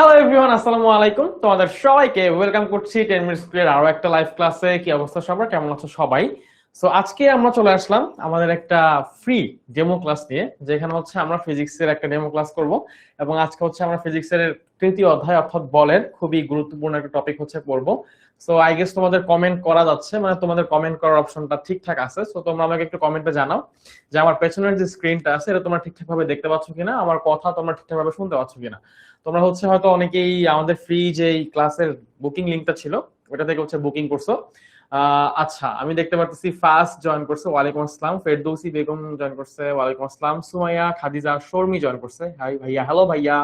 Hello everyone, আসসালামু আলাইকুম। তোমাদের সবাইকে ওয়েলকাম করছি 10 মিনিটস স্কুলের আরো একটা লাইভ ক্লাসে। কি অবস্থা সবার, কেমন আছো সবাই? সো আজকে আমরা চলে আসলাম আমাদের একটা ফ্রি ডেমো ক্লাস নিয়ে, যেখানে হচ্ছে আমরা ফিজিক্সের একটা ডেমো ক্লাস করব। এবং আজকে হচ্ছে আমরা ফিজিক্সের তৃতীয় অধ্যায় অর্থাৎ বলের খুবই গুরুত্বপূর্ণ একটা টপিক হচ্ছে পড়বো। সো আই গেস তোমাদের কমেন্ট করা যাচ্ছে, মানে তোমাদের কমেন্ট করার অপশনটা ঠিকঠাক আছে। সো তোমরা আমাকে একটু কমেন্টে জানাও যে আমার পেছনের যে স্ক্রিনটা আছে এটা তোমরা ঠিকঠাক ভাবে দেখতে পাচ্ছ কিনা, আমার কথা তোমরা ঠিকঠাক ভাবে শুনতে পাচ্ছ কিনা। তোমরা হচ্ছে হয়তো অনেকেই আমাদের ফ্রি যে ক্লাসের বুকিং লিংকটা ছিল ওটা থেকে হচ্ছে বুকিং করছো। আচ্ছা, আমি দেখতে পাচ্ছি ফার্স্ট জয়েন করছে, ওয়ালাইকুম আসসালাম। ফেরদৌসি বেগম জয়েন করছে, ওয়ালাইকুম আসসালাম। সুমাইয়া, খাদিজা, শর্মি জয়েন করছে, হাই ভাইয়া, হ্যালো ভাইয়া।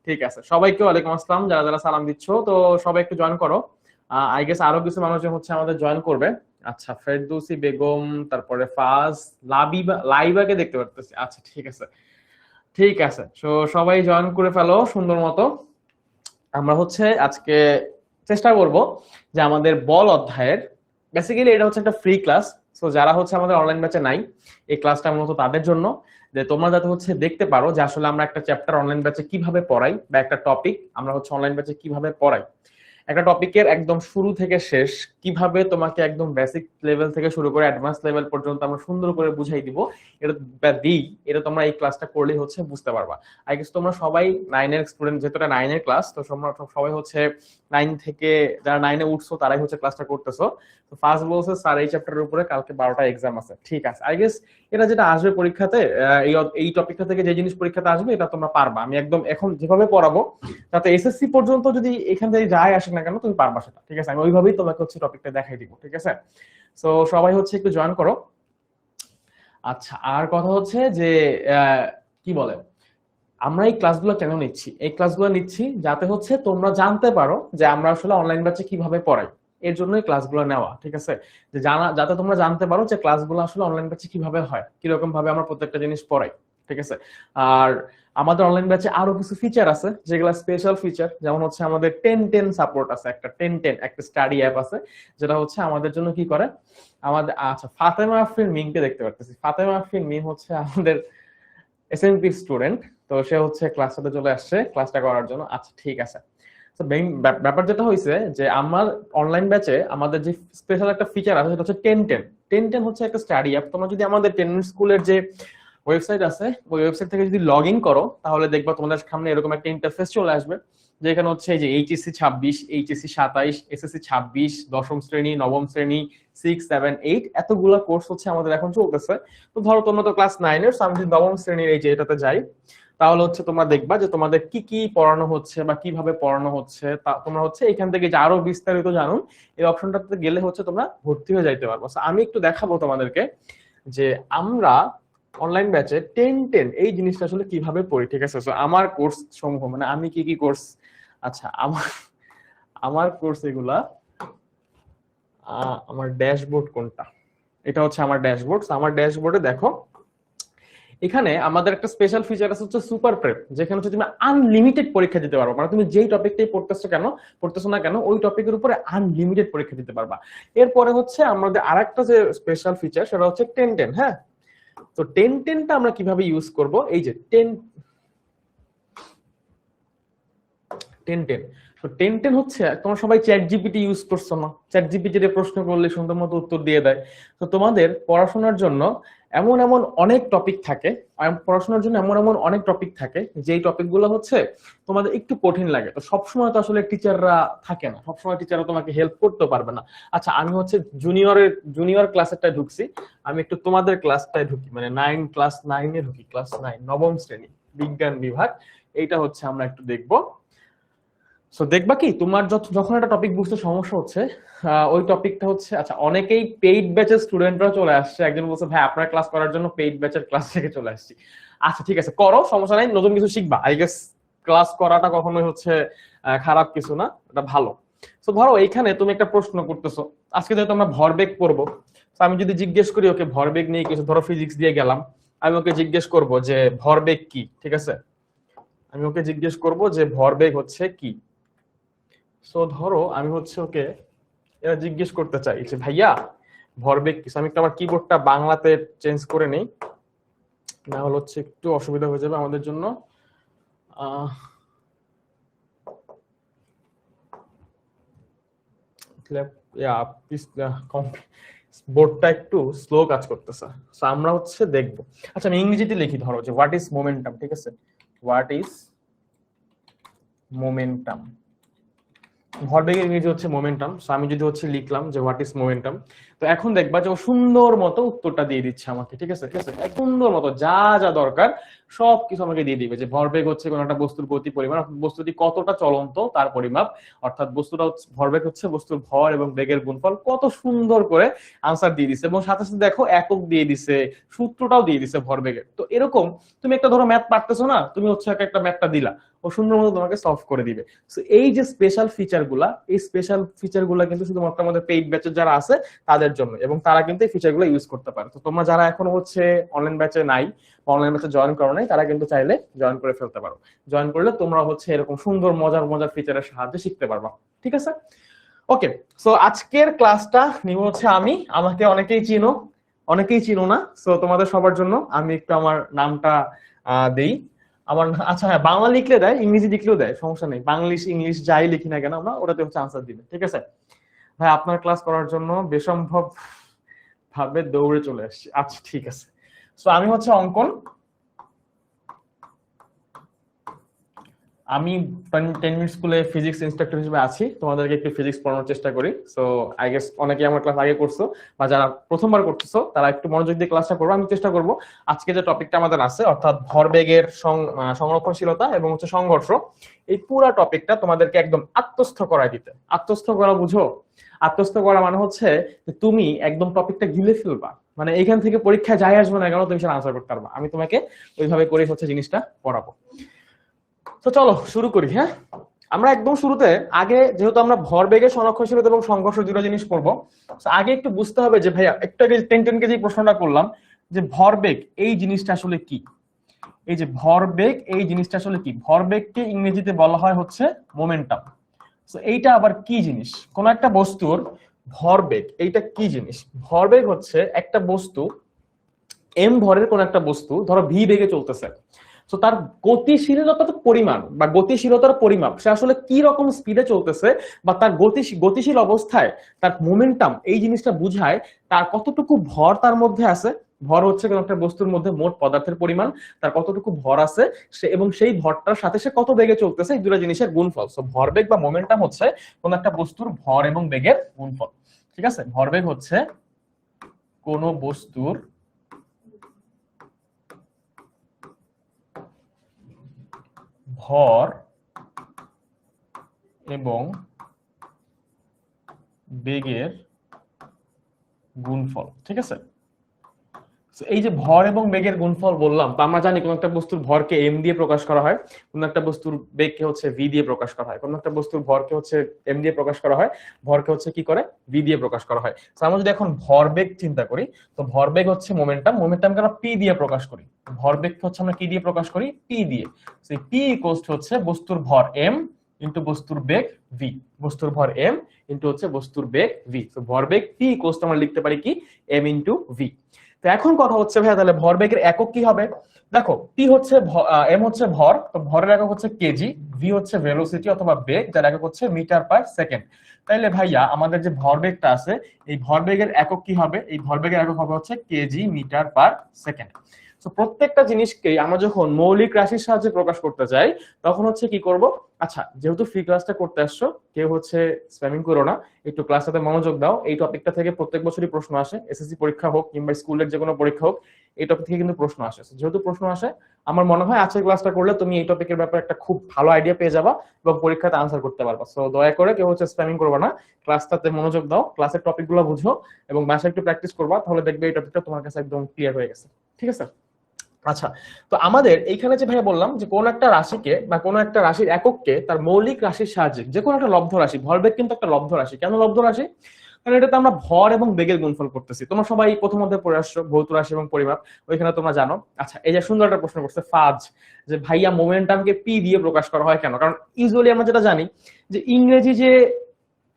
ঠিক আছে, সবাইকে ওয়ালাইকুম আসসালাম। যারা যারা সালাম দিচ্ছ তো সবাই একটু জয়েন করো। আই গেস আরো কিছু মানুষজন হচ্ছে আমাদের জয়েন করবে। আচ্ছা, ফেরদৌসি বেগম, তারপরে ফাজ, লাবিবা, লাইবাকে দেখতে পারতেছি। আচ্ছা ঠিক আছে, ঠিক আছে। তো সবাই জয়েন করে ফেলো সুন্দর মতো। আমরা হচ্ছে আজকে চেষ্টা করব যে আমাদের বল অধ্যায়ের, বেসিক্যালি এটা হচ্ছে একটা ফ্রি ক্লাস। সো যারা হচ্ছে আমাদের অনলাইন ব্যাচে নাই, এই ক্লাসটা মূলত তাদের জন্য, যে তোমরা যাতে হচ্ছে দেখতে পারো যে আসলে আমরা একটা চ্যাপ্টার অনলাইন ব্যাচে কিভাবে পড়াই, বা একটা টপিক আমরা হচ্ছে অনলাইন ব্যাচে কিভাবে পড়াই। একটা টপিকের একদম শুরু থেকে শেষ কিভাবে তোমাকে একদম বেসিক লেভেল থেকে শুরু করে অ্যাডভান্স লেভেল পর্যন্ত আমরা সুন্দর করে বুঝাই দিব, এটা দিই, এটা তোমরা এই ক্লাসটা করলেই হচ্ছে বুঝতে পারবা। আই গেস তোমরা সবাই নাইনের স্টুডেন্ট, যেহেতু এটা নাইনের ক্লাস, তো তোমরা সবাই হচ্ছে নাইন থেকে, যারা নাইনে উঠছো তারাই হচ্ছে ক্লাসটা করতেছো। তো ফার্স্ট বলছে স্যার এই চ্যাপ্টারের উপরে কালকে 12টা এক্সাম আছে। ঠিক আছে, আই গেস এটা যেটা আসবে পরীক্ষাতে, এই এই টপিকটা থেকে যে জিনিস পরীক্ষাতে আসবে এটা তোমরা পারবা। আমি একদম এখন যেভাবে পড়াবো যাতে এসএসসি পর্যন্ত যদি এখান থেকে যাই আসে না কেন তুমি পারবা সেটা। ঠিক আছে, আমি ওইভাবেই তোমাকে হচ্ছে টপিকটা দেখাই দিব। ঠিক আছে, সো সবাই হচ্ছে একটু জয়েন করো। আচ্ছা, আর কথা হচ্ছে যে কি বলে, আমরা এই ক্লাসগুলো কেন নিচ্ছি? এই ক্লাসগুলো নিচ্ছি যাতে হচ্ছে তোমরা জানতে পারো যে আমরা আসলে অনলাইন ব্যাচে কিভাবে পড়াই। এর জন্যই ক্লাসগুলো নেওয়া। ঠিক আছে, যে জানা, যাতে তোমরা জানতে পারো যে ক্লাসগুলো আসলে অনলাইন ব্যাচে কিভাবে হয়, কিরকম ভাবে আমরা প্রত্যেকটা জিনিস পড়াই। ঠিক আছে, আর আমাদের অনলাইন ব্যাচে আরো কিছু ফিচার আছে যেগুলো স্পেশাল ফিচার, যেমন হচ্ছে আমাদের 10-10 সাপোর্ট আছে, একটা 10-10 একটা স্টাডি অ্যাপ আছে, যেটা হচ্ছে আমাদের জন্য কি করে আমাদের। আচ্ছা, ফাতেমা আফরিন মিমকে দেখতে পারতেছি। ফাতেমা আফরিন মিম হচ্ছে আমাদের এসএমপি স্টুডেন্ট। তো সে হচ্ছে ক্লাসটাতে চলে আসছে ক্লাসটা করার জন্য। আচ্ছা ঠিক আছে, তো ব্যাপার যেটা হয়েছে যে আমার অনলাইন ব্যাচে আমাদের যে স্পেশাল একটা ফিচার আছে সেটা হচ্ছে 10-10। 10-10 হচ্ছে একটা স্টাডি অ্যাপ। তোমরা যদি আমাদের 10 মিনিট স্কুলের যে ওয়েবসাইট আছে ওই ওয়েবসাইট থেকে যদি লগ ইন করো তাহলে দেখবা তোমাদের সামনে এরকম একটা ইন্টারফেস চলে আসবে, যেখানে হচ্ছে এই যে এইচএসসি 26, এইচএসসি 27, এসএসসি 26, দশম শ্রেণী, নবম শ্রেণী, 6, 7, 8 এতগুলা কোর্স হচ্ছে আমাদের এখন চলতেছে। তো ধরো তোমরা তো ক্লাস 9 এর, আমি যদি নবম শ্রেণীর এই যে এটাতে যাই তাহলে হচ্ছে তোমরা দেখবা যে তোমাদের কি কি পড়ানো হচ্ছে বা কিভাবে পড়ানো হচ্ছে। তা তোমরা হচ্ছে এখান থেকে যে আরো বিস্তারিত জানুন এই অপশনটাতে গেলে হচ্ছে তোমরা ভর্তি হয়ে যাইতে পারবো। আমি একটু দেখাবো তোমাদেরকে যে আমরা অনলাইন ব্যাচে 10-10 এই জিনিসটা আসলে কিভাবে পড়ি। ঠিক আছে, তো আমার কোর্স সমূহ, মানে আমি কি কি কোর্স, আচ্ছা আমার আমার কোর্স এগুলা, আমার ড্যাশবোর্ড কোনটা, এটা হচ্ছে আমার ড্যাশবোর্ড। আমার ড্যাশবোর্ডে দেখো এখানে আমাদের একটা স্পেশাল ফিচার আছে হচ্ছে সুপার প্রেপ, যেখানে হচ্ছে তুমি আনলিমিটেড পরীক্ষা দিতে পারো। মানে তুমি যেই টপিকটাই পড়তেছো না কেন ওই টপিকের উপরে আনলিমিটেড পরীক্ষা দিতে পারবা। এরপরে হচ্ছে আমাদের আরেকটা যে স্পেশাল ফিচার সেটা হচ্ছে 10-10। হ্যাঁ, তো 10-10টা আমরা কিভাবে ইউজ করব, এই যে 10-10। তো 10-10 হচ্ছে, তোমরা সবাই চ্যাট জিপিটি ইউজ করছো না? চ্যাট জিপিটিতে প্রশ্ন করলে সুন্দর মতো উত্তর দিয়ে দেয়। তো তোমাদের পড়াশোনার জন্য এমন এমন অনেক টপিক থাকে, পড়াশোনার জন্য এমন এমন অনেক টপিক থাকে যেই টপিকগুলো হচ্ছে তোমাদের একটু কঠিন লাগে। তো সবসময় তো আসলে টিচাররা থাকে না, সবসময় টিচাররা তোমাকে হেল্প করতে পারবে না। আচ্ছা, আমি হচ্ছে জুনিয়র ক্লাসেরটায় ঢুকছি, আমি একটু তোমাদের ক্লাসটায় ঢুকি, মানে ক্লাস 9-এ ঢুকি, ক্লাস 9 নবম শ্রেণী বিজ্ঞান বিভাগ। এইটা হচ্ছে আমরা একটু দেখবো। সো দেখবা কি তোমার যখন একটা টপিক বুঝতে সমস্যা হচ্ছে, ওই টপিকটা হচ্ছে, আচ্ছা অনেকেই পেইড ব্যাচের স্টুডেন্টরা চলে আসছে। একজন বলছে ভাই আপনার ক্লাস করার জন্য পেইড ব্যাচের ক্লাস থেকে চলে আসছি। আচ্ছা ঠিক আছে, করো, সমস্যা নাই, নতুন কিছু শিখবা। আই গেস ক্লাস করাটা কখনোই হচ্ছে খারাপ কিছু না, এটা ভালো। তো ধরো এইখানে তুমি একটা প্রশ্ন করতেছো, আজকে যেহেতু আমরা ভরবেগ পড়বো, আমি যদি জিজ্ঞেস করি ওকে ভরবেগ নিয়ে কিছু, ধরো ফিজিক্স দিয়ে গেলাম, আমি ওকে জিজ্ঞেস করবো যে ভরবেগ কি। ঠিক আছে, আমি ওকে জিজ্ঞেস করবো যে ভরবেগ হচ্ছে কি। সো ধরো আমি হচ্ছে ওকে এটা জিজ্ঞেস করতে চাই যে ভাইয়া ভরবেগ কি। আমি একটু আমার কিবোর্ডটা বাংলাতে চেঞ্জ করে নেই, না হলে হচ্ছে একটু অসুবিধা হয়ে যাবে আমাদের জন্য। বোর্ডটা একটু স্লো কাজ করতেছে, সো আমরা হচ্ছে দেখবো। আচ্ছা আমি ইংরেজিতে লিখি, ধরো যে হোয়াট ইজ মোমেন্টাম, ঠিক আছে, হোয়াট ইজ মোমেন্টাম। ভরবেগের ইংরেজি হচ্ছে মোমেন্টাম, সো আমি যদি হচ্ছে লিখলাম যে হোয়াট ইজ মোমেন্টাম, তো এখন দেখবা যে ও সুন্দর মতো উত্তরটা দিয়ে দিচ্ছে আমাকে, ঠিক আছে, ঠিক আছে, এক সুন্দর মতো যা যা দরকার সবকিছু আমাকে দিয়ে দিবে, যে ভরবেগ হচ্ছে কোনো একটা বস্তুর গতি পরিমাণ, বস্তুটি কতটা চলন্ত তার পরিমাপ, অর্থাৎ বস্তুটা হচ্ছে ভরবেগ হচ্ছে বস্তুর ভর এবং বেগের গুণফল, কত সুন্দর করে আনসার দিয়ে দিছে, এবং সাথে সাথে দেখো একক দিয়ে দিছে, সূত্রটাও দিয়ে দিছে ভরবেগের। তো এরকম তুমি একটা ধরো ম্যাথ পারতেছো না, তুমি হচ্ছে একটা ম্যাথটা দিলা, ও সুন্দর মতো তোমাকে সলভ করে দিবে। সো এই যে স্পেশাল ফিচার গুলা, এই স্পেশাল ফিচার গুলা কিন্তু শুধুমাত্র আমাদের পেইড ব্যাচের যারা আছে তাদের জন্য, এবং তারা কিন্তু এই ফিচার গুলো ইউজ করতে পারে। তো তোমরা যারা এখনো হচ্ছে অনলাইন ব্যাচে নাই, অনলাইন ব্যাচে জয়েন করো নাই, তারা কিন্তু চাইলে জয়েন করে ফেলতে পারো। জয়েন করলে তোমরা হচ্ছে এরকম সুন্দর মজার মজার ফিচারের সাহায্যে শিখতে পারবা, ঠিক আছে। ওকে, সো আজকের ক্লাসটা নিব হচ্ছে আমি, আমাকে অনেকেই চিনো, অনেকেই চিনো না, সো তোমাদের সবার জন্য আমি একটু আমার নামটা দেই। আমার আচ্ছা হ্যাঁ, বাংলা লিখলে দেয়, ইংরেজি লিখলেও দেয়, সমস্যা নেই, বাংলিশ ইংলিশ যাই লিখি না কেন আমরা ওটাতে হচ্ছে আনসার দিবে, ঠিক আছে। ভাই আপনার ক্লাস করার জন্য বেসম্ভব ভাবে দৌড়ে চলে আসছি, আচ্ছা ঠিক আছে। সো আমি হচ্ছে অঙ্কন, আমি 10 মিনিট স্কুলে ফিজিক্স ইনস্ট্রাক্টর হিসেবে আছি, তোমাদেরকে একটু ফিজিক্স পড়ানোর চেষ্টা করি। সো আই গেস অনেকে আমার ক্লাস আগে করছো, বা যারা প্রথমবার করতেছো তারা একটু মনোযোগ দিয়ে ক্লাসটা করবো। আমি চেষ্টা করবো আজকে যে টপিকটা আমাদের আছে, অর্থাৎ ভরবেগের সংরক্ষণশীলতা এবং হচ্ছে সংঘর্ষ, এই পুরো টপিকটা তোমাদেরকে একদম আত্মস্থ করায় দিতে। আত্মস্থ করা বুঝো? আত্মস্থ করা মানে হচ্ছে যে তুমি একদম টপিকটা গিলে ফেলবা, মানে এখান থেকে পরীক্ষায় যাই আসবে না কেন তুমি সেটা আনসার করতে পারবা। আমি তোমাকে ওইভাবে করে হচ্ছে জিনিসটা পড়াবো। তো চলো শুরু করি। হ্যাঁ, আমরা একদম শুরুতে আগে যেহেতু আমরা ভরবেগের সংরক্ষণশীলতা এবং সংঘর্ষ দুটো জিনিস পড়বো, আগে একটু বুঝতে হবে যে ভাইয়া একটু আগে 10 কেজি প্রশ্নটা করলাম, যে ভরবেগ এই জিনিসটা আসলে কি। এই যে ভরবেগ এই জিনিসটা আসলে কি, ভরবেগকে ইংরেজিতে বলা হয় হচ্ছে মোমেন্টাম। তো এইটা আবার কি জিনিস, কোন একটা বস্তুর ভরবেগ, এইটা কি জিনিস? ভরবেগ হচ্ছে একটা বস্তু এম ভরের কোন একটা বস্তু ধরো ভি বেগে চলতেছে, তো তার গতিশীলতার পরিমাণ বা গতিশীলতার পরিমাপ, সে আসলে কি রকম স্পিডে চলতেছে, বা তার গতিশীল অবস্থায় তার মোমেন্টাম, এই জিনিসটা বুঝায় তার কতটুকু ভর তার মধ্যে আছে। ভর হচ্ছে কোন একটা বস্তুর মধ্যে মোট পদার্থের পরিমাণ, তার কতটুকু ভর আছে সে, এবং সেই ভরটার সাথে সে কত বেগে চলতেছে, এই দুটো জিনিসের গুণফল। সো ভরবেগ বা মোমেন্টাম হচ্ছে কোন একটা বস্তুর ভর এবং বেগের গুণফল, ঠিক আছে। ভরবেগ হচ্ছে কোন বস্তুর ভর এবং বেগের গুণফল, ঠিক আছে। এই যে ভর এবং বেগের গুণফল বললাম, তো আমরা জানি কোন একটা বস্তুর ভরকে এম দিয়ে প্রকাশ করা হয়, কোন একটা বস্তুর বেগকে হচ্ছে ভি দিয়ে প্রকাশ করা হয়, কোন একটা বস্তুর ভরকে হচ্ছে এম দিয়ে প্রকাশ করা হয়, ভরকে হচ্ছে কি করে ভি দিয়ে প্রকাশ করা হয়। তো আমরা যদি এখন ভরবেগ চিন্তা করি, তো ভরবেগ হচ্ছে মোমেন্টাম, মোমেন্টামকে আমরা পি দিয়ে প্রকাশ করি, ভরবেগকে হচ্ছে আমরা কি দিয়ে প্রকাশ করি, পি দিয়ে। সেই পি ইকুয়ালস হচ্ছে বস্তুর ভর এম ইন্টু বস্তুর বেগ ভি, বস্তুর ভর এম ইন্টু হচ্ছে বস্তুর বেগ ভি। তো ভরবেগ পি ইকুয়ালস আমরা লিখতে পারি কি এম ইন্টু ভি। তো এখন কথা হচ্ছে ভাইয়া তাহলে ভরবেগের একক কি হবে? দেখো পি হচ্ছে এম হচ্ছে ভর, তো ভরের একক হচ্ছে কেজি, ভি হচ্ছে ভেলোসিটি অথবা বেগ, যার একক হচ্ছে মিটার পার সেকেন্ড। তাইলে ভাইয়া আমাদের যে ভরবেগটা আছে, এই ভরবেগের একক কি হবে? এই ভরবেগের একক হবে হচ্ছে কেজি মিটার পার সেকেন্ড। তো প্রত্যেকটা জিনিসকে আমরা যখন মৌলিক রাশির সাহায্যে প্রকাশ করতে চাই, তখন হচ্ছে কি করব? আচ্ছা যেহেতু ফ্রি ক্লাসটা করতে আসছো, কেউ হচ্ছে স্প্যামিং করো না, একটু ক্লাসটাতে মনোযোগ দাও। এই টপিকটা থেকে প্রত্যেক বছরই প্রশ্ন আসে, এসএসসি পরীক্ষা হোক কিংবা স্কুলের যে কোনো পরীক্ষা হোক, এই টপিক থেকে কিন্তু প্রশ্ন আসে। যেহেতু প্রশ্ন আসে, আমার মনে হয় আজকের ক্লাসটা করলে তুমি এই টপিকের ব্যাপারে একটা খুব ভালো আইডিয়া পেয়ে যাবা এবং পরীক্ষাতে আনসার করতে পারবা। সো দয়া করে কেউ হচ্ছে স্প্যামিং করবে না, ক্লাসটাতে মনোযোগ দাও, ক্লাসের টপিকগুলো বুঝো এবং বাসায় একটু প্র্যাকটিস করবা, তাহলে দেখবে এই টপিকটা তোমার কাছে একদম ক্লিয়ার হয়ে গেছে, ঠিক আছে। আচ্ছা, তো আমাদের এইখানে যে ভাইয়া বললাম যে কোন একটা রাশিকে বা কোন একটা রাশির একককে তার মৌলিক রাশির সাহায্যে, যে কোনো একটা লব্ধ রাশি, ভরবেগ কিন্তু একটা লব্ধ রাশি। কেন লব্ধ রাশি? কারণ এটাতে আমরা ভর এবং বেগের গুণফল করতেছি। তোমরা সবাই প্রথম অধ্যায়ে পড়ে আসছো ভৌত রাশি এবং পরিমাপ, ওইখানে তোমরা জানো। আচ্ছা এই যে সুন্দর একটা প্রশ্ন করছে ফাজ, যে ভাইয়া মোমেন্টামকে পি দিয়ে প্রকাশ করা হয় কেন? কারণ ইউজুয়ালি আমরা যেটা জানি যে ইংরেজি যে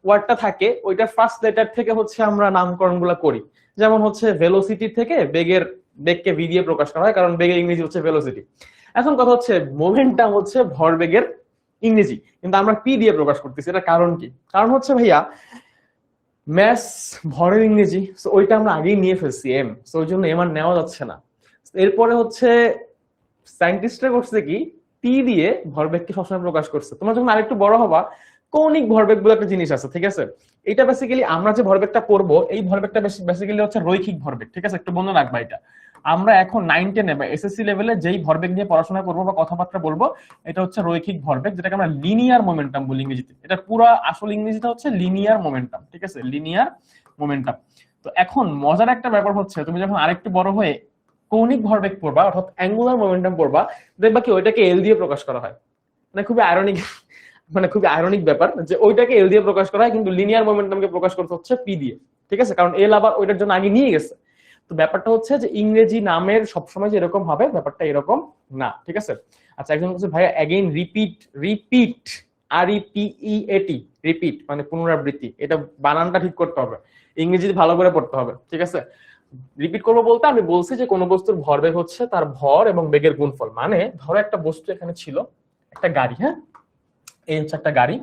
ওয়ার্ডটা থাকে ওইটা ফার্স্ট লেটার থেকে হচ্ছে আমরা নামকরণ গুলা করি, যেমন হচ্ছে ভেলোসিটি থেকে বেগকে ভি দিয়ে প্রকাশ করা হয়, কারণ বেগের ইংরেজি হচ্ছে ভেলোসিটি। এখন কথা হচ্ছে মোমেন্টাম হচ্ছে ভরবেগের ইংরেজি, কিন্তু আমরা পি দিয়ে প্রকাশ করতেছি। এটা কারণ কি? কারণ হচ্ছে ভাইয়া ম্যাস ভরের ইংরেজি, সো ওইটা আমরা আগেই নিয়ে ফেলছি এম, সো ওই জন্য এম আর নেওয়া যাচ্ছে না। এরপরে হচ্ছে সায়েন্টিস্টরা করছে কি, পি দিয়ে ভরবেগকে সবসময় প্রকাশ করছে। তোমরা যখন আরেকটু বড় হবা, কৌণিক ভরবেগ বলে একটা জিনিস আছে, ঠিক আছে? এটা বেসিক্যালি আমরা যে ভরবেগটা পড়বো, এই ভরবেগটা বেসিক্যালি হচ্ছে রৈখিক ভরবেগ, ঠিক আছে? একটু মনে রাখবা এটা। আমরা এখন 9-10 বা এসএসসি লেভেলে যেই ভরবেগ নিয়ে পড়াশোনা করবো বা কথাবার্তা বলবো, এটা হচ্ছে রৈখিক ভরবেগ, যেটাকে আমরা লিনিয়ার মোমেন্টাম বলি ইংরেজিতে। এটা পুরো আসল ইংরেজিটা হচ্ছে লিনিয়ার মোমেন্টাম, ঠিক আছে? Linear momentum. তো এখন মজার একটা ব্যাপার হচ্ছে, তুমি যখন আরেকটু বড় হয়ে কৌণিক ভরবেগ পড়বা, অর্থাৎ অ্যাঙ্গুলার মোমেন্টাম পড়বা, দেখবা কি ওইটাকে এল দিয়ে প্রকাশ করা হয়। মানে খুবই আয়রনিক, মানে খুবই আয়রনিক ব্যাপার যে ওইটাকে এল দিয়ে প্রকাশ করা হয়, কিন্তু লিনিয়ার মোমেন্টামকে প্রকাশ করতে হচ্ছে পি দিয়ে, ঠিক আছে? কারণ এল আবার ওইটার জন্য আগে নিয়ে গেছে। তো ব্যাপারটা হচ্ছে যে ইংরেজি নামের সবসময় যে এরকম হবে, ব্যাপারটা এরকম না, ঠিক আছে? আচ্ছা, একজন বলছে ভাইয়া এগেইন রিপিট, রিপিট আর ই পি ই এ টি, রিপিট মানে পুনরাবৃত্তি, এটা বানানটা ঠিক করতে হবে, ইংরেজিতে ভালো করে পড়তে হবে, ঠিক আছে? রিপিট করবো বলতে আমি বলছি যে কোন বস্তুর ভরবেগ হচ্ছে তার ভর এবং বেগের গুণফল। মানে ধরো একটা বস্তু এখানে ছিল, একটা গাড়ি, হ্যাঁ, এই হচ্ছে একটা গাড়ি।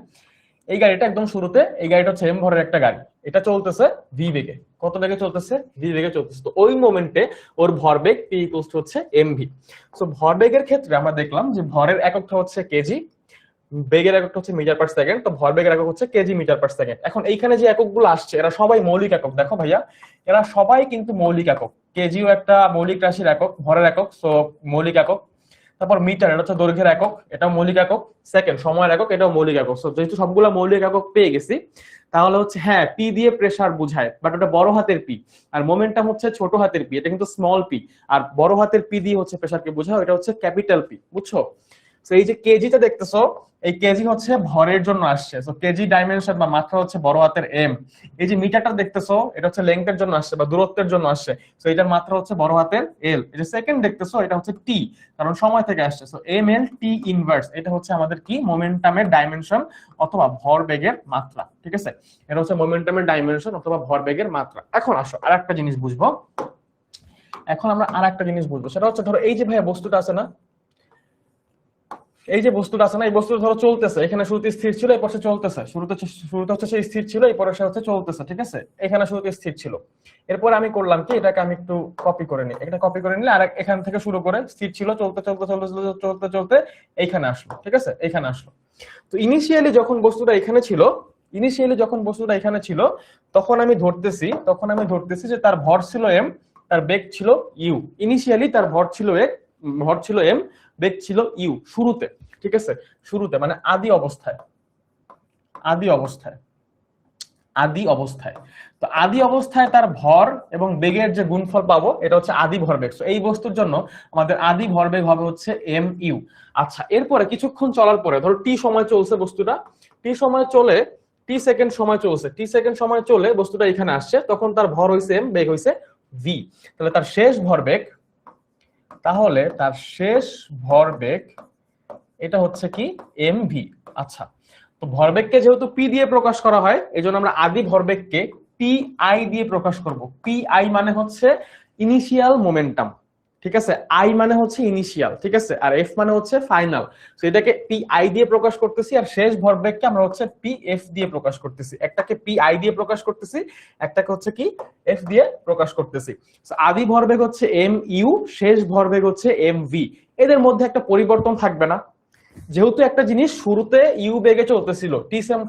এই গাড়িটা একদম শুরুতে, এই গাড়িটা হচ্ছে এম ভরের একটা গাড়ি, এটা চলতেছে ভি বেগে। কত বেগে চলতেছে? ভি বেগে চলতেছে। তো ওই মোমেন্টে ওর ভরবেগ পি ইকুয়ালস টু হচ্ছে এম ভি। সো ভরবেগের ক্ষেত্রে আমরা দেখলাম যে ভরের এককটা হচ্ছে কেজি, বেগের এককটা হচ্ছে মিটার পার সেকেন্ড, তো ভরবেগের একক হচ্ছে কেজি মিটার পার সেকেন্ড। এখন এইখানে যে এককগুলো আসছে এরা সবাই মৌলিক একক, দেখো ভাইয়া এরা সবাই কিন্তু মৌলিক একক। কেজিও একটা মৌলিক রাশির একক, ভরের একক, সো মৌলিক একক। তারপর মিটার, এটা হচ্ছে দৈর্ঘ্যের একক, এটাও মৌলিক একক। সেকেন্ড সময়ের একক, এটাও মৌলিক একক। সো যেহেতু সবগুলো মৌলিক একক পেয়ে গেছি, তাহলে হচ্ছে হ্যাঁ পি দিয়ে প্রেসার বুঝায়, বাট ওটা বড় হাতের পি, আর মোমেন্টাম হচ্ছে ছোট হাতের পি, এটা কিন্তু স্মল পি। আর বড় হাতের পি দিয়ে হচ্ছে প্রেসারকে বোঝায়, এটা হচ্ছে ক্যাপিটাল পি, বুঝছো? তো এই যে কেজিটা দেখতেছো, এই কেজি হচ্ছে ভরের জন্য আসছে, সো কেজি ডাইমেনশন বা মাত্রা হচ্ছে বড় হাতের এম। এই যে মিটারটা দেখতেছো, এটা হচ্ছে লেংথের জন্য আসছে বা দূরত্বের জন্য আসছে, সো এটার মাত্রা হচ্ছে বড় হাতের এল। এই যে সেকেন্ড দেখতেছো, এটা হচ্ছে টি, কারণ সময় থেকে আসছে, so M L T inverse. এটা হচ্ছে আমাদের কি, মোমেন্টামের ডাইমেনশন অথবা ভরবেগের মাত্রা, ঠিক আছে? এটা হচ্ছে মোমেন্টামের ডাইমেনশন অথবা ভরবেগের মাত্রা। এখন আসো আরেকটা জিনিস বুঝবো, এখন আমরা আরেকটা জিনিস বুঝবো, সেটা হচ্ছে ধরো এই যে ভাইয়া বস্তুটা আছে না, এই যে বস্তুটা আছে না, এই বস্তুটা ধরো চলতেছে, এখানে শুরুতে স্থির ছিল, এরপর সে চলতেছে। শুরুতে হচ্ছে সে স্থির ছিল, এরপরে সে হচ্ছে চলতেছে, ঠিক আছে? এখানে শুরুতে স্থির ছিল, এরপর আমি করলাম কি, এটাকে আমি একটু কপি করে নিই, এটা কপি করে নিলে আর এখান থেকে শুরু করে স্থির ছিল, চলতে চলতে চলতে চলতে চলতে চলতে এইখানে আসলো, ঠিক আছে? এইখানে আসলো। তো ইনিশিয়ালি যখন বস্তুটা এখানে ছিল, ইনিশিয়ালি যখন বস্তুটা এখানে ছিল, তখন আমি ধরতেছি যে তার ভর ছিল এম, তার বেগ ছিল ইউ। ইনিশিয়ালি তার ভর ছিল এম, বেগ ছিল ইউ, শুরুতে, ঠিক আছে? শুরুতে মানে আদি অবস্থায়, আদি অবস্থায়, আদি অবস্থায়। তো আদি অবস্থায় তার ভর এবং বেগের যে গুণফল পাবো, এটা হচ্ছে আদি ভরবেগ। তো এই বস্তুর জন্য আমাদের আদি ভরবেগ হবে হচ্ছে এম ইউ। আচ্ছা, এরপরে কিছুক্ষণ চলার পরে ধরো টি সময় চলছে বস্তুটা, টি সময় চলে, টি সেকেন্ড সময় চলছে, টি সেকেন্ড সময় চলে বস্তুটা এখানে আসছে, তখন তার ভর হইছে এম, বেগ হইছে ভি। তাহলে তার শেষ ভরবেগ, তাহলে তার শেষ ভরবেগ এটা হচ্ছে কি, এম ভি। আচ্ছা, তো ভরবেগকে যেহেতু পি দিয়ে প্রকাশ করা হয়, এই জন্য আমরা আদি ভরবেগকে পি আই দিয়ে প্রকাশ করব। পি আই মানে হচ্ছে ইনিশিয়াল মোমেন্টাম, ঠিক আছে? আই মানে হচ্ছে ইনিশিয়াল, ঠিক আছে? আর এফ মানে হচ্ছে ফাইনাল। তো এটাকে পি আই দিয়ে প্রকাশ করতেছি, আর শেষ ভরবেগকে আমরা হচ্ছে পি এফ দিয়ে প্রকাশ করতেছি। একটাকে পি আই দিয়ে প্রকাশ করতেছি, একটাকে হচ্ছে কি এফ দিয়ে প্রকাশ করতেছি। আদি ভরবেগ হচ্ছে এম ইউ, শেষ ভরবেগ হচ্ছে এম ভি। এদের মধ্যে একটা পরিবর্তন থাকবে না, যেহেতু একটা জিনিস শুরুতে ইউ বেগে চলতেছিল,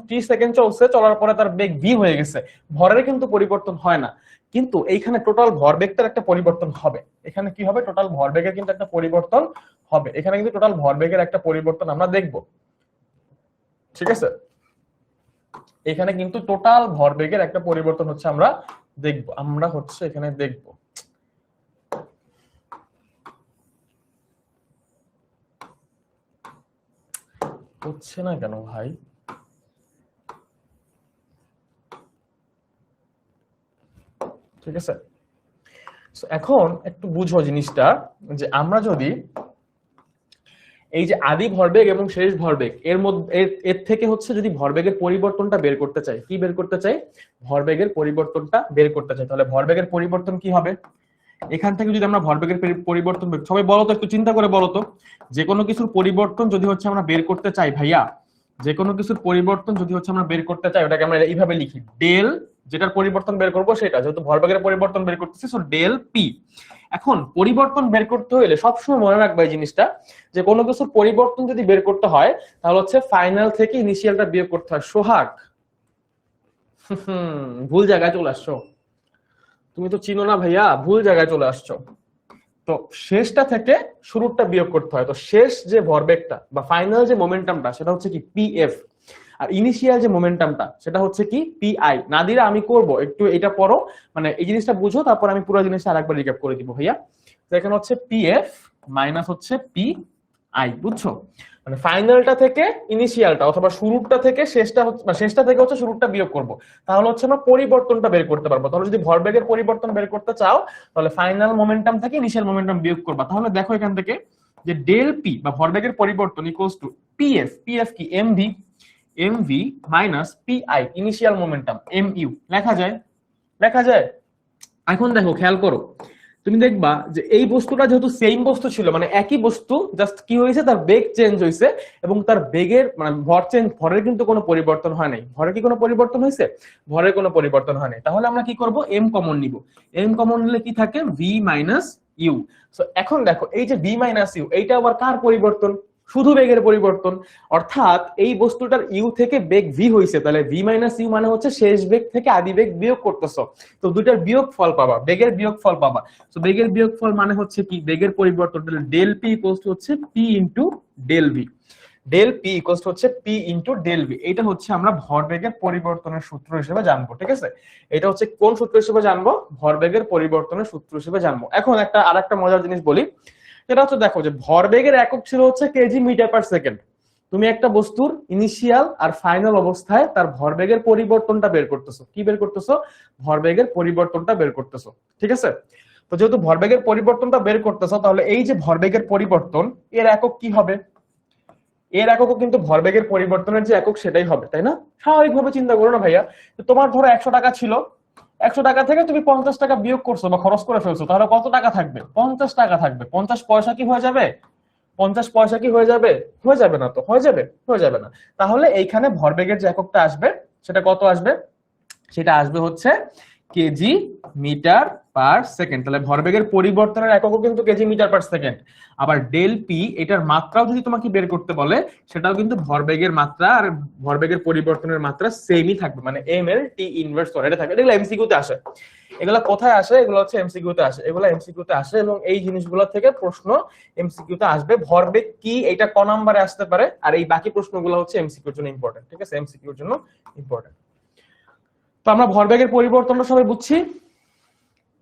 টি সেকেন্ড চলছে, চলার পরে তার বেগ ভি হয়ে গেছে, ভরের কিন্তু পরিবর্তন হয় না। কিন্তু এইখানে টোটাল ভরবেগটার একটা পরিবর্তন হবে। এখানে কি হবে, টোটাল ভরবেগের কিন্তু একটা পরিবর্তন হবে। এখানে কিন্তু টোটাল ভরবেগের একটা পরিবর্তন আমরা দেখব, ঠিক আছে? এখানে কিন্তু টোটাল ভরবেগের একটা পরিবর্তন হচ্ছে আমরা দেখব, আমরা হচ্ছে এখানে দেখব। হচ্ছে না কেন ভাই? ঠিক আছে, এখন একটু বুঝো জিনিসটা, যে আমরা যদি এই যে আদি ভরবেগ এবং শেষ ভরবেগ এর মধ্যে এর থেকে হচ্ছে যদি ভরবেগের পরিবর্তনটা বের করতে চাই, কি বের করতে চাই, ভরবেগের পরিবর্তনটা বের করতে চাই, তাহলে ভরবেগের পরিবর্তন কি হবে? এখান থেকে যদি আমরা ভরবেগের পরিবর্তন, সবাই বলো তো, একটু চিন্তা করে বলো তো, যে কোনো কিছুর পরিবর্তন যদি হচ্ছে আমরা বের করতে চাই ভাইয়া, যে কোনো কিছুর পরিবর্তন যদি হচ্ছে আমরা বের করতে চাই, ওটাকে আমরা এইভাবে লিখি, ডেল যেটার পরিবর্তন বের করবো সেটা, যেহেতু ভরবেগের পরিবর্তন বের করতেছি, সো ডেল পি। এখন পরিবর্তন বের করতে হলে সবসময় মনে রাখবে এই জিনিসটা, যে কোনো কিছুর পরিবর্তন যদি বের করতে হয় তাহলে হচ্ছে ফাইনাল থেকে ইনিশিয়ালটা বিয়োগ করতে হয়। সোহাগ ভুল জায়গায় চলে আসছো, তুমি তো চিনো না ভাইয়া, ভুল জায়গায় চলে আসছো। তো শেষটা থেকে শুরুটা বিয়োগ করতে হয়। তো শেষ যে ভরবেগটা বা ফাইনাল যে মোমেন্টামটা সেটা হচ্ছে কি পিএফ, আর ইনিশিয়াল যে মোমেন্টামটা সেটা হচ্ছে কি পিআই। নাদিরা আমি করব একটু এটা পড়ো, মানে এই জিনিসটা বুঝো, তারপর আমি পুরো জিনিসটা আরেকবার রিক্যাপ করে দিব ভাইয়া। তো এখানে হচ্ছে পিএফ মাইনাস হচ্ছে পি আই, বুঝছো? মানে ফাইনালটা থেকে ইনিশিয়ালটা অথবা শুরুটা থেকে শেষটা হচ্ছে, শেষটা থেকে হচ্ছে শুরুটা বিয়োগ করব, তাহলে হচ্ছে আমরা পরিবর্তনটা বের করতে পারবো। তাহলে যদি ভরবেগের পরিবর্তন বের করতে চাও তাহলে ফাইনাল মোমেন্টাম থেকে ইনিশিয়াল মোমেন্টাম বিয়োগ করবা। তাহলে দেখো এখান থেকে যে ডেল পি বা ভরবেগের পরিবর্তন ইকুয়ালস টু পিএফ, পিএফ কি MV, MV minus PI initial momentum mu, লেখা যায়? লেখা যায়? এখন দেখো খেয়াল করো, তুমি দেখবা যে এই বস্তুটা যেহেতু সেম বস্তু ছিল, মানে একই বস্তু, জাস্ট কি হয়েছে তার বেগ চেঞ্জ হয়েছে এবং তার বেগের মানে ভর চেঞ্জ, ভরের কিন্তু কোনো পরিবর্তন হয় নাই। ভরের কি কোনো পরিবর্তন হয়েছে? ভরের কোনো পরিবর্তন হয় নাই। তাহলে আমরা কি করব, এম কমন নিব। এম কমন নিলে কি থাকে, ভি মাইনাস ইউ। সো এখন দেখো এই যে ভি মাইনাস ইউ, এইটা আবার কার পরিবর্তন? শুধু বেগের পরিবর্তন। অর্থাৎ এই বস্তুটার ইউ থেকে বেগ ভি হয়েছে, তাহলে ভি মাইনাস ইউ মানে হচ্ছে শেষ বেগ থেকে আদি বেগ বিয়োগ করতেছো, তো দুইটার বিয়োগ ফল পাবা, বেগের বিয়োগ ফল পাবা। তো বেগের বিয়োগফল মানে হচ্ছে কি, বেগের পরিবর্তন, ডেল পি ইকুয়ালস টু হচ্ছে P into del V. Del P equals to হচ্ছে পি ইনটু ডেল ভি। এটা হচ্ছে আমরা ভরবেগের পরিবর্তনের সূত্র হিসেবে জানবো, ঠিক আছে? এটা হচ্ছে কোন সূত্র হিসেবে জানবো? ভরবেগের পরিবর্তনের সূত্র হিসেবে জানবো। এখন একটা আরেকটা মজার জিনিস বলি, সেটা হচ্ছে দেখো যে ভরবেগের একক ছিল হচ্ছে কেজি মিটার পার সেকেন্ড। তুমি একটা বস্তুর ইনিশিয়াল আর ফাইনাল অবস্থায় তার ভরবেগের পরিবর্তনটা বের করতেছো। কি বের করতেছো? ভরবেগের পরিবর্তনটা বের করতেছো, ঠিক আছে? তো যেহেতু ভরবেগের পরিবর্তনটা বের করতেছো, তাহলে এই যে ভরবেগের পরিবর্তন, এর একক কি হবে? এর এককও কিন্তু ভরবেগের পরিবর্তনের যে একক সেটাই হবে, তাই না? স্বাভাবিকভাবে চিন্তা করো না ভাইয়া, তোমার ধরো 100 টাকা ছিল, 100 টাকা থেকে তুমি 50 টাকা বিয়োগ করছো বা খরচ করে ফেলছো, তাহলে কত টাকা থাকবে? 50 টাকা থাকবে। 50 পয়সা কি হয়ে যাবে? 50 পয়সা কি হয়ে যাবে? হয়ে যাবে না তো, হয়ে যাবে? হয়ে যাবে না। তাহলে এইখানে ভরবেগের যে এককটা আসবে সেটা কত আসবে? সেটা আসবে হচ্ছে কেজি মিটার পার সেকেন্ড। তাহলে ভরবেগের পরিবর্তনের এককও কিন্তু কেজি মিটার পার সেকেন্ড। আবার ডেল পি, এটার মাত্রাও যদি তোমাকে বের করতে বলে, সেটাও কিন্তু ভরবেগের মাত্রা আর ভরবেগের পরিবর্তনের মাত্রা সেমই থাকবে, মানে M L T inverse one, এটা থাকবে। এগুলো এমসিকিউ তে আসে। এগুলো কোথায় আসে? এগুলো হচ্ছে এমসিকিউ তে আসে। এগুলো এমসিকিউ তে আসে এবং এই জিনিসগুলো থেকে প্রশ্ন এমসিকিউ তে আসবে। ভরবেগ কি এটা ক নম্বরে আসতে পারে, আর এই বাকি প্রশ্নগুলো হচ্ছে এমসিকিউর জন্য ইম্পর্টেন্ট, ঠিক আছে? এমসিকিউর জন্য ইম্পর্টেন্ট। তো আমরা ভরবেগের পরিবর্তনটা সবাই বুঝছি,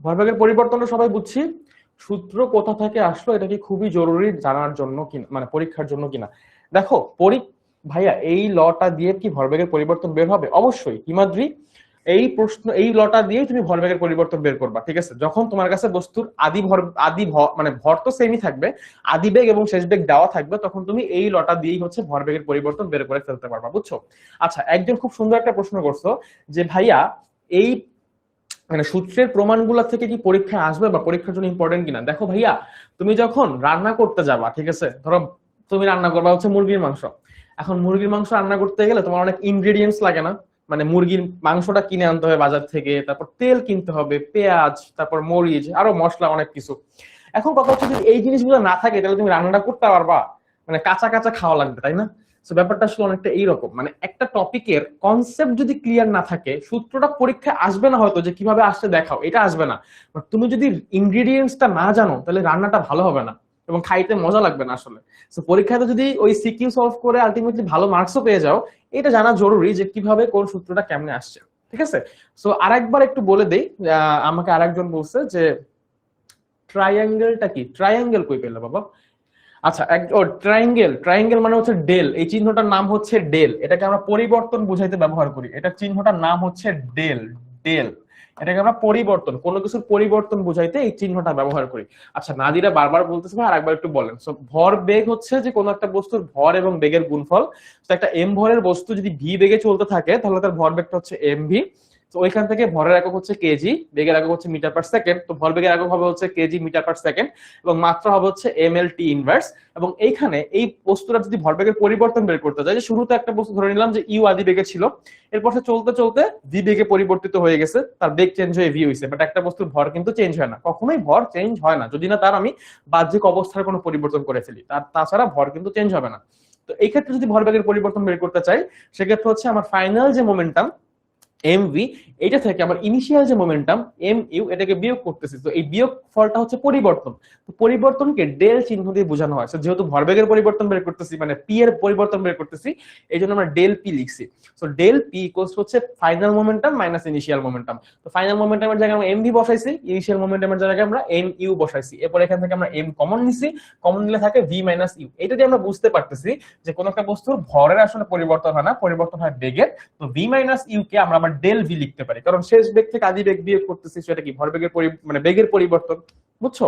ভরবেগের পরিবর্তনটা সবাই বুঝছি। সূত্র কোথা থেকে আসলো এটা কি খুবই জরুরি জানার জন্য কিনা, মানে পরীক্ষার জন্য কিনা? দেখো ভাইয়া এই লটা দিয়ে কি ভরবেগের পরিবর্তন বের হবে? অবশ্যই হিমাদ্রি, এই প্রশ্ন, এই লটা দিয়ে তুমি ভরবেগের পরিবর্তন বের করবা, ঠিক আছে? যখন তোমার কাছে বস্তুর মানে ভর তো সেমই থাকবে, আদি বেগ এবং শেষ বেগ দেওয়া থাকবে, তখন তুমি এই লটা দিয়েই হচ্ছে ভরবেগের পরিবর্তন বের করে ফেলতে পারবা, বুঝছো? আচ্ছা, একজন খুব সুন্দর একটা প্রশ্ন করছো যে ভাইয়া এই মানে সূত্রের প্রমাণগুলো থেকে কি পরীক্ষায় আসবে বা পরীক্ষার জন্য ইম্পর্টেন্ট কিনা? দেখো ভাইয়া, তুমি যখন রান্না করতে যাবা, ঠিক আছে, ধরো তুমি রান্না করবা হচ্ছে মুরগির মাংস। এখন মুরগির মাংস রান্না করতে গেলে তোমার অনেক ইনগ্রেডিয়েন্টস লাগে না? মানে মুরগির মাংসটা কিনে আনতে হবে বাজার থেকে, তারপর তেল কিনতে হবে, পেঁয়াজ, তারপর মরিচ, আরো মশলা, অনেক কিছু। এখন কথা হচ্ছে যদি এই জিনিসগুলো না থাকে তাহলে তুমি রান্নাটা করতে পারবা? মানে কাঁচা কাঁচা খাওয়া লাগবে, তাই না? তো ব্যাপারটা আসলে অনেকটা এইরকম, মানে একটা টপিকের কনসেপ্ট যদি ক্লিয়ার না থাকে, সূত্রটা পরীক্ষায় আসবে না, হয়তো যে কিভাবে আসতে দেখাও এটা আসবে না, বাট তুমি যদি ইনগ্রেডিয়েন্টসটা না জানো তাহলে রান্নাটা ভালো হবে না এবং খাইতে মজা লাগবে না আসলে। তো পরীক্ষাতে যদি ওই সিকিউ সলভ করে আলটিমেটলি ভালো মার্কসও পেয়ে যাও, এটা জানা জরুরি যে কিভাবে কোন সূত্রটা কেমনে আসছে, ঠিক আছে? সো আরেকবার একটু বলে দেই, আমাকে আরেকজন বলছে যে ট্রায়াঙ্গেলটা কি? ট্রায়াঙ্গেল কই পেলে বাবা? আচ্ছা, ট্রায়াঙ্গেল, ট্রায়াঙ্গেল মানে হচ্ছে ডেল। এই চিহ্নটার নাম হচ্ছে ডেল, এটাকে আমরা পরিবর্তন বুঝাইতে ব্যবহার করি। এটা চিহ্নটার নাম হচ্ছে ডেল। ডেল এটাকে আমরা পরিবর্তন, কোনো কিছুর পরিবর্তন বুঝাইতে এই চিহ্নটা ব্যবহার করি। আচ্ছা, নাদিরা বারবার বলতেছে, আর একবার একটু বলেন। সো ভর বেগ হচ্ছে যে কোনো একটা বস্তুর ভর এবং বেগের গুণফল। তো একটা এম ভরের বস্তু যদি ভি বেগে চলতে থাকে তাহলে তার ভর বেগটা হচ্ছে এম ভি, তো ওইখান থেকে ভরের একক হচ্ছে কেজি, বেগের একক হচ্ছে মিটার পার সেকেন্ড। তো ভরবেগের একক হবে হচ্ছে কেজি মিটার পার সেকেন্ড এবং মাত্রা হবে হচ্ছে ml t ইনভার্স। এবং এইখানে এই বস্তুটা যদি ভরবেগের পরিবর্তন বের করতে চাই, যে শুরুতে একটা বস্তু ধরে নিলাম যে ইউ আদি বেগে ছিল, এরপর সে চলতে চলতে ভি বেগে পরিবর্তিত হয়ে গেছে, তার বেগ চেঞ্জ হয়ে ভি হয়েছে। বাট একটা বস্তুর ভর কিন্তু চেঞ্জ হয় না, কখনোই ভর চেঞ্জ হয় না যদি না তার আমি বাহ্যিক অবস্থার কোনো পরিবর্তন করে ফেলি, তাছাড়া ভর কিন্তু চেঞ্জ হবে না। তো এই ক্ষেত্রে যদি ভরবেগের পরিবর্তন বের করতে চাই, সেক্ষেত্রে হচ্ছে আমার ফাইনাল যে মোমেন্টাম এমভি, এটা থেকে আমার ইনিশিয়াল যে মোমেন্টাম এম ইউ, এটাকে বিয়োগ করতেছি। তো এই বিয়োগ ফলটা হচ্ছে পরিবর্তন। তো পরিবর্তনকে ডেল চিহ্ন দিয়ে বোঝানো হয়। যেহেতু ভরবেগের পরিবর্তন বের করতেছি, মানে পি এর পরিবর্তন বের করতেছি, এই জন্য আমরা ডেল পি লিখছি। সো ডেল পি ইকুয়ালস হচ্ছে final momentum minus initial momentum. তো ফাইনাল মোমেন্টামের জায়গায় আমরা এমভি বসাইছি, ইনিশিয়াল মোমেন্টামের জায়গায় আমরা এম ইউ বসাইছি। এরপর এখান থেকে আমরা এম কমন নিছি, কমন নিলে থাকে ভি মাইনাস ইউ। এটা দিয়ে আমরা বুঝতে পারতেছি যে কোন একটা বস্তুর ভরের আসলে পরিবর্তন হয় না, পরিবর্তন হয় বেগের। তো ভি মাইনাস ইউ কে আমরা আবার ডেল ভি লিখতে পারি, কারণ শেষ বেগ থেকে আদি বেগ বিয়োগ করতেছি, সেটা কি ভরবেগের মানে বেগের পরিবর্তন। বুঝছো?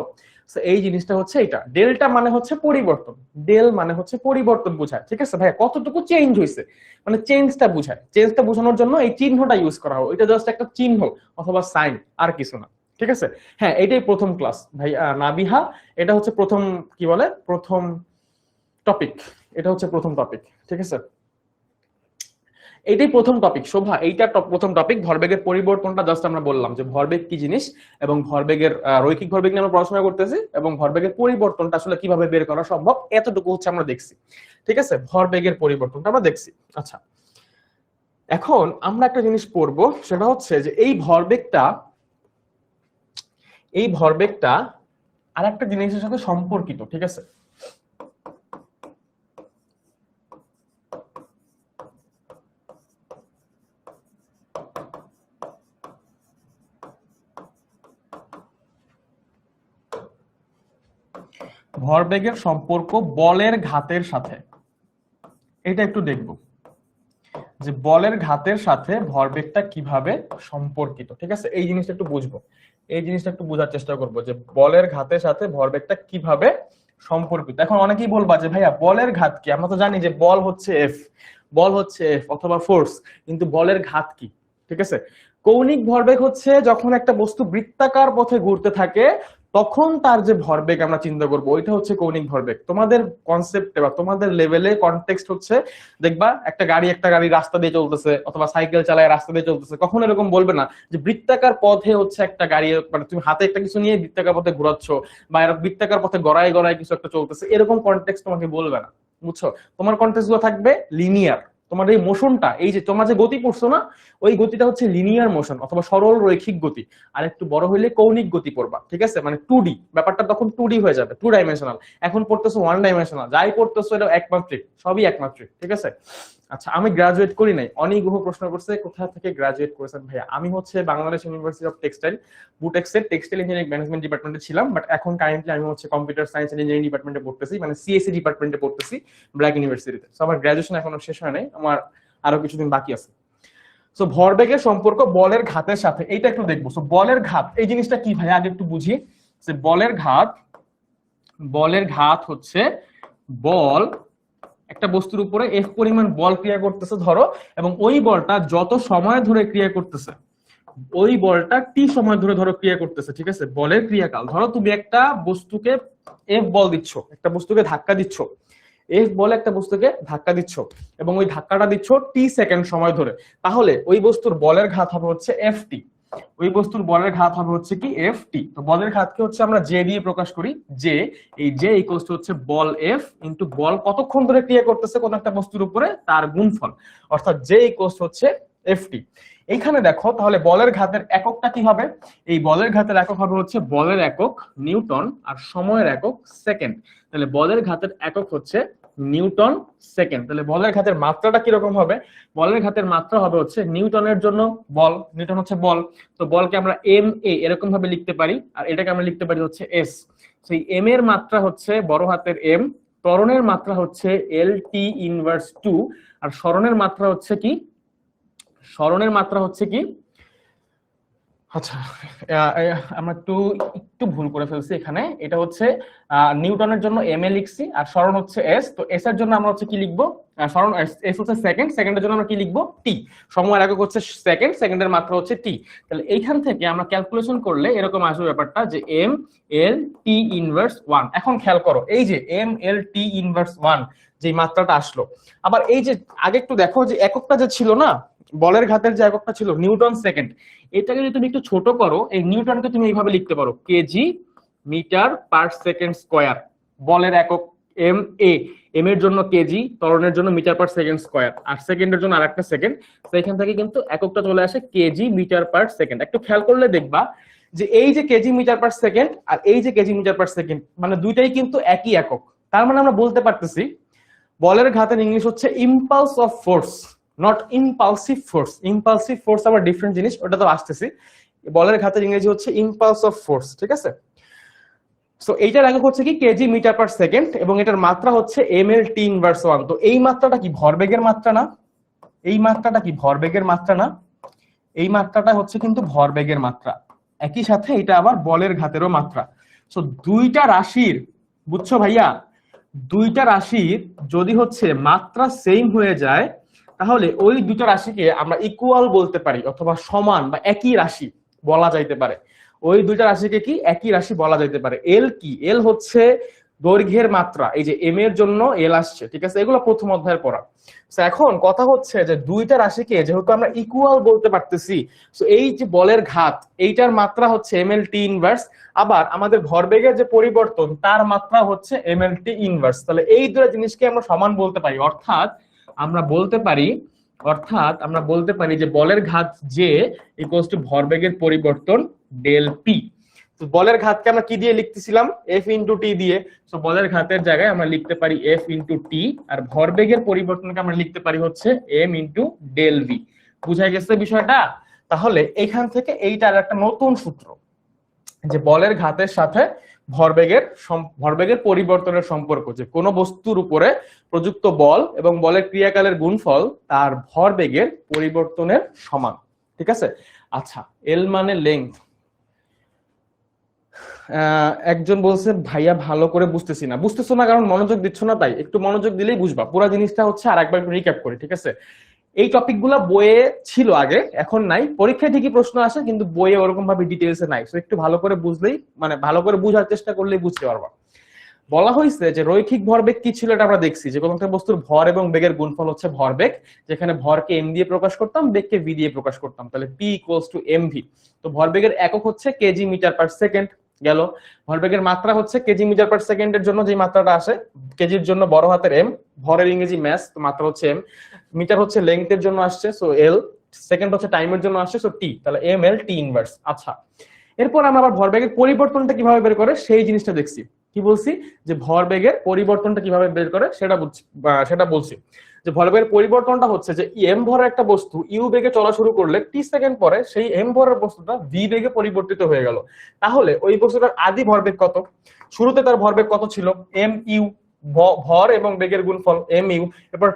এই জিনিসটা হচ্ছে এটা, ডেল্টা মানে হচ্ছে পরিবর্তন, ডেল মানে হচ্ছে পরিবর্তন বোঝায়। ঠিক আছে ভাইয়া, কতটুকু চেঞ্জ হয়েছে মানে চেঞ্জটা বোঝায়। চেঞ্জটা বোঝানোর জন্য এই চিহ্নটা ইউজ করা হয়, এটা জাস্ট একটা চিহ্ন অথবা সাইন, আর কিছু না। ঠিক আছে, হ্যাঁ এটাই প্রথম ক্লাস ভাই নাবিহা। এটা হচ্ছে প্রথম কি বলে প্রথম টপিক, এটা হচ্ছে প্রথম টপিক। ঠিক আছে, এইটাই প্রথম টপিক শোভা, এইটা প্রথম টপিক। ভরবেগের পরিবর্তনটা জাস্ট আমরা বললাম যে ভরবেগ কি জিনিস, এবং ভরবেগের রৈখিক ভরবেগ নিয়ে আমরা পড়াশোনা করতেছি, এবং ভরবেগের পরিবর্তনটা আসলে কিভাবে বের করা সম্ভব এতটুকু হচ্ছে আমরা দেখছি। ঠিক আছে, ভরবেগের পরিবর্তনটা আমরা দেখছি। আচ্ছা, এখন আমরা একটা জিনিস পড়বো, সেটা হচ্ছে যে এই ভরবেগটা আর একটা জিনিসের সাথে সম্পর্কিত। ঠিক আছে, ভরবেগের সম্পর্ক বলের ঘাতের সাথে, এটা একটু দেখব যে বলের ঘাতের সাথে ভরবেগটা কিভাবে সম্পর্কিত। ঠিক আছে, এই জিনিসটা একটু বুঝবো, এই জিনিসটা একটু বোঝার চেষ্টা করবো যে বলের ঘাতের সাথে ভরবেগটা কিভাবে সম্পর্কিত। এখন অনেকেই বলবা যে ভাইয়া বলের ঘাত কি, আমরা তো জানি যে বল হচ্ছে এফ, বল হচ্ছে এফ অথবা ফোর্স, কিন্তু বলের ঘাত কি? ঠিক আছে, কৌণিক ভরবেগ হচ্ছে যখন একটা বস্তু বৃত্তাকার পথে ঘুরতে থাকে তখন তার যে ভরবেগ আমরা চিন্তা করবো, ওইটা হচ্ছে কৌণিক ভরবেগ। তোমাদের কনসেপ্টে বা তোমাদের লেভেলে কনটেক্সট হচ্ছে, দেখবা একটা গাড়ি রাস্তা দিয়ে চলতেছে অথবা সাইকেল চালায় রাস্তা দিয়ে চলতেছে, কখনো এরকম বলবে না যে বৃত্তাকার পথে হচ্ছে একটা গাড়ি, মানে তুমি হাতে একটা কিছু নিয়ে বৃত্তাকার পথে ঘোরাচ্ছ বা এরকম বৃত্তাকার পথে গড়ায় গড়ায় কিছু একটা চলতেছে, এরকম কনটেক্সট তোমাকে বলবে না। বুঝছো? তোমার কনটেক্সট গুলো থাকবে লিনিয়ার। তোমার এই মোশনটা, এই যে তোমরা যে গতি পড়ছো না, ওই গতিটা হচ্ছে লিনিয়ার মোশন অথবা সরল রৈখিক গতি। আর একটু বড় হইলে কৌণিক গতি পড়বা। ঠিক আছে, মানে 2D ব্যাপারটা তখন 2D হয়ে যাবে, 2 ডাইমেনশনাল। এখন পড়তেছো 1 ডাইমেনশনাল, যাই পড়তেছো এটা একমাত্রিক, সবই একমাত্রিক। ঠিক আছে, আচ্ছা আমি গ্রাজুয়েট করি নাই, অনেক বহু প্রশ্ন করছে কোথা থেকে গ্রাজুয়েট করেছেন ভাইয়া। আমি হচ্ছে বাংলাদেশ ইউনিভার্সিটি অফ টেক্সটাইল বুটেক্সের টেক্সটাইল ইঞ্জিনিয়ারিং ম্যানেজমেন্ট ডিপার্টমেন্টে ছিলাম, বাট এখন কারেন্টলি আমি হচ্ছে কম্পিউটার সায়েন্স এন্ড ইঞ্জিনিয়ারিং ডিপার্টমেন্টে পড়তেছি, মানে সিএসসি ডিপার্টমেন্টে পড়তেছি ব্র্যাক ইউনিভার্সিটিতে। সো আমার গ্রাজুয়েশন এখনো শেষ হয় নাই, আমার আরো কিছুদিন বাকি আছে। সো ভরবেগের সম্পর্ক বলের ঘাতের সাথে, এইটা একটু দেখবো। সো বলের ঘাত এই জিনিসটা কি ভাই আগে একটু বুঝি। যে বলের ঘাত হচ্ছে বল একটা বস্তুর উপরে এফ পরিমাণ বল ক্রিয়া করতেছে ধরো, এবং ওই বলটা যত সময় ধরে ক্রিয়া করতেছে, ওই বলটা টি সময় ধরে ধরো ক্রিয়া করতেছে। ঠিক আছে, বলের ক্রিয়াকাল, ধরো তুমি একটা বস্তুকে এফ বল দিচ্ছ, একটা বস্তুকে ধাক্কা দিচ্ছ, এফ বলে একটা বস্তুকে ধাক্কা দিচ্ছ এবং ওই ধাক্কাটা দিচ্ছ টি সেকেন্ড সময় ধরে, তাহলে ওই বস্তুর বলের ঘাত হবে হচ্ছে এফ টি। ওই বস্তুর বলের ঘাত হবে হচ্ছে কি এফ টি। তো বলের ঘাতকে হচ্ছে আমরা জে দিয়ে প্রকাশ করি, জে, এই জে ইকুয়ালস টু হচ্ছে বল এফ ইনটু বল কতক্ষণ ধরে ক্রিয়া করতেছে কোন একটা বস্তুর উপরে তার গুণফল, অর্থাৎ জে ইকুয়ালস হচ্ছে এফ টি। এইখানে দেখো তাহলে বলের ঘাতের এককটা কি হবে, এই বলের ঘাতের একক হবে হচ্ছে বলের একক নিউটন আর সময়ের একক সেকেন্ড। তাহলে বলের ঘাতের একক হচ্ছে নিউটন সেকেন্ড। তাহলে বলের ঘাতের মাত্রাটা কিরকম হবে, বলের ঘাতের মাত্রা হবে হচ্ছে নিউটনের জন্য বল, নিউটন হচ্ছে বল, তো বলকে আমরা এম এ এরকম ভাবে লিখতে পারি, আর এটাকে আমরা লিখতে পারি হচ্ছে এস। সেই এম এর মাত্রা হচ্ছে বড় হাতের এম, ত্বরণের মাত্রা হচ্ছে এল টি ইনভার্স 2, আর সরণের মাত্রা হচ্ছে কি, সরণের মাত্রা হচ্ছে কি আচ্ছা, আমরা একটু একটু ভুল করে ফেলছি এখানে। এটা হচ্ছে নিউটনের জন্য এম এ লিখছি, আর স্মরণ হচ্ছে এস। তো এস এর জন্য আমরা হচ্ছে কি লিখবো? স্মরণ এস হচ্ছে সেকেন্ড, সেকেন্ডের জন্য আমরা কি লিখবো? টি। সময়ের একক হচ্ছে সেকেন্ড, সেকেন্ডের মাত্রা হচ্ছে টি। তাহলে এইখান থেকে আমরা ক্যালকুলেশন করলে এরকম আসবে ব্যাপারটা, যে M L T inverse one. এখন খেয়াল করো, এই যে M L T inverse one যে মাত্রাটা আসলো, আবার এই যে আগে একটু দেখো যে এককটা যে ছিল না, বলের ঘাতের যে এককটা ছিল নিউটন সেকেন্ড, এটাকে যদি তুমি একটু ছোট করো, এই নিউটনকে তুমি এইভাবে লিখতে পারো KG metre per second square. বলের একক এম এ, এম এর জন্য কেজি, ত্বরণের জন্য মিটার পার সেকেন্ড স্কয়ার, আর সেকেন্ডের জন্য আরেকটা সেকেন্ড। তো এখান থেকে কিন্তু এককটা চলে আসে কেজি মিটার পার সেকেন্ড। একটু খেয়াল করলে দেখবা যে এই যে কেজি মিটার পার সেকেন্ড আর এই যে কেজি মিটার পার সেকেন্ড, মানে দুইটাই কিন্তু একই একক। তার মানে আমরা বলতে পারতেছি বলের ঘাতের ইংলিশ হচ্ছে impulse of force, not impulsive force. Impulsive force আবার ডিফারেন্ট জিনিস, ওটা তো আসতেছি। বলের ঘাতের ইংরেজি হচ্ছে ইম্পালস অফ ফোর্স, ঠিক আছে? সো এইটার একক হচ্ছে কি কেজি মিটার পার সেকেন্ড, এবং এটার মাত্রা হচ্ছে M L T inverse one. তো এই মাত্রাটা কি ভরবেগের মাত্রা না? এই মাত্রাটা কি ভরবেগের মাত্রা না? এই মাত্রাটা হচ্ছে কিন্তু ভরবেগের মাত্রা, একই সাথে এটা আবার বলের ঘাতেরও মাত্রা। সো দুইটা রাশির, বুঝছো ভাইয়া, দুইটা রাশির যদি হচ্ছে মাত্রা সেম হয়ে যায়, তাহলে ওই দুইটা রাশিকে আমরা ইকুয়াল বলতে পারি, অথবা সমান বা একই রাশি বলা যাইতে পারে। ওই দুইটা রাশিকে কি একই রাশি বলা যাইতে পারে। এল কি? এল হচ্ছে দৈর্ঘ্যের মাত্রা, এই যে এম এর জন্য এল আসছে, ঠিক আছে? এগুলো প্রথম অধ্যায়ের পড়া। এখন কথা হচ্ছে যে দুইটা রাশিকে যেহেতু আমরা ইকুয়াল বলতে পারতেছি, সো এই যে বলের ঘাত, এইটার মাত্রা হচ্ছে এম এল টি ইনভার্স, আবার আমাদের ভরবেগের যে পরিবর্তন তার মাত্রা হচ্ছে এম এল টি ইনভার্স। তাহলে এই দুটো জিনিসকে আমরা সমান বলতে পারি, আমরা বলতে পারি অর্থাৎ আমরা বলতে পারি যে বলের ঘাত জে ইকুয়ালস টু ভরবেগের পরিবর্তন ডেল পি। তো বলের ঘাতকে আমরা কি দিয়ে লিখতেছিলাম? এফ ইন্টু টি দিয়ে। তো বলের ঘাতের জায়গায় আমরা লিখতে পারি এফ ইন্টু টি, আর ভরবেগের পরিবর্তনকে আমরা লিখতে পারি হচ্ছে এম ইন্টু ডেল ভি। বুঝা গেছে বিষয়টা? তাহলে এখান থেকে এইটার একটা নতুন সূত্র, যে বলের ঘাতের সাথে ভরবেগের পরিবর্তনের সম্পর্ক, যে কোনো বস্তুর উপরে প্রযুক্ত বল এবং বলের ক্রিয়াকালের গুণফল তার ভরবেগের পরিবর্তনের সমান, ঠিক আছে? আচ্ছা, এল মানে লেংথ। একজন বলছে ভাইয়া ভালো করে বুঝতেছি না। বুঝতেছো না কারণ মনোযোগ দিচ্ছ না, তাই একটু মনোযোগ দিলেই বুঝবা। পুরো জিনিসটা হচ্ছে আর একবার রিক্যাপ করি, ঠিক আছে? এই টপিকগুলো বইয়ে ছিল আগে, এখন নাই। পরীক্ষায় ঠিকই প্রশ্ন আসে, কিন্তু বইয়ে ওরকম ভাবে ডিটেইলসে নাই। সো একটু ভালো করে বুঝলেই, মানে ভালো করে বুঝার চেষ্টা করলেই বুঝতে পারবা। বলা হয়েছে যে রৈখিক ভরবেগ কি ছিল, এটা আমরা দেখছি যে কোনো একটা বস্তুর ভর এবং বেগের গুণফল হচ্ছে ভরবেগ, যেখানে ভরকে এম দিয়ে প্রকাশ করতাম, বেগকে ভি দিয়ে প্রকাশ করতাম। তাহলে P equals to M V. তো ভরবেগের একক হচ্ছে কেজি মিটার পার সেকেন্ড গেল। ভরবেগের মাত্রা হচ্ছে কেজি মিটার পার সেকেন্ডের জন্য যে মাত্রাটা আসে, কেজির জন্য বড় হাতের এম, ভরের ইংরেজি ম্যাস, তো মাত্রা হচ্ছে এম, মিটার হচ্ছে লেংথের জন্য আসছে সো এল, সেকেন্ড হচ্ছে টাইমের জন্য আসছে সো টি। তাহলে এম এল টি ইনভার্স। আচ্ছা, এরপর আমরা আবার ভরবেগের পরিবর্তনটা কিভাবে বের করে সেই জিনিসটা দেখছি। কি বলছি? যে ভরবেগের পরিবর্তনটা কিভাবে বের করে সেটা বলছি। যে ভরবেগের পরিবর্তনটা হচ্ছে যে এম ভরের একটা বস্তু ইউ বেগে চলা শুরু করলে টি সেকেন্ড পরে সেই এম ভরের বস্তুটা ভি বেগে পরিবর্তিত হয়ে গেল। তাহলে ওই বস্তুটার আদি ভরবেগ কত? শুরুতে তার ভরবেগ কত ছিল? এম ইউ, ভর এবং বেগের গুণফল এম ইউ। এরপর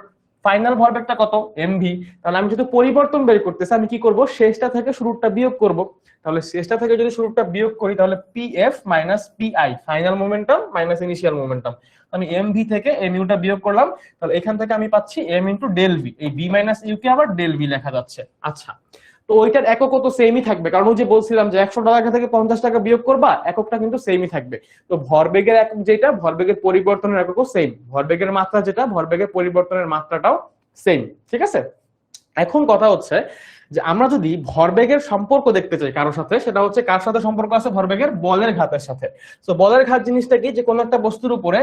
ফাইনাল ভরবেগটা কত? M V. তাহলে আমি যদি পরিবর্তন বের করতেছি, আমি কি করব? শেষটা থেকে শুরুটা বিয়োগ করব। তাহলে শেষটা থেকে যদি শুরুটা বিয়োগ করি, তাহলে P F minus P I, final momentum minus initial momentum. আমি এম ভি থেকে এম ইউটা বিয়োগ করলাম, তাহলে এখান থেকে আমি পাচ্ছি এম ইন্টু ডেল ভি। এই ভি মাইনাস ইউ কে আবার ডেল ভি লেখা যাচ্ছে। আচ্ছা, তো ওইটার একক তো সেমই থাকবে, কারণ ওই যে বলছিলাম যে 100 টাকা থেকে 50 টাকা বিয়োগ করবা, এককটা কিন্তু সেমই থাকবে। তো ভরবেগের একক যেটা, ভরবেগের পরিবর্তনের এককও সেম। ভরবেগের মাত্রা যেটা, ভরবেগের পরিবর্তনের মাত্রাটাও সেম, ঠিক আছে? এখন কথা হচ্ছে যে আমরা যদি ভরবেগের সম্পর্ক দেখতে চাই কারোর সাথে, সেটা হচ্ছে কার সাথে সম্পর্ক আছে ভরবেগের? বলের ঘাতের সাথে। তো বলের ঘাত জিনিসটা কি? যে কোনো একটা বস্তুর উপরে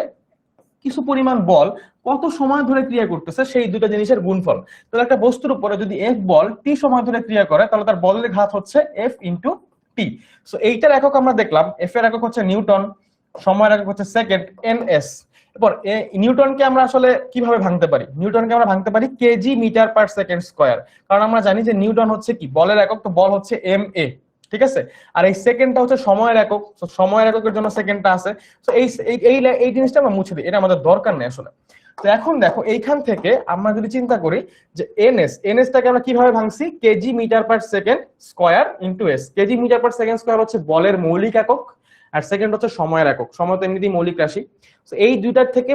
কিছু পরিমাণ বল কত সময় ধরে ক্রিয়া করতেছে সেই দুটো জিনিসের গুণফল। তাহলে একটা বস্তুর উপরে যদি এফ বল টি সময় ধরে ক্রিয়া করে, তাহলে তার বলের ঘাত হচ্ছে এফ ইন্টু টি। সো এইটার একক আমরা দেখলাম, এফ এর একক হচ্ছে নিউটন, সময়ের একক হচ্ছে সেকেন্ড, এন এস। এরপর নিউটনকে আমরা আসলে কিভাবে ভাঙতে পারি? নিউটনকে আমরা ভাঙতে পারি KG metre per second square, কারণ আমরা জানি যে নিউটন হচ্ছে কি বলের একক, তো বল হচ্ছে এম এ, ঠিক আছে? আর এই সেকেন্ডটা হচ্ছে সময়ের একক, তো সময়ের এককের জন্য সেকেন্ডটা আছে। তো এই এই এই জিনিসটা আমরা মুছে দিই, এটা আমাদের দরকার নেই আসলে। তো এখন দেখো এইখান থেকে আমরা যদি চিন্তা করি যে এনএসটাকে আমরা কিভাবে ভাঙছি, KG metre per second square into S. KG metre per second square হচ্ছে বলের মৌলিক একক, আর সেকেন্ড হচ্ছে সময়ের একক। সময় তো এমনিতেই মৌলিক রাশি। তো এই দুইটার থেকে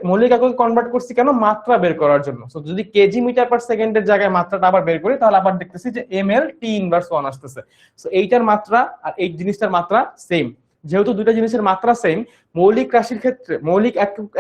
মৌলিক একক কনভার্ট করছি কেন, মাত্রা বের করার জন্য। তো যদি কেজি মিটার পার সেকেন্ডের জায়গায় মাত্রাটা আবার বের করি, তাহলে আবার দেখতেছি যে এম এল টি ইনভার্স 1 আসতেছে। তো এইটার মাত্রা আর এই জিনিসটার মাত্রা সেম। যেহেতু দুইটা জিনিসের মাত্রা সেম, মৌলিক রাশির ক্ষেত্রে মৌলিক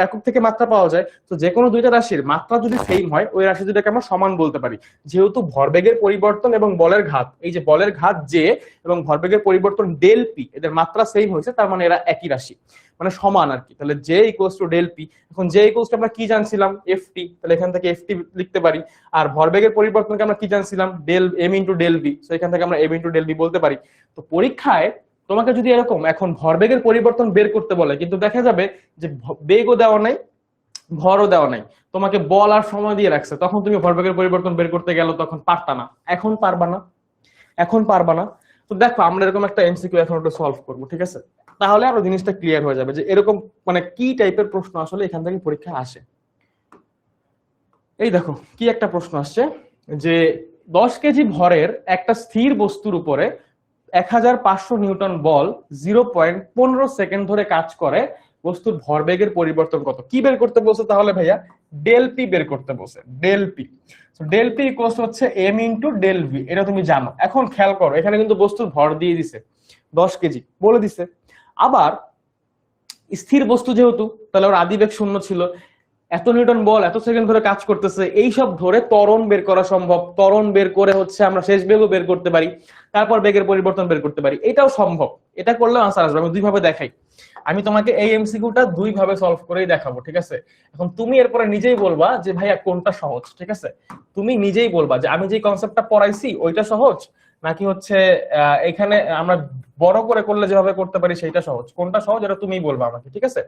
একক থেকে মাত্রা পাওয়া যায়। তো যে কোনো দুইটা রাশির মাত্রা যদি সেম হয়, ওই রাশি দুটাকে আমরা সমান বলতে পারি। যেহেতু ভরবেগের পরিবর্তন এবং বলের ঘাত, এই যে বলের ঘাত জে এবং ভরবেগের পরিবর্তন ডেল পি, এদের মাত্রা সেম হয়েছে, তার মানে এরা একই রাশি, মানে সমান আর কি। তাহলে J equals to del P. এখন জে ইকুয়ালস টু আমরা কি জানছিলাম, এফ টি, তাহলে এখান থেকে এফ টি লিখতে পারি। আর ভরবেগের পরিবর্তনকে আমরা কি জানছিলাম, del M into del B. তো এখান থেকে আমরা এম ইন্টু ডেল বি বলতে পারি। তো পরীক্ষায় তোমাকে যদি এরকম এখন ভরবেগের পরিবর্তন বের করতে বলে, কিন্তু দেখা যাবে যে বেগও দেওয়া নাই, ভরও দেওয়া নাই, তোমাকে বল আর সময় দিয়ে রাখছে, তখন তুমি ভরবেগের পরিবর্তন বের করতে গেল, তখন পারতা না। এখন পারবা না, এখন পারবা না। তো দেখো আমরা এরকম একটা এমসিকিউ এখন একটু সলভ করবো, ঠিক আছে? তাহলে আরো জিনিসটা ক্লিয়ার হয়ে যাবে যে এরকম মানে কি টাইপের প্রশ্ন আসলে এখান থেকে পরীক্ষা আসে। এই দেখো কি একটা প্রশ্ন আসছে যে 10 কেজি ভরের একটা স্থির বস্তুর উপরে 1500 নিউটন বল 0.15 সেকেন্ড ধরে কাজ করে, বস্তুর ভরবেগের পরিবর্তন কত? কি বের করতে বলছে তাহলে ভাইয়া? ডেল পি বের করতে বলছে, del P. Del P equals হচ্ছে এম ইন্টু ডেল ভি, এটা তুমি জানো। এখন খেয়াল করো, এখানে কিন্তু বস্তুর ভর দিয়ে দিছে 10 কেজি বলে দিছে। আবার স্থির বস্তু যেহেতু, তাহলে ওর আদিবেগ শূন্য ছিল, এত নিউটন বল এত সেকেন্ড ধরে কাজ করতেছে, এই সব ধরে ত্বরণ বের করা সম্ভব। ত্বরণ বের করে হচ্ছে আমরা শেষ বেগও বের করতে পারি, তারপর বেগের পরিবর্তন বের করতে পারি, এটাও সম্ভব। এটা করলেও আনসার আসবে। আমি দুইভাবে দেখাই, আমি তোমাকে এই এমসিকিউটা দুইভাবে সলভ করেই দেখাবো, ঠিক আছে? এখন তুমি এরপরে নিজেই বলবা যে ভাইয়া কোনটা সহজ, ঠিক আছে? তুমি নিজেই বলবা যে আমি যে কনসেপ্টটা পড়াইছি ওইটা সহজ, নাকি হচ্ছে এখানে আমরা বড় করে করলে যেভাবে করতে পারি সেইটা সহজ। কোনটা সহজ এটা তুমিই বলবা আমাকে, ঠিক আছে?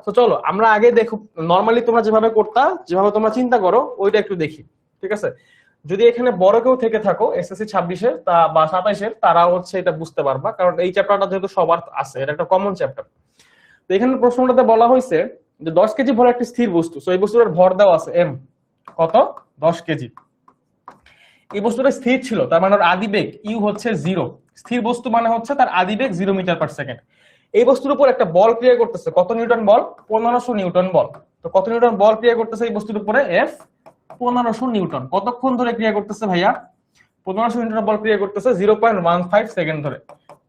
তো চলো আমরা আগে দেখো, নরমালি তোমরা যেভাবে করতা, যেভাবে তোমরা চিন্তা করো, ওইটা একটু দেখি, ঠিক আছে? যদি এখানে বড় কেউ থেকে থাকো এসএসসি 26-এর বা 27-এর, তারা হচ্ছে এটা বুঝতে পারবা, কারণ এই চ্যাপ্টারটা যেহেতু সবার আছে, এটা একটা কমন চ্যাপ্টার। তো এখানে প্রশ্নটাতে বলা হয়েছে যে 10 কেজি ভর একটি স্থির বস্তু, তো এই বস্তুটার ভর দেওয়া আছে এম, কত? 10 কেজি। এই বস্তুটা স্থির ছিল, তার মানে ওর আদিবেগ ইউ হচ্ছে 0। স্থির বস্তু মানে হচ্ছে তার আদিবেগ 0 মিটার পার সেকেন্ড। এই বস্তুর উপর একটা বল ক্রিয়া করতেছে, কত নিউটন বল? 1500 নিউটন বল। তো কত নিউটন বল ক্রিয়া করতেছে এই বস্তুর উপরে? F 1500 Newton. কতক্ষণ ধরে ক্রিয়া করতেছে ভাইয়া? 1500 নিউটন বল ক্রিয়া করতেছে 0.15 সেকেন্ড ধরে।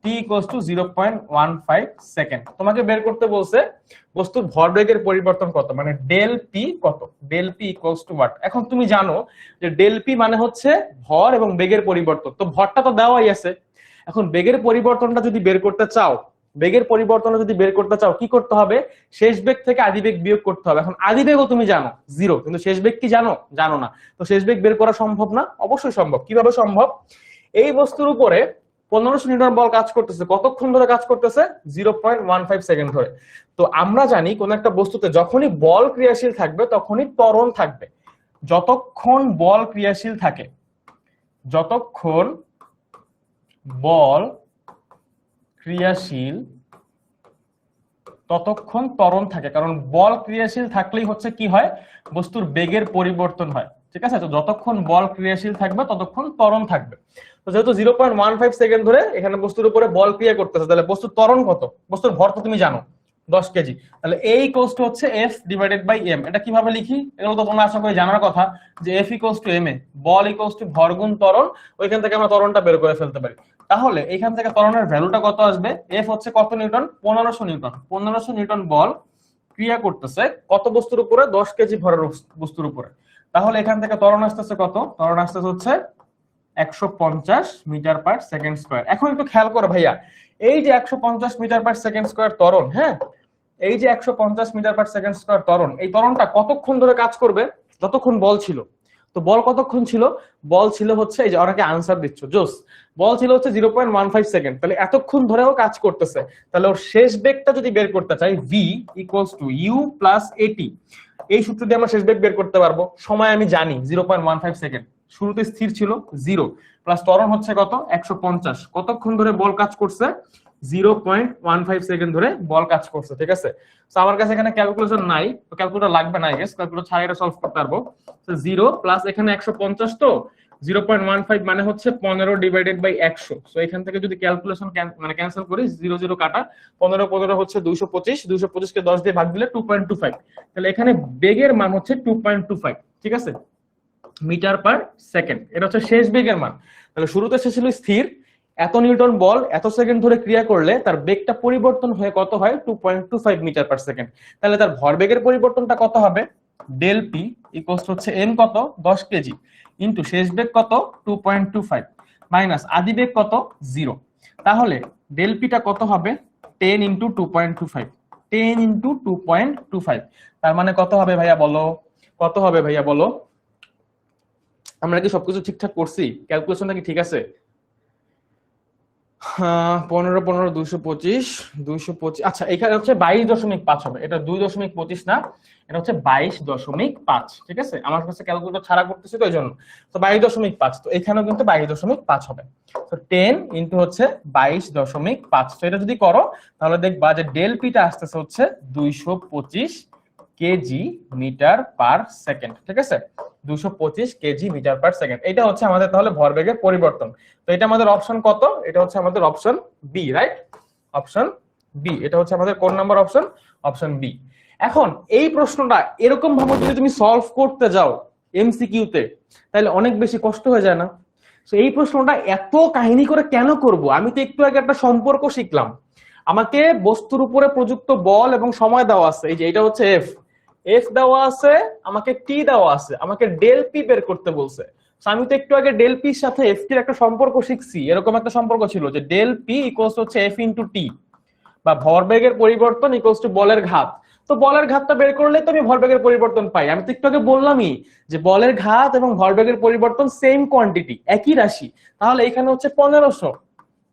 T equals to 0.15 second. তোমাকে বের করতে বলছে বস্তুর ভরবেগের পরিবর্তন কত, মানে ডেল পি কত? Del P equals to what? এখন তুমি জানো যে ডেল পি মানে হচ্ছে ভর এবং বেগের পরিবর্তন। তো ভরটা তো দেওয়াই আছে, এখন বেগের পরিবর্তনটা যদি বের করতে চাও, বেগের পরিবর্তনটা যদি বের করতে চাও কি করতে হবে? শেষ বেগ থেকে আদিবেগ বিয়োগ করতে হবে। এখন আদিবেগও তুমি জানো 0, কিন্তু শেষ বেগ কি জানো? জানো না। তো শেষ বেগ বের করা সম্ভব না? অবশ্যই সম্ভব। কিভাবে সম্ভব? এই বস্তুর উপরে 1500 নিউটন বল কাজ করতেছে, কতক্ষণ ধরে কাজ করতেছে? 0.15 সেকেন্ড ধরে। তো আমরা জানি কোন একটা বস্তুতে যখনই বল ক্রিয়াশীল থাকবে তখনই ত্বরণ থাকবে। যতক্ষণ বল ক্রিয়াশীল থাকে, যতক্ষণ বল ক্রিয়াশীল ততক্ষণ ত্বরণ থাকে, কারণ বল ক্রিয়াশীল থাকলেই হচ্ছে কি হয়? বস্তুর বেগের পরিবর্তন হয়, ঠিক আছে? তো যতক্ষণ বল ক্রিয়াশীল থাকবে ততক্ষণ ত্বরণ থাকবে। তো যেহেতু 0.15 সেকেন্ড ধরে এখানে বস্তুর উপরে বল ক্রিয়া করতেছে, তাহলে বস্তুর ত্বরণ কত? বস্তুর ভর তো তুমি জানো 10 কেজি, তাহলে এ ইকুয়ালস টু হচ্ছে এফ ডিভাইডেড বাই এম। এটা কিভাবে লিখি? এগুলো তো তোমরা আশা করি জানার কথা, যে F equals to M A, বল ইকুয়ালস টু ভর গুণ ত্বরণ, ওইখান থেকে আমরা ত্বরণটা বের করে ফেলতে পারি। তাহলে এখান থেকে ত্বরণের ভ্যালুটা কত আসবে? এফ হচ্ছে কত নিউটন? 1500 নিউটন। 1500 নিউটন বল ক্রিয়া করতেছে কত বস্তুর উপরে? 10 কেজি ভরের বস্তুর উপরে। তাহলে এখান থেকে ত্বরণ আসতেছে কত? ত্বরণ আসতেছে হচ্ছে 150 মিটার পার সেকেন্ড স্কয়ার। এখন একটু খেয়াল করো ভাইয়া, এই যে 150 মিটার পার সেকেন্ড স্কয়ার ত্বরণ, হ্যাঁ, এই যে 150 মিটার পার সেকেন্ড স্কয়ার ত্বরণ, এই ত্বরণটা কতক্ষণ ধরে কাজ করবে? যতক্ষণ বল ছিল। তো বল কতক্ষণ ছিল? বল ছিল হচ্ছে, এই যে অনেকে আনসার দিচ্ছ, জোস, বল ছিল হচ্ছে 0.15 সেকেন্ড। তাহলে এতক্ষণ ধরেও কাজ করতেছে, তাহলে ওর শেষ বেগটা যদি বের করতে চাই, V equals to U plus A T, এই সূত্র দিয়ে আমরা শেষ বেগ বের করতে পারবো। সময় আমি জানি 0.15 সেকেন্ড, শুরুতে স্থির ছিল 0, প্লাস ত্বরণ হচ্ছে কত? 150। কতক্ষণ ধরে বল কাজ করছে? 0.15 সেকেন্ড ধরে বল কাজ করছে, ঠিক আছে। তো আমার কাছে এখানে ক্যালকুলেশন নাই, তো ক্যালকুলেটর লাগবে না, আই গেস ক্যালকুলেটর ছাড়া এটা সলভ করতে পারবো। তো 0 প্লাস এখানে 150, তো 0.15 মানে হচ্ছে 15 ডিভাইডেড বাই 100। সো এখান থেকে যদি ক্যালকুলেশন মানে ক্যান্সেল করি, 0 0 কাটা, 15 15 হচ্ছে 225, 225 কে 10 দিয়ে ভাগ দিলে 2.25। তাহলে এখানে বেগের মান হচ্ছে 2.25, ঠিক আছে, মিটার পার সেকেন্ড। এটা হচ্ছে শেষ বেগের মান। তাহলে শুরুতে সে ছিল স্থির, এত নিউটন বল এত সেকেন্ড ধরে ক্রিয়া করলে তার বেগটা পরিবর্তন হয়ে কত হয়, 2.25 মিটার পার সেকেন্ড। তাহলে তার ভরবেগের পরিবর্তনটা কত হবে, ডেল পি ইকুয়ালস হচ্ছে এম কত 10 কেজি ইনটু শেষ বেগ কত 2.25 মাইনাস আদি বেগ কত 0। তাহলে ডেল পিটা কত হবে 10 ইনটু 2.25, 10 ইনটু 2.25, তার মানে কত হবে ভাইয়া বলো, কত হবে ভাইয়া বলো। আমরা কি সবকিছু ঠিকঠাক করছি, ক্যালকুলেশনটা কি ঠিক আছে? 15 15 225, 225, আচ্ছা এখানে হচ্ছে 22.5 হবে, এটা 2.25 না, এটা হচ্ছে 22.5, ঠিক আছে। আমার কাছে ক্যালকুলেটর ছাড়া করতেছি তো এই জন্য, তো 22.5, তো এখানেও কিন্তু 22.5 হবে। তো 10 ইনটু হচ্ছে 22.5, তো এটা যদি করো তাহলে দেখবা যে ডেল পিটা আসতেছে হচ্ছে 225 কেজি মিটার পার সেকেন্ড, ঠিক আছে, 225 কেজি মিটার পার সেকেন্ড। এটা হচ্ছে আমাদের তাহলে ভরবেগের পরিবর্তন। তো এটা আমাদের অপশন কত, এটা হচ্ছে আমাদের option B, right, option B. এটা হচ্ছে আমাদের কোন নাম্বার অপশন, অপশন বি। এখন এই প্রশ্নটা এরকম ভাবে যদি তুমি সলভ করতে যাও এমসিকিউ তে, তাহলে অনেক বেশি কষ্ট হয়ে যায় না? তো এই প্রশ্নটা এত কাহিনী করে কেন করব, আমি তো একটু আগে একটা সম্পর্ক শিখলাম। আমাকে বস্তুর উপরে প্রযুক্ত বল এবং সময় দেওয়া আছে, এই যে এটা হচ্ছে এফ, এফ দেওয়া আছে, আমাকে টি দেওয়া আছে, আমাকে ডেল পি বের করতে বলছে। আমি তো একটু আগে ডেল পির সাথে এফ টির একটা সম্পর্ক শিখছি, এরকম একটা সম্পর্ক ছিল যে ডেল পি ইকুয়ালস হচ্ছে এফ ইনটু টি, বা ভরবেগের পরিবর্তন ইকুয়ালস টু বলের ঘাত। তো বলের ঘাতটা বের করলে তো আমি ভরবেগের পরিবর্তন পাই। আমি তো একটু আগে বললামই যে বলের ঘাত এবং ভরবেগের পরিবর্তন সেম কোয়ান্টিটি, একই রাশি। তাহলে এখানে হচ্ছে 1500,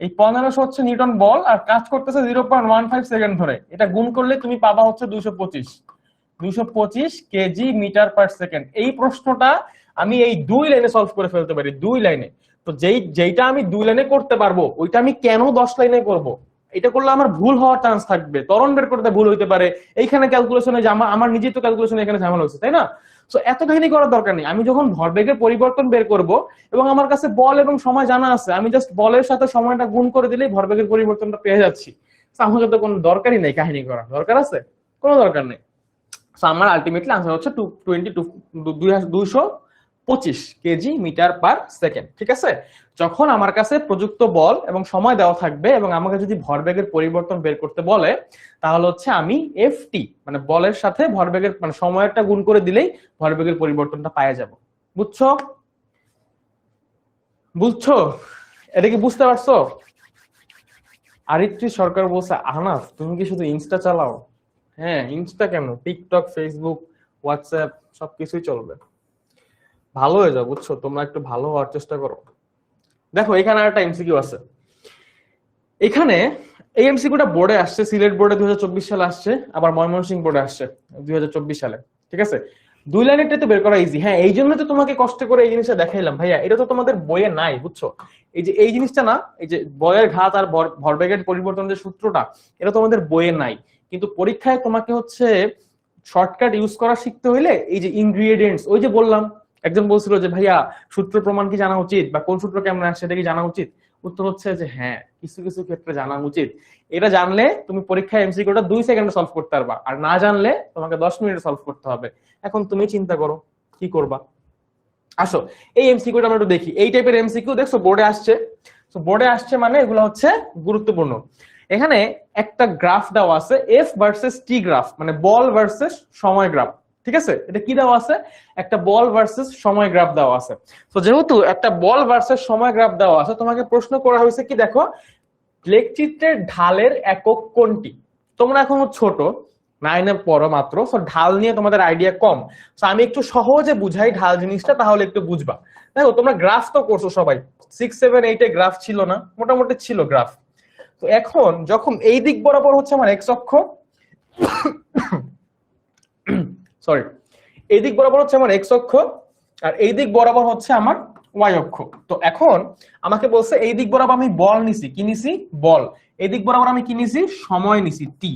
এই 1500 হচ্ছে নিউটন বল আর কাজ করতেছে 0.15 সেকেন্ড ধরে, এটা গুণ করলে তুমি পাবা হচ্ছে 225 কেজি মিটার পার সেকেন্ড। এই প্রশ্নটা আমি এই 2 লাইনে সলভ করে ফেলতে পারি, 2 লাইনে। তো যেইটা আমি 2 লাইনে করতে পারবো ওইটা আমি কেন 10 লাইনে করব? এটা করলে আমার ভুল হওয়ার চান্স থাকবে, ত্বরণ বের করতে ভুল হইতে পারে, এইখানে ক্যালকুলেশনে আমার নিজেই তো ক্যালকুলেশনে এখানে ঝামেলা হচ্ছে, তাই না? সো এত কাহিনী করার দরকার নেই। আমি যখন ভরবেগের পরিবর্তন বের করব এবং আমার কাছে বল এবং সময় জানা আছে, আমি জাস্ট বলের সাথে সময়টা গুণ করে দিলেই ভরবেগের পরিবর্তনটা পেয়ে যাচ্ছি। আমাকে তো কোনো দরকারই নেই কাহিনী করা, দরকার আছে? কোনো দরকার নেই। সো আমার আলটিমেটলি আনসার হচ্ছে 225 কেজি মিটার পার সেকেন্ড, ঠিক আছে। যখন আমার কাছে প্রযুক্ত বল এবং সময় দেওয়া থাকবে এবং আমাকে যদি ভরবেগের পরিবর্তন বের করতে বলে, তাহলে হচ্ছে আমি এফটি মানে বলের সাথে ভরবেগের মানে সময়টা গুণ করে দিলেই ভরবেগের পরিবর্তনটা পাওয়া যাব। বুঝছো, বুঝছো? এটা কি বুঝতে পারছো? আরিত্রি সরকার বলছে, আহনাফ তুমি কি শুধু ইনস্টা চালাও? হ্যাঁ, ইনস্টা কেন, টিকটক, ফেসবুক, হোয়াটসঅ্যাপ সবকিছুই চলবে। ভালো হয়ে যাও, বুঝছো, তোমরা একটু ভালো হওয়ার চেষ্টা করো। দেখো এখানে একটা এমসিকিউ আছে, এখানে এই এমসিকিউটা বোর্ডে আসছে, সিলেট বোর্ডে 2024 সালে আসছে, আবার ময়মনসিংহ বোর্ডে আসছে 2024 সালে, ঠিক আছে। 2 লাইনেরটা তো বের করা ইজি। হ্যাঁ, এই জন্য তো তোমাকে কষ্ট করে এই জিনিসটা দেখাইলাম ভাইয়া, এটা তো তোমাদের বইয়ে নাই, বুঝছো। এই যে এই জিনিসটা না, এই যে বলের ঘাত আর ভরবেগের পরিবর্তন যে সূত্রটা, এটা তোমাদের বইয়ে নাই, কিন্তু পরীক্ষায় তোমাকে হচ্ছে শর্টকাট ইউজ করা শিখতে হইলে এই যে ইনগ্রিডিয়েন্টস, ওই যে বললাম, একজন বলছিল যে ভাইয়া সূত্র প্রমাণ কি জানা উচিত, বা কোন সূত্র কেমন আসে সেটা কি জানা উচিত? উত্তর হচ্ছে যে হ্যাঁ, কিছু কিছু ক্ষেত্রে জানা উচিত। এটা জানলে তুমি পরীক্ষায় এমসিকিউটা 2 সেকেন্ডে সলভ করতে পারবা, আর না জানলে তোমাকে 10 মিনিটে সলভ করতে হবে। এখন তুমি চিন্তা করো কি করবা। আসো এই এমসিকিউটা আমরা একটু দেখি। এই টাইপের এমসিকিউ দেখছো বোর্ডে আসছে, তো বোর্ডে আসছে মানে এগুলো হচ্ছে গুরুত্বপূর্ণ। এখানে একটা গ্রাফ দেওয়া আছে, এফ ভার্সেস টি গ্রাফ, মানে বল ভার্সেস সময় গ্রাফ, ঠিক আছে। এটা কি দেওয়া আছে, একটা বল ভার্সেস সময় গ্রাফ দেওয়া আছে। তো যেহেতু একটা বল ভার্সেস সময় গ্রাফ দেওয়া আছে, তোমাকে প্রশ্ন করা হয়েছে কি, দেখো লেখচিত্রের ঢালের একক কোনটি। তোমরা এখন ছোট, 9-এ পড়ো মাত্র, সো ঢাল নিয়ে তোমাদের আইডিয়া কম। সো আমি একটু সহজে বুঝাই ঢাল জিনিসটা, তাহলে একটু বুঝবা। দেখো তোমরা গ্রাফ তো করছো সবাই, 6, 7, 8-এ গ্রাফ ছিল না, মোটামুটি ছিল গ্রাফ। তো এখন যখন এই দিক বরাবর হচ্ছে আমার এক্স অক্ষ, সরি, এই দিক বরাবর হচ্ছে আমার এক্স অক্ষ, আর এই দিক বরাবর হচ্ছে আমার ওয়াই অক্ষ। তো এখন আমাকে বলছে এই দিক বরাবর আমি বল নিছি, কি নিছি? বল। এই দিক বরাবর আমি কি নিছি? সময় নিছি, টি।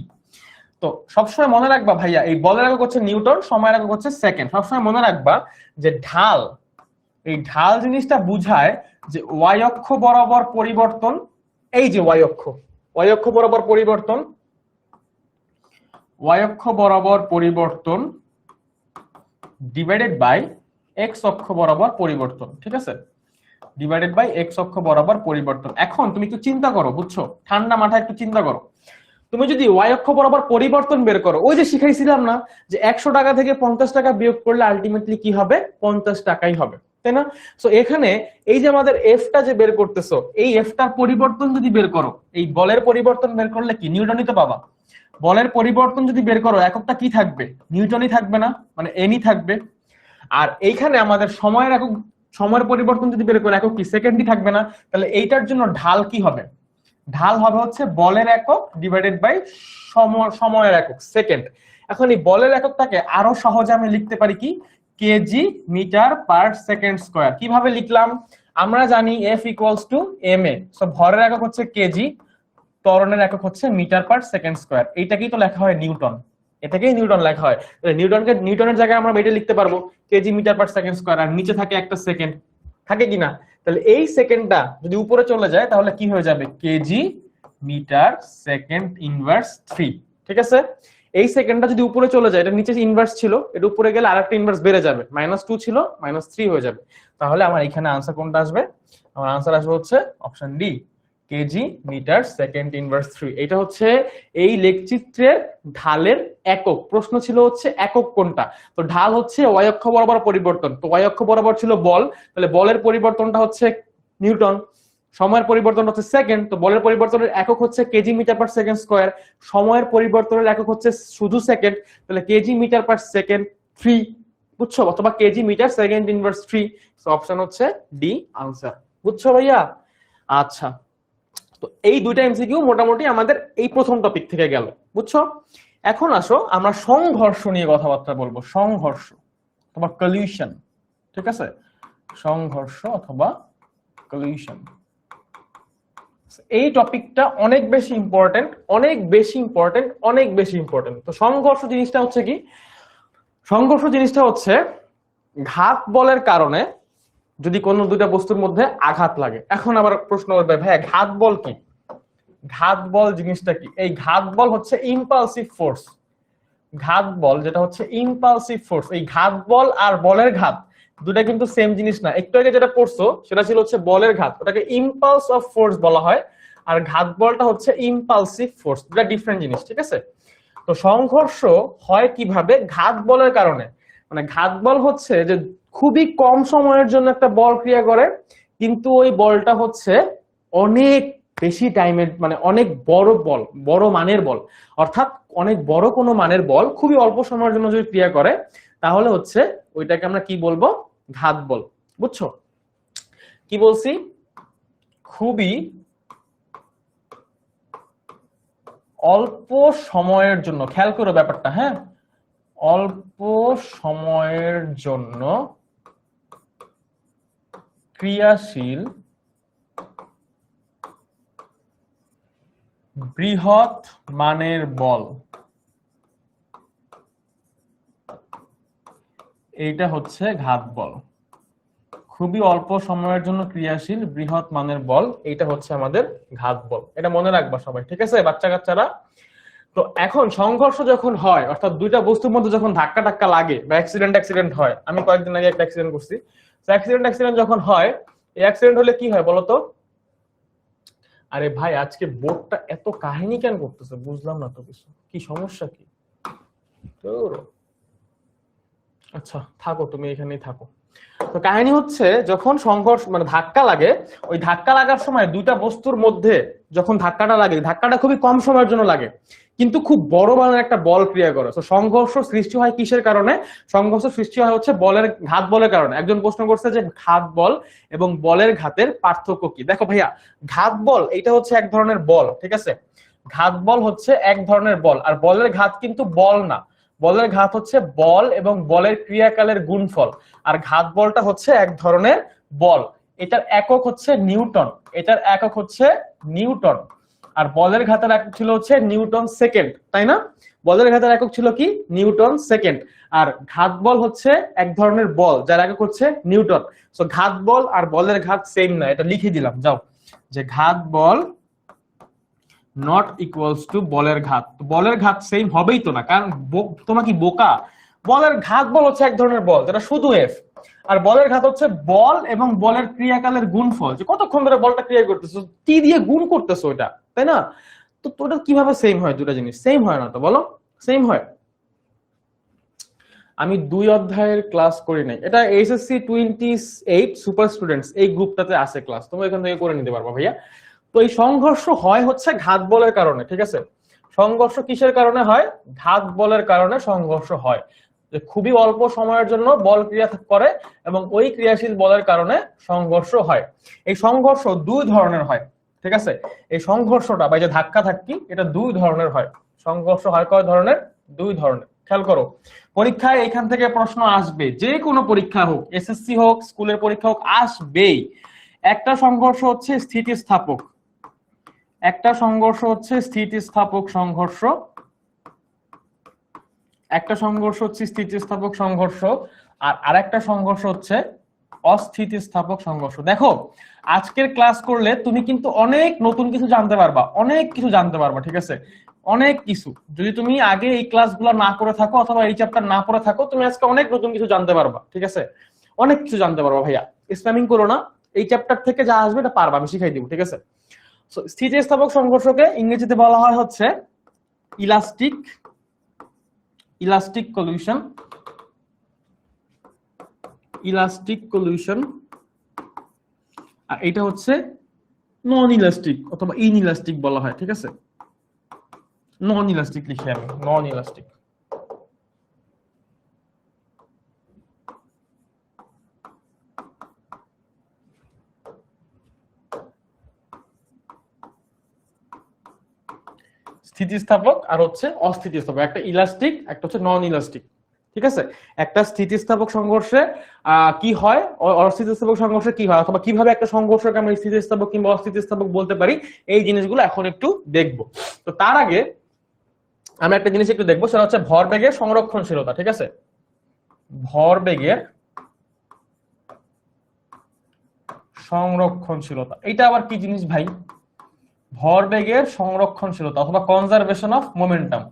তো সবসময় মনে রাখবা ভাইয়া, এই বলের একক হচ্ছে নিউটন, সময়ের একক হচ্ছে সেকেন্ড। সবসময় মনে রাখবা যে ঢাল, এই ঢাল জিনিসটা বুঝায় যে ওয়াই অক্ষ বরাবর পরিবর্তন, এই যে ওয়াই অক্ষ, ওয়াই অক্ষ বরাবর পরিবর্তন, ওয়াই অক্ষ বরাবর পরিবর্তন ডিভাইডেড বাই এক্স অক্ষ বরাবর পরিবর্তন, ঠিক আছে? ডিভাইডেড বাই এক্স অক্ষ বরাবর পরিবর্তন। এখন তুমি একটু চিন্তা করো, বুঝছো? ঠান্ডা মাথায় একটু চিন্তা করো। তুমি যদি ওয়াই অক্ষ বরাবর পরিবর্তন বের করো, ওই যে শিখাইছিলাম না যে 100 টাকা থেকে 50 টাকা বিয়োগ করলে আলটিমেটলি কি হবে? 50 টাকাই হবে, তাই না? সো এখানে এই যে আমাদের এফটা যে বের করতেছো, এই এফটার পরিবর্তন যদি বের করো, এই বলের পরিবর্তন বের করলে কি নিউটনই তো পাবা। বলের পরিবর্তন যদি বের করো, এককটা কি থাকবে? নিউটনই থাকবে না, মানে এনই থাকবে। আর এইখানে আমাদের সময়ের একক, সময়ের পরিবর্তন যদি বের করো, একক কি? সেকেন্ডই থাকবে না। তাহলে এইটার জন্য ঢাল কি হবে? ঢাল হবে হচ্ছে বলের একক ডিভাইডেড বাই সময়ের একক, সেকেন্ড। এখন এই বলের এককটাকে আরো সহজে আমি লিখতে পারি কি? KG metre per second square. কিভাবে লিখলাম? আমরা জানি F equals to M A. So ভরের একক হচ্ছে কেজি, ত্বরণের একক হচ্ছে মিটার পার সেকেন্ড স্কয়ার। এইটাকেই তো লেখা হয় নিউটন, এটাকেই নিউটন লেখা হয়। নিউটনকে, নিউটনের জায়গায় আমরা এটা লিখতে পারবো KG metre per second square, আর নিচে থাকে একটা সেকেন্ড, থাকে কিনা? তাহলে এই সেকেন্ডটা যদি উপরে চলে যায় তাহলে কি হয়ে যাবে? কেজি মিটার সেকেন্ড ইনভার্স 3, ঠিক আছে? এই সেকেন্ডটা যদি উপরে চলে যায়, এটা নিচে ইনভার্স ছিল, এটা উপরে গেলে আরেকটা ইনভার্স বেড়ে যাবে, -2 ছিল -3 হয়ে যাবে। তাহলে আমার এখানে আনসার কোনটা আসবে? আমার আনসার আসবে হচ্ছে option D, KG metre second inverse 3। এটা হচ্ছে এই লেখচিত্রের ঢালের একক। প্রশ্ন ছিল হচ্ছে একক কোনটা? তো ঢাল হচ্ছে ওয়াই অক্ষ বরাবর পরিবর্তন, তো ওয়াই অক্ষ বরাবর ছিল বল, তাহলে বলের পরিবর্তনটা হচ্ছে নিউটন। সময়ের পরিবর্তন হচ্ছে সেকেন্ড, তো বলের পরিবর্তনের একক হচ্ছে KG metre per second square. সময়ের পরিবর্তনের একক হচ্ছে শুধু সেকেন্ড, তাহলে কেজি মিটার পার সেকেন্ড 3, বুঝছো? অথবা KG metre second inverse 3। So option হচ্ছে ডি আনসার, বুঝছো ভাইয়া? আচ্ছা, তো এই দুইটা এমসিকিউ মোটামুটি আমাদের এই প্রথম টপিক থেকে গেল, বুঝছো? এখন আসো আমরা সংঘর্ষ নিয়ে কথাবার্তা বলবো। সংঘর্ষ অথবা কলিউশন, ঠিক আছে? সংঘর্ষ অথবা কলিউশন, এই টপিকটা অনেক বেশি ইম্পর্টেন্ট, অনেক বেশি ইম্পর্টেন্ট, অনেক বেশি ইম্পর্টেন্ট। তো সংঘর্ষ জিনিসটা হচ্ছে কি? সংঘর্ষ জিনিসটা হচ্ছে ঘাত বলের কারণে যদি কোনো দুইটা বস্তুর মধ্যে আঘাত লাগে। এখন আবার প্রশ্ন করবে, ভাই ঘাত বল কি? ঘাত বল জিনিসটা কি? এই ঘাত বল হচ্ছে ইম্পালসিভ ফোর্স। ঘাত বল যেটা হচ্ছে ইম্পালসিভ ফোর্স, এই ঘাত বল আর বলের ঘাত দুটা কিন্তু সেম জিনিস না। একটু আগে যেটা পড়ছো সেটা ছিল হচ্ছে বলের ঘাত, ওটাকে ইম্পালস অফ ফোর্স বলা হয়। আর ঘাত বলটা হচ্ছে ইম্পালসিভ ফোর্স, দুটা ডিফারেন্ট জিনিস, ঠিক আছে? তো সংঘর্ষ হয় কিভাবে? ঘাত বলের কারণে। মানে ঘাত বল হচ্ছে যে খুবই কম সময়ের জন্য একটা বল ক্রিয়া করে, কিন্তু ওই বলটা হচ্ছে অনেক বেশি টাইমের, মানে অনেক বড় বল, বড় মানের বল। অর্থাৎ অনেক বড় কোনো মানের বল খুবই অল্প সময়ের জন্য যদি ক্রিয়া করে তাহলে হচ্ছে ওইটাকে আমরা কি বলবো? ঘাত বল, বুঝছো? কি বলছি? খুবই অল্প সময়ের জন্য, খেয়াল করো ব্যাপারটা, হ্যাঁ? অল্প সময়ের জন্য ক্রিয়াশীল বৃহৎ মানের বল, এইটা হচ্ছে ঘাত বল। খুবই অল্প সময়ের জন্য ক্রিয়াশীল বৃহৎ মানের বল, এইটা হচ্ছে আমাদের ঘাত বল। এটা মনে রাখবা সবাই, ঠিক আছে বাচ্চা কাচ্চারা? তো এখন সংঘর্ষ যখন হয়, অর্থাৎ দুইটা বস্তুর মধ্যে যখন ধাক্কা টাক্কা লাগে বা অ্যাক্সিডেন্ট হয়, আমি কয়েকদিন আগে একটা অ্যাক্সিডেন্ট করছি, তো অ্যাক্সিডেন্ট যখন হয়, এই অ্যাক্সিডেন্ট হলে কি হয় বলতো? আরে ভাই আজকে বোর্ডটা এত কাহিনী কেন করতেছে বুঝলাম না তো কিছু, কি সমস্যা কি? আচ্ছা থাকো, তুমি এখানেই থাকো। তো কাহিনী হচ্ছে যখন সংঘর্ষ মানে ধাক্কা লাগে, ওই ধাক্কা লাগার সময় দুইটা বস্তুর মধ্যে যখন ধাক্কাটা লাগে, ধাক্কাটা খুবই কম সময়ের জন্য লাগে কিন্তু খুব বড় মানের একটা বল ক্রিয়া করে। তো সংঘর্ষ সৃষ্টি হয় কিসের কারণে? সংঘর্ষ সৃষ্টি হয় হচ্ছে বলের ঘাত বলের কারণে। একজন প্রশ্ন করছে যে ঘাত বল এবং বলের ঘাতের পার্থক্য কি? দেখো ভাইয়া, ঘাত বল এটা হচ্ছে এক ধরনের বল, ঠিক আছে? ঘাত বল হচ্ছে এক ধরনের বল, আর বলের ঘাত কিন্তু বল না। বলের ঘাত হচ্ছে বল এবং বলের ক্রিয়াকালের গুণফল, আর ঘাত বলটা হচ্ছে এক ধরনের বল, এটার একক হচ্ছে নিউটন, এটার একক হচ্ছে নিউটন। আর বলের ঘাতের একক ছিল হচ্ছে নিউটন সেকেন্ড, তাই না? বলের ঘাতের একক ছিল কি? Newton second. আর ঘাত বল হচ্ছে এক ধরনের বল যার একক হচ্ছে নিউটন। সো ঘাত বল আর বলের ঘাত সেম না, এটা লিখে দিলাম, যাও, যে ঘাত বল নট ইকুয়ালস টু বলের ঘাত। বলের ঘাত সেম হবেই তো না, কারণ তোমরা কি বোকা? বলের ঘাত বল হচ্ছে এক ধরনের বল যেটা শুধু এফ, আর বলের ঘাত হচ্ছে বল এবং বলের ক্রিয়াকালের গুণফল, যে কতক্ষণ ধরে বলটা ক্রিয়া করতেছো, টি দিয়ে গুণ করতেছো এটা, তাই না? তো ওটা কিভাবে সেম হয়? দুটো জিনিস সেম হয় না তো, বলো সেম হয়? আমি 2 অধ্যায়ের ক্লাস করি নাই, এটা এইচএসসি 28 সুপার স্টুডেন্টস এই গ্রুপটাতে আছে ক্লাস, তোমরা এখান থেকে করে নিতে পারবা ভাইয়া। তো এই সংঘর্ষ হয় হচ্ছে ঘাত বলের কারণে, ঠিক আছে? সংঘর্ষ কিসের কারণে হয়? ঘাত বলের কারণে সংঘর্ষ হয়, যে খুবই অল্প সময়ের জন্য বল ক্রিয়া করে এবং ওই ক্রিয়াশীল বলের কারণে সংঘর্ষ হয়। এই সংঘর্ষ দুই ধরনের হয়, ঠিক আছে? এই সংঘর্ষটা বা যে ধাক্কা ধাক্কি, এটা দুই ধরনের হয়। সংঘর্ষ হয় কয় ধরনের? দুই ধরনের। খেয়াল করো, পরীক্ষায় এখান থেকে প্রশ্ন আসবে, যে কোনো পরীক্ষা হোক, এসএসসি হোক, স্কুলের পরীক্ষা হোক, আসবেই। একটা সংঘর্ষ হচ্ছে স্থিতিস্থাপক, একটা সংঘর্ষ হচ্ছে স্থিতিস্থাপক সংঘর্ষ, একটা সংঘর্ষ হচ্ছে স্থিতিস্থাপক সংঘর্ষ, আর আরেকটা সংঘর্ষ হচ্ছে অস্থিতিস্থাপক সংঘর্ষ। দেখো, আজকের ক্লাস করলে তুমি কিন্তু অনেক নতুন কিছু জানতে পারবা, অনেক কিছু জানতে পারবা, ঠিক আছে? অনেক কিছু। যদি তুমি আগে এই ক্লাসগুলো না করে থাকো অথবা এই চ্যাপ্টার না পড়ে থাকো, তুমি আজকে অনেক নতুন কিছু জানতে পারবা, ঠিক আছে? অনেক কিছু জানতে পারবা ভাইয়া, স্প্যামিং করো না। এই চ্যাপ্টার থেকে যা আসবে এটা পারবা, আমি শিখাই দিব, ঠিক আছে? সো স্থিতিস্থাপক সংঘর্ষকে ইংরেজিতে বলা হয় হচ্ছে elastic, elastic collision, elastic collision. আর এটা হচ্ছে নন ইলাস্টিক অথবা ইনইলাস্টিক বলা হয়, ঠিক আছে? নন ইলাস্টিক লিখি আমি, নন ইলাস্টিক। স্থিতিস্থাপক আর হচ্ছে অস্থিতিস্থাপক, একটা ইলাস্টিক একটা হচ্ছে নন ইলাস্টিক, ঠিক আছে? একটা স্থিতিস্থাপক সংঘর্ষে কি হয়, অস্থিতিস্থাপক সংঘর্ষে কি হয়, অথবা কিভাবে একটা সংঘর্ষকে আমরা স্থিতিস্থাপক কিংবা অস্থিতিস্থাপক বলতে পারি, এই জিনিসগুলো এখন একটু দেখবো। তো তার আগে আমি একটা জিনিস একটু দেখবো, সেটা হচ্ছে ভরবেগের সংরক্ষণশীলতা, ঠিক আছে? ভরবেগের সংরক্ষণশীলতা, এটা আবার কি জিনিস ভাই? ভরবেগের সংরক্ষণশীলতা অথবা কনজারভেশন অফ মোমেন্টাম।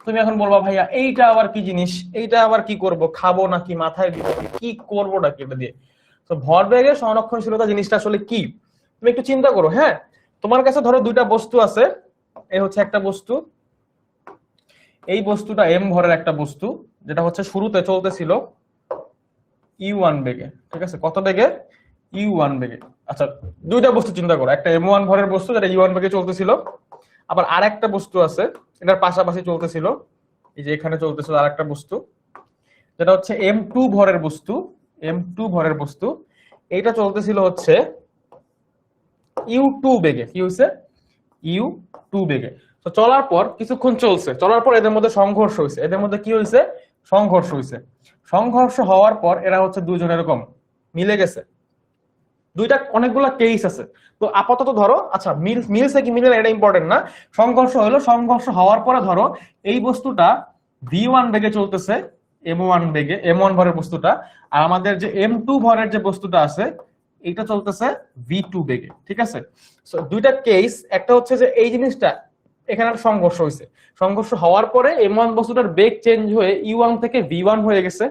তুমি এখন বলবা ভাইয়া এইটা আবার কি জিনিস, এইটা আবার কি করব, খাবো নাকি মাথায় দিব, কি করবো নাকি এটা দিয়ে? তো ভরবেগের সংরক্ষণশীলতা জিনিসটা আসলে কি, তুমি একটু চিন্তা করো। হ্যাঁ, তোমার কাছে ধরো দুইটা বস্তু আছে, এই হচ্ছে একটা বস্তু, এই বস্তুটা এম ভরের একটা বস্তু, যেটা হচ্ছে শুরুতে চলতেছিল ইউ1 বেগে, ঠিক আছে? কত বেগে? ইউ1 বেগে। আচ্ছা, দুইটা বস্তু চিন্তা করো, একটা এম1 ভরের বস্তু যেটা ইউ1 বেগে চলতেছিল, আবার আরেকটা বস্তু আছে এটার পাশাপাশি চলতেছিল, এই যে এখানে চলতেছিল আরেকটা বস্তু যেটা হচ্ছে এম2 ভরের বস্তু, এম2 ভরের বস্তু, এইটা চলতেছিল হচ্ছে ইউ2 বেগে। কি হয়েছে? ইউ2 বেগে। তো চলার পর কিছুক্ষণ চলছে, চলার পর এদের মধ্যে সংঘর্ষ হয়েছে, এদের মধ্যে কি হয়েছে? সংঘর্ষ হয়েছে। সংঘর্ষ হওয়ার পর এরা হচ্ছে দুইজন এরকম মিলে গেছে। দুইটা অনেকগুলা কেস আছে, তো আপাতত ধরো, আচ্ছা মিলছে কি মিলে এটা ইম্পর্টেন্ট না, সংঘর্ষ হলো, সংঘর্ষ হওয়ার পরে ধরো এই বস্তুটা v1 বেগে চলতেছে, m1 বেগে, m1 ভরের বস্তুটা, আর আমাদের যে m2 ভরের যে বস্তুটা আছে এটা চলতেছে v2 বেগে, ঠিক আছে? সো দুইটা কেস, একটা হচ্ছে যে এই জিনিসটা এখানে সংঘর্ষ হয়েছে, সংঘর্ষ হওয়ার পরে m1 বস্তুটার বেগ চেঞ্জ হয়ে u1 থেকে v1 হয়ে গেছে,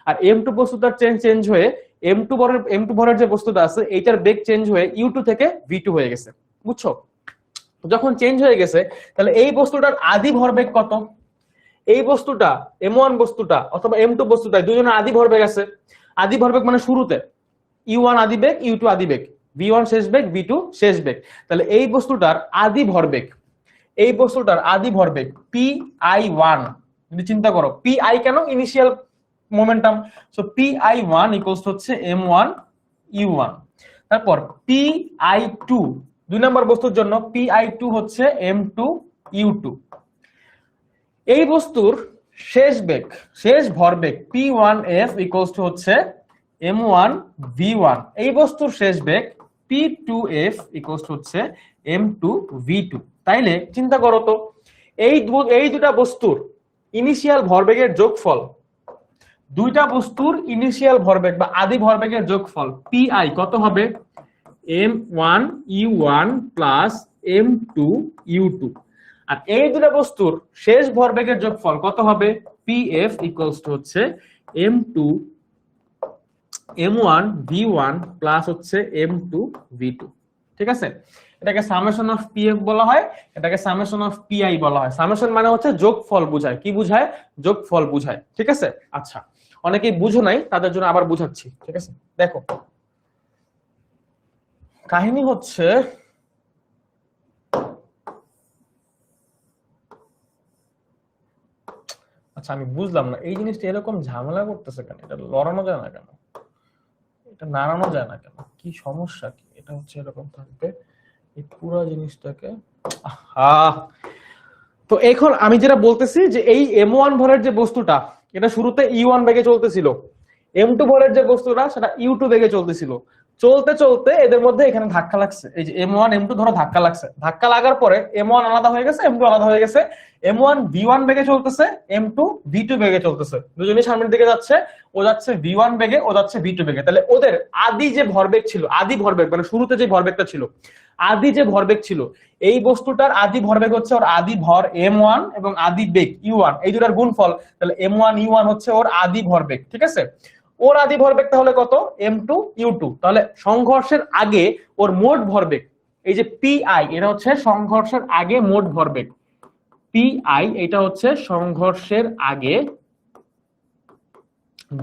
আর m2 বস্তুটার চেঞ্জ হয়ে এম টু ভরের যে বস্তুটা আছে এইটার বেগ চেঞ্জ হয়ে ইউ2 থেকে ভি2 হয়ে গেছে, বুঝছো? যখন চেঞ্জ হয়ে গেছে, তাহলে এই বস্তুটার আদি ভরবেগ কত? এই বস্তুটা এম1 বস্তুটা অথবা এম2 বস্তুটা দুজনের আদি ভরবেগ আছে। আদি ভরবেগ মানে শুরুতে ইউ1 আদি বেগ, ইউ2 আদি বেগ, ভি1 শেষ বেগ, ভি2 শেষ বেগ। তাহলে এই বস্তুটার আদি ভরবেগ, এই বস্তুটার আদি ভরবেগ পি আই ওয়ান। যদি চিন্তা করো P I can, initial momentum, so P I one equals হচ্ছে m1 u1। তারপর পি আই টু, দুই নম্বর বস্তুর জন্য পি আই টু হচ্ছে m2 u2। এই বস্তুর শেষ বেগ, শেষ ভরবেগ p1f ইকুয়ালস টু হচ্ছে m1 v1 এই বস্তুর শেষ বেগ p2f ইকুয়ালস হচ্ছে m2 v2। তাইলে চিন্তা করো তো এই দুটা বস্তুর ইনিশিয়াল ভরবেগের যোগফল, দুইটা বস্তুর ইনিশিয়াল ভরবেগ বা আদি ভরবেগের যোগফল pi কত হবে m1 u1 plus m2 u2। আর এই দুটো বস্তুর শেষ ভরবেগের যোগফল কত হবে pf ইকুয়ালস টু হচ্ছে m1 v1 প্লাস হচ্ছে m2 v2। ঠিক আছে, এটাকে সামেশন অফ pf বলা হয়, এটাকে সামেশন অফ pi বলা হয়। সামেশন মানে হচ্ছে যোগফল বোঝায়, কি বোঝায়, যোগফল বোঝায়। ঠিক আছে, আচ্ছা অনেকেই বুঝো নাই, তাদের জন্য আবার বুঝাচ্ছি। ঠিক আছে, দেখো কাহিনী হচ্ছে আচ্ছা আমি বুঝলাম না এই জিনিসটা এরকম ঝামেলা করতেছে কেন, এটা লড়ানো যায় না কেন, এটা নাড়ানো যায় না কেন, কি সমস্যা কি, এটা হচ্ছে এরকম থাকবে এই পুরো জিনিসটাকে। তো এখন আমি যেটা বলতেছি যে এই m1 ভরের যে বস্তুটা এটা শুরুতে e1 বেগে চলতেছিল, m2 ভরের যে বস্তুটা সেটা u2 বেগে চলতেছিল, চলতে চলতে এদের মধ্যে এখানে ধাক্কা লাগছে। এই যে m1 m2 ধরো ধাক্কা লাগছে, ধাক্কা লাগার পরে m1 আলাদা হয়ে গেছে, m2 আলাদা হয়ে গেছে, m1 v1 বেগে চলতেছে, m2 v2 বেগে চলতেছে, দুজনেই সামনের দিকে যাচ্ছে, ও যাচ্ছে v1 বেগে, ও যাচ্ছে v2 বেগে। তাহলে ওদের আদি যে ভরবেগ ছিল, আদি ভরবেগ মানে শুরুতে যে ভরবেগটা ছিল, আদি যে ভরবেগ ছিল, এই বস্তুটার আদি ভরবেগ হচ্ছে ওর আদি ভর m1 এবং আদি বেগ u1, এই দুটার গুণফল। তাহলে m1 u1 হচ্ছে ওর আদি ভরবেগ। ঠিক আছে, ওর আদি ভরবেগ তাহলে কত m2 u2। তাহলে সংঘর্ষের আগে ওর মোট ভরবেগ এই যে pi, এটা হচ্ছে সংঘর্ষের আগে মোট ভরবেগ pi, এটা হচ্ছে সংঘর্ষের আগে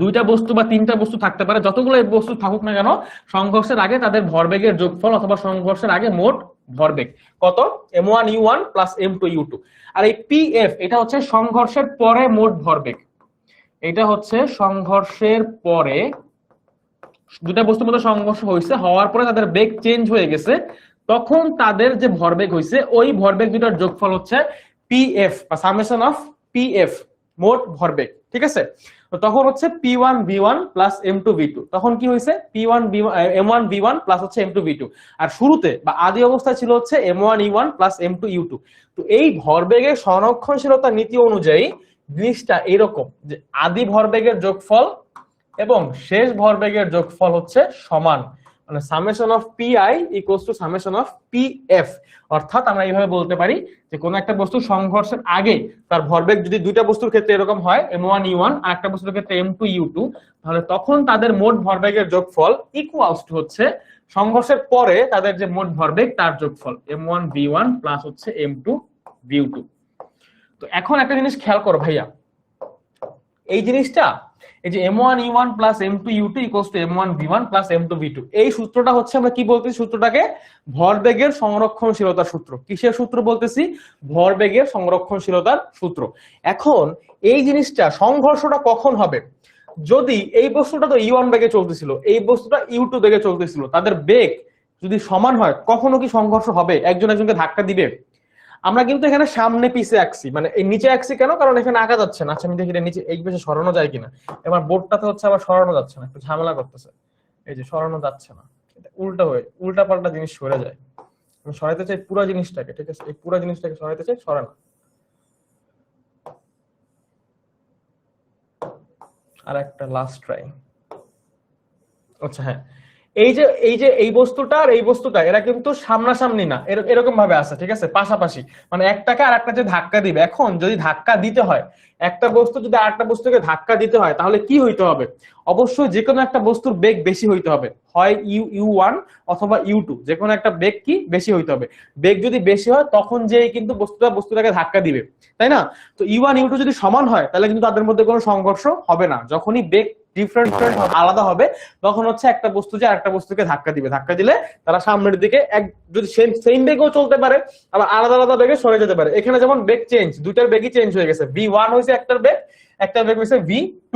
দুইটা বস্তু বা তিনটা বস্তু থাকতে পারে, যতগুলো বস্তু থাকুক না কেন, সংঘর্ষের আগে তাদের ভরবেগের যোগফল অথবা সংঘর্ষের আগে মোট ভরবেগ কত m1 u1 plus m2 u2। আর এই pf এটা হচ্ছে সংঘর্ষের পরে মোট ভরবেগ, এটা হচ্ছে সংঘর্ষের পরে দুটা বস্তুর মধ্যে সংঘর্ষ হয়েছে, হওয়ার পরে তাদের বেগ চেঞ্জ হয়ে গেছে, তখন তাদের যে ভরবেগ হয়েছে ওই ভরবেগ দুটার যোগফল হচ্ছে pf বা সামেশন অফ pf, মোট ভরবেগ। ঠিক আছে, তো তখন হচ্ছে p1 v1 plus m2 v2, তখন কি হয়েছে p1 m1 v1 প্লাস হচ্ছে m2 v2। আর শুরুতে বা আদি অবস্থায় ছিল হচ্ছে m1 e1 plus m2 u2। তো এই ভরবেগের সংরক্ষণশীলতা নীতি অনুযায়ী জিনিসটা এরকম যে আদি ভরবেগের যোগফল এবং শেষ ভরবেগের যোগফল হচ্ছে সমান, মানে summation of pi equals to summation of pf। অর্থাৎ আমরা এইভাবে বলতে পারি যে কোন একটা বস্তু সংঘর্ষের আগে তার ভরবেগ যদি দুইটা বস্তুর ক্ষেত্রে এরকম হয় m1 e1 আর একটা বস্তুর ক্ষেত্রে m2 u2, তাহলে তখন তাদের মোট ভরবেগের যোগফল ইকুয়ালস টু হচ্ছে সংঘর্ষের পরে তাদের যে মোট ভরবেগ তার যোগফল m1 v1 প্লাস হচ্ছে m2 v2। তো এখন একটা জিনিস খেয়াল করো ভাইয়া, এই জিনিসটা এই যে m1 e1 plus m2 u2 equals to m1 v1 plus m2 v2, এই সূত্রটা হচ্ছে আমরা কি বলতেছি, সূত্রটাকে ভরবেগের সংরক্ষণশীলতার সূত্র। কিসের সূত্র বলতেছি, ভরবেগের সংরক্ষণশীলতার সূত্র। এখন এই জিনিসটা সংঘর্ষটা কখন হবে, যদি এই বস্তুটা তো e1 বেগে চলতেছিল, এই বস্তুটা u2 বেগে চলতেছিল, তাদের বেগ যদি সমান হয় কখনো কি সংঘর্ষ হবে, একজন একজনকে ধাক্কা দিবে? আমরা কিন্তু এখানে সামনে পিছে আঁকছি, মানে এই নিচে আঁকছি কেন, কারণ এখানে আঁকা যাচ্ছে না। আচ্ছা আমি দেখি নিচে এই পাশে সরানো যায় কিনা, এবার বোর্ডটাতে হচ্ছে আবার সরানো যাচ্ছে না, একটু ঝামেলা করতেছে, এই যে সরানো যাচ্ছে না, এটা উল্টা হয়ে উল্টা পাল্টা জিনিস সরে যায়। আমি সরাইতে চাই পুরো জিনিসটাকে, ঠিক আছে, এই পুরো জিনিসটাকে সরাইতে চাই, সরে না। আর একটা লাস্ট ট্রাই। আচ্ছা হ্যাঁ, এই বস্তুটা আর এই বস্তুটা এরা কিন্তু সামনাসামনি না, এরকম ভাবে আছে। ঠিক আছে, পাশাপাশি, মানে একটাকে আর একটা যে ধাক্কা দিবে, এখন যদি ধাক্কা দিতে হয়, একটা বস্তু যদি আরেকটা বস্তুকে ধাক্কা দিতে হয়, তাহলে কি হইতে হবে, অবশ্যই যে কোনো একটা বস্তুর বেগ বেশি হইতে হবে, হয় u1 অথবা u2, যে কোনো একটা বেগ কি বেশি হইতে হবে। বেগ যদি বেশি হয় তখন যে কিন্তু বস্তুটাকে ধাক্কা দিবে, তাই না? তো u1 u2 যদি সমান হয় তাহলে কিন্তু তাদের মধ্যে কোনো সংঘর্ষ হবে না। যখনই বেগ ডিফারেন্ট আলাদা হবে তখন হচ্ছে একটা বস্তু যে আরেকটা বস্তুকে ধাক্কা দিবে, ধাক্কা দিলে তারা সামনের দিকে যদি সেম বেগেও চলতে পারে, আবার আলাদা আলাদা বেগে সরে যেতে পারে। এখানে যেমন বেগ চেঞ্জ, দুইটার বেগই চেঞ্জ হয়ে গেছে, v1 হয়েছে একটার বেগ, একটার বেগ হয়েছে v2,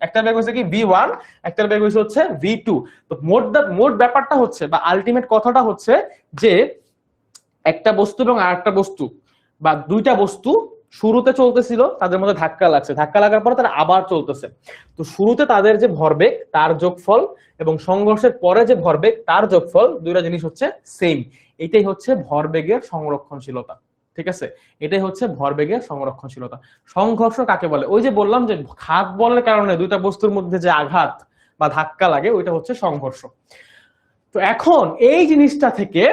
একটা বেগ হয়েছে কি v1, একটার বেগ হচ্ছে v2। তো মোট ব্যাপারটা হচ্ছে বা আলটিমেট কথাটা হচ্ছে যে একটা বস্তু এবং আরেকটা বস্তু বা দুইটা বস্তু শুরুতে চলতেছিল, তাদের মধ্যে ধাক্কা লাগছে, ধাক্কা লাগার পরে তারা আবার চলতেছে। তো শুরুতে তাদের যে ভরবেগ তার যোগফল এবং সংঘর্ষের পরে যে ভরবেগ তার যোগফল, দুইটা জিনিস হচ্ছে সেম। এটাই হচ্ছে ভরবেগের সংরক্ষণশীলতা। ঠিক আছে, এটাই হচ্ছে ভরবেগের সংরক্ষণশীলতা। সংঘর্ষ কাকে বলে? ওই যে বললাম যে ঘাত বলের কারণে দুইটা বস্তুর মধ্যে যে আঘাত বা ধাক্কা লাগে, ওইটা হচ্ছে সংঘর্ষ। তো এখন এই জিনিসটা থেকে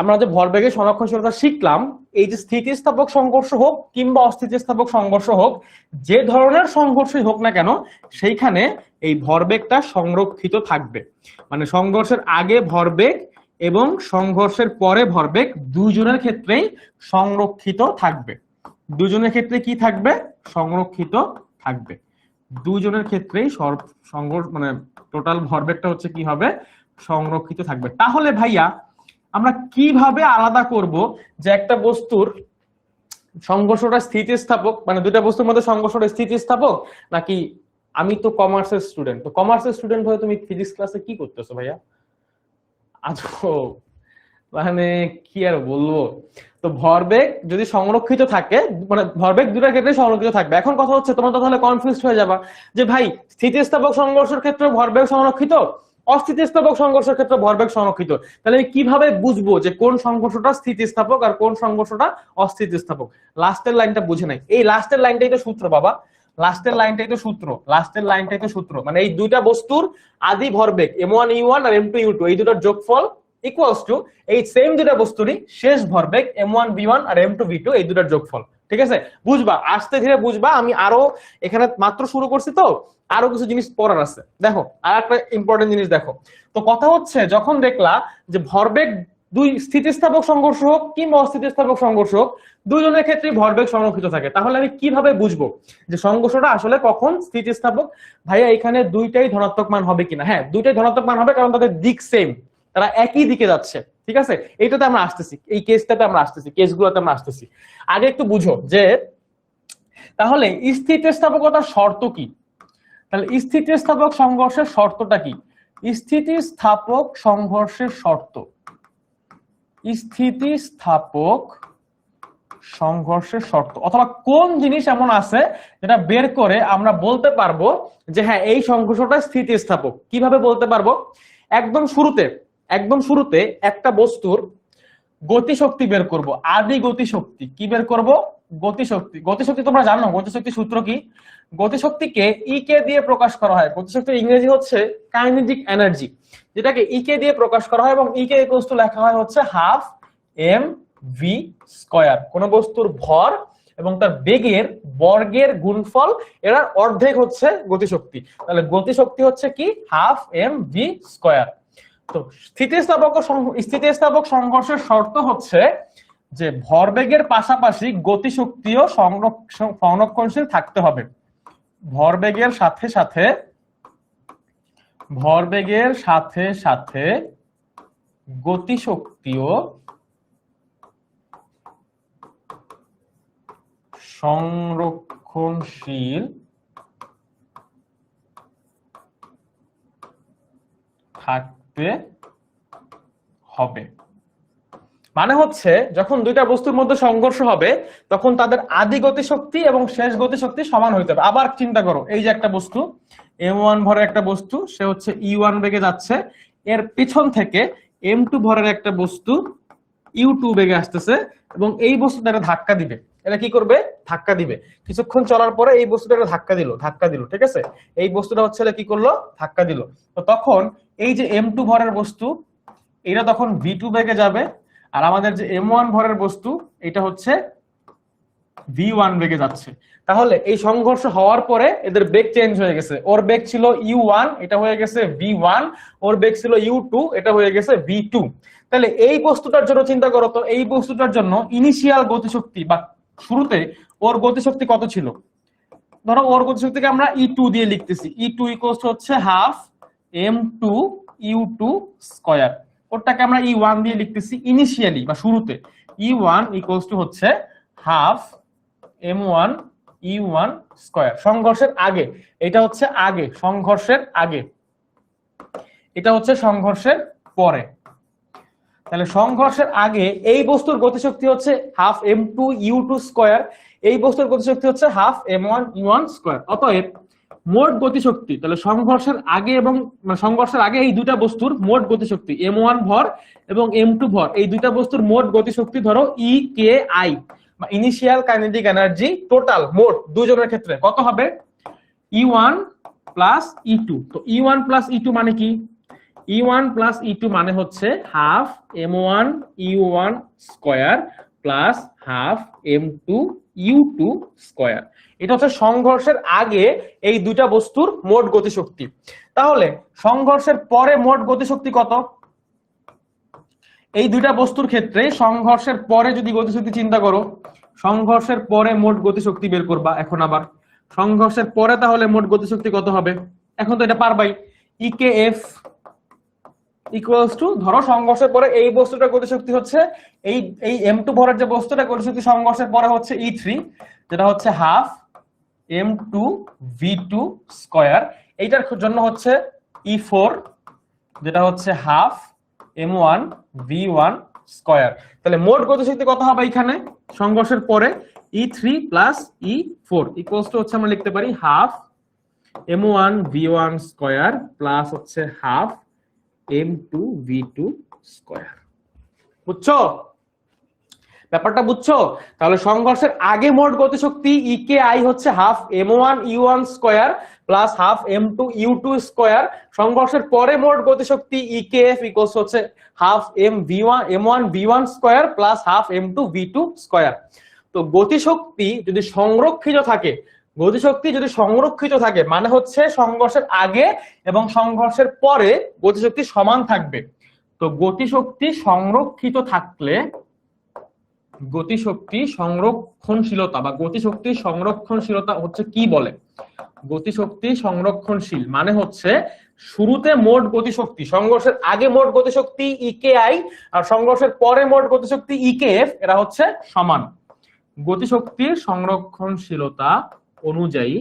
আমরা যে ভরবেগের সংরক্ষণশীলতা শিখলাম, এই যে স্থিতিস্থাপক সংঘর্ষ হোক কিংবা অস্থিতিস্থাপক সংঘর্ষ হোক, যে ধরনের সংঘর্ষই হোক না কেন, সেইখানে এই ভরবেগটা সংরক্ষিত থাকবে। মানে সংঘর্ষের আগে ভরবেগ এবং সংঘর্ষের পরে ভরবেগ দুজনের ক্ষেত্রেই সংরক্ষিত থাকবে। দুজনের ক্ষেত্রে কি থাকবে? সংরক্ষিত থাকবে। দুজনের ক্ষেত্রেই সংঘর্ষ মানে টোটাল ভরবেগটা হচ্ছে কি হবে? সংরক্ষিত থাকবে। তাহলে ভাইয়া আমরা কিভাবে আলাদা করব যে একটা বস্তুর সংঘর্ষটা স্থিতিস্থাপক, মানে দুইটা বস্তুর মধ্যে সংঘর্ষটা স্থিতিস্থাপক নাকি? আমি তো কমার্সের স্টুডেন্ট, তো কমার্সের স্টুডেন্ট হয়ে তুমি ফিজিক্স ক্লাসে কি করতেছো ভাইয়া? আজব, মানে কি আর বলবো। তো ভরবেগ যদি সংরক্ষিত থাকে, মানে ভরবেগ দুটার ক্ষেত্রে সংরক্ষিত থাকবে। এখন কথা হচ্ছে তোমরা তো তাহলে কনফিউজ হয়ে যাবা যে ভাই স্থিতিস্থাপক সংঘর্ষের ক্ষেত্রে ভরবেগ সংরক্ষিত, অস্থিতিস্থাপক সংঘর্ষের ক্ষেত্রে ভরবেগ সংরক্ষিত, তাহলে আমি কিভাবে বুঝবো যে কোন সংঘর্ষটা স্থিতিস্থাপক আর কোন সংঘর্ষটা অস্থিতিস্থাপক? লাস্টের লাইনটা বুঝে নাই, এই লাস্টের লাইনটাই তো সূত্র বাবা, লাস্টের লাইনটাই তো সূত্র, লাস্টের লাইনটাই তো সূত্র। মানে এই দুইটা বস্তুর আদি ভরবেগ m1u1 আর m2u2, এই দুটোর যোগফল ইকুয়ালস টু এই সেম দুটা বস্তুরই শেষ ভরবেগ m1v1 আর m2v2, এই দুটার যোগফল। ঠিক আছে, বুঝবা, আস্তে ধীরে বুঝবা। আমি আরো এখানে মাত্র শুরু করছি, তো আরো কিছু জিনিস পড়ার আছে। দেখো আর একটা ইম্পর্টেন্ট জিনিস দেখো। তো কথা হচ্ছে যখন দেখলা যে ভরবেগ দুই স্থিতিস্থাপক সংঘর্ষ হোক কিংবা অস্থিতিস্থাপক সংঘর্ষ হোক, দুইজনের ক্ষেত্রে ভরবেগ সংরক্ষিত থাকে, তাহলে আমি কিভাবে বুঝবো যে সংঘর্ষটা আসলে কখন স্থিতিস্থাপক? ভাইয়া এখানে দুইটাই ধনাত্মক মান হবে কিনা? হ্যাঁ, দুইটাই ধনাত্মক মান হবে, কারণ তাদের দিক সেম, তারা একই দিকে যাচ্ছে। ঠিক আছে, এইটাতে আমরা আসতেছি, এই কেসটাতে আমরা আসতেছি, কেসগুলোতে আমরা আসতেছি। আগে একটু বুঝো যে তাহলে স্থিতিস্থাপকতার শর্ত কি? তাহলে স্থিতিস্থাপক সংঘর্ষের শর্তটা কি? স্থিতিস্থাপক সংঘর্ষের শর্ত, স্থিতিস্থাপক সংঘর্ষের শর্ত, অথবা কোন জিনিস এমন আছে যেটা বের করে আমরা বলতে পারবো যে হ্যাঁ এই সংঘর্ষটা স্থিতিস্থাপক। কিভাবে বলতে পারবো? একদম শুরুতে একটা বস্তুর গতিশক্তি বের করব, আদি গতিশক্তি। কি বের করব? গতিশক্তি। গতিশক্তি তোমরা জানো গতিশক্তি সূত্র কি? গতিশক্তিকে ই কে দিয়ে প্রকাশ করা হয়। গতিশক্তির ইংরেজি হচ্ছে কাইনেটিক এনার্জি, যেটাকে ই কে দিয়ে প্রকাশ করা হয় এবং ই কে ইকুয়ালস টু লেখা হয় হচ্ছে হাফ এম ভি স্কয়ার। কোন বস্তুর ভর এবং তার বেগের বর্গের গুণফল, এর অর্ধেক হচ্ছে গতিশক্তি। তাহলে গতিশক্তি হচ্ছে কি? Half M V square. তো স্থিতিস্থাপক সংঘর্ষের শর্ত হচ্ছে যে ভরবেগের পাশাপাশি গতিশক্তিও সংরক্ষণশীল থাকতে হবে। ভরবেগের সাথে সাথে গতিশক্তিও সংরক্ষণশীল থাকতে হবে। মানে হচ্ছে যখন দুইটা বস্তুর মধ্যে সংঘর্ষ হবে তখন তাদের আদি গতিশক্তি এবং শেষ গতিশক্তি সমান হইতে হবে। আবার চিন্তা করো, এই যে একটা বস্তু m1 ভরের একটা বস্তু, সে হচ্ছে e1 বেগে যাচ্ছে, এর পিছন থেকে m2 ভরের একটা বস্তু u2 বেগে আসতেছে এবং এই বস্তুটা ধাক্কা দিবে। এটা কি করবে? ধাক্কা দিবে। কিছুক্ষণ চলার পরে এই বস্তুটা ধাক্কা দিল, ঠিক আছে, এই বস্তুটা হচ্ছে কি করলো? ধাক্কা দিল। তো তখন এই যে m2 ভরের বস্তু, এটা তখন v2 বেগে যাবে, আর আমাদের যে m1 ভরের বস্তু, এটা হচ্ছে v1 বেগে যাচ্ছে। তাহলে এই সংঘর্ষ হওয়ার পরে এদের বেগ চেঞ্জ হয়ে গেছে। ওর বেগ ছিল u1, এটা হয়ে গেছে v1, ওর বেগ ছিল u2, এটা হয়ে গেছে v2। তাহলে এই বস্তুটার জন্য চিন্তা করো তো, এই বস্তুটার জন্য ইনিশিয়াল গতিশক্তি বা শুরুতে ওর গতিশক্তি কত ছিল? ধরো ওর গতিশক্তিকে আমরা e2 দিয়ে লিখতেছি, e2 ইকুয়ালস হচ্ছে হাফ m2 u2 স্কয়ার। ওরটাকে আমরা e1 দিয়ে লিখতেছি ইনিশিয়ালি বা শুরুতে, e1 ইকুয়ালস টু হচ্ছে হাফ m1 u1 স্কয়ার। সংঘর্ষের আগে, এটা হচ্ছে আগে, সংঘর্ষের আগে, এটা হচ্ছে সংঘর্ষের পরে। তাহলে সংঘর্ষের আগে এই বস্তুর গতিশক্তি হচ্ছে হাফ m2 u2 স্কয়ার। এই বস্তুর গতিশক্তি হচ্ছে হাফ m1u1 স্কয়ার। অতএব মোট গতিশক্তি, তাহলে সংঘর্ষের আগে এবং সংঘর্ষের আগে এই দুইটা বস্তুর মোট গতিশক্তি m1 ভর এবং m2 ভর, এই দুইটা বস্তুর মোট গতিশক্তি ধরো EKI বা ইনিশিয়াল কাইনেটিক এনার্জি টোটাল মোট দুজনের ক্ষেত্রে কত হবে? E1 plus E2। তো E1 প্লাস E2 মানে কি? E1 প্লাস E2 মানে হচ্ছে half m1 U1 square plus half m2 U2 square. এটা হচ্ছে সংঘর্ষের আগে এই দুইটা বস্তুর মোট গতিশক্তি। তাহলে সংঘর্ষের পরে মোট গতিশক্তি কত? এই দুইটা বস্তুর ক্ষেত্রে সংঘর্ষের পরে যদি গতিশক্তি চিন্তা করো, সংঘর্ষের পরে মোট গতিশক্তি বের করবা। এখন আবার সংঘর্ষের পরে তাহলে মোট গতিশক্তি কত হবে? এখন তো এটা পারবাই, EKF ইকুয়ালস টু, ধরো সংঘর্ষের পরে এই বস্তুটার গতিশক্তি হচ্ছে এই m2 ভরের যে বস্তুটা গতিশক্তি সংঘর্ষের পরে হচ্ছে E3, যেটা হচ্ছে হাফ m2 v2 স্কয়ার। এইটার জন্য হচ্ছে E4, যেটা হচ্ছে হাফ m1 v1 স্কয়ার। তাহলে মোট গতিশক্তি কত হবে এখানে সংঘর্ষের পরে? E3 plus E4 equals to হচ্ছে আমরা লিখতে পারি half m1 v1 square plus হচ্ছে হাফ m2 v2 স্কয়ার। বুঝছো ব্যাপারটা? বুঝছো? তাহলে সংঘর্ষের আগে মোট গতিশক্তি EKI হচ্ছে half m1 u1 square plus half m2 u2 square. সংঘর্ষের পরে মোট গতিশক্তি EKF ইকুয়ালস হচ্ছে half m1 v1 square plus half m2 v2 square. তো গতিশক্তি যদি সংরক্ষিত থাকে মানে হচ্ছে সংঘর্ষের আগে এবং সংঘর্ষের পরে গতিশক্তি সমান থাকবে। তো গতিশক্তি সংরক্ষিত থাকলে গতিশক্তি সংরক্ষণশীলতা বা গতিশক্তি সংরক্ষণশীলতা হচ্ছে কি বলে? গতিশক্তি সংরক্ষণশীল মানে হচ্ছে শুরুতে মোট গতিশক্তি, সংঘর্ষের আগে মোট গতিশক্তি EKI আর সংঘর্ষের পরে মোট গতিশক্তি EKF এরা হচ্ছে সমান। গতিশক্তির সংরক্ষণশীলতা অনুযায়ী,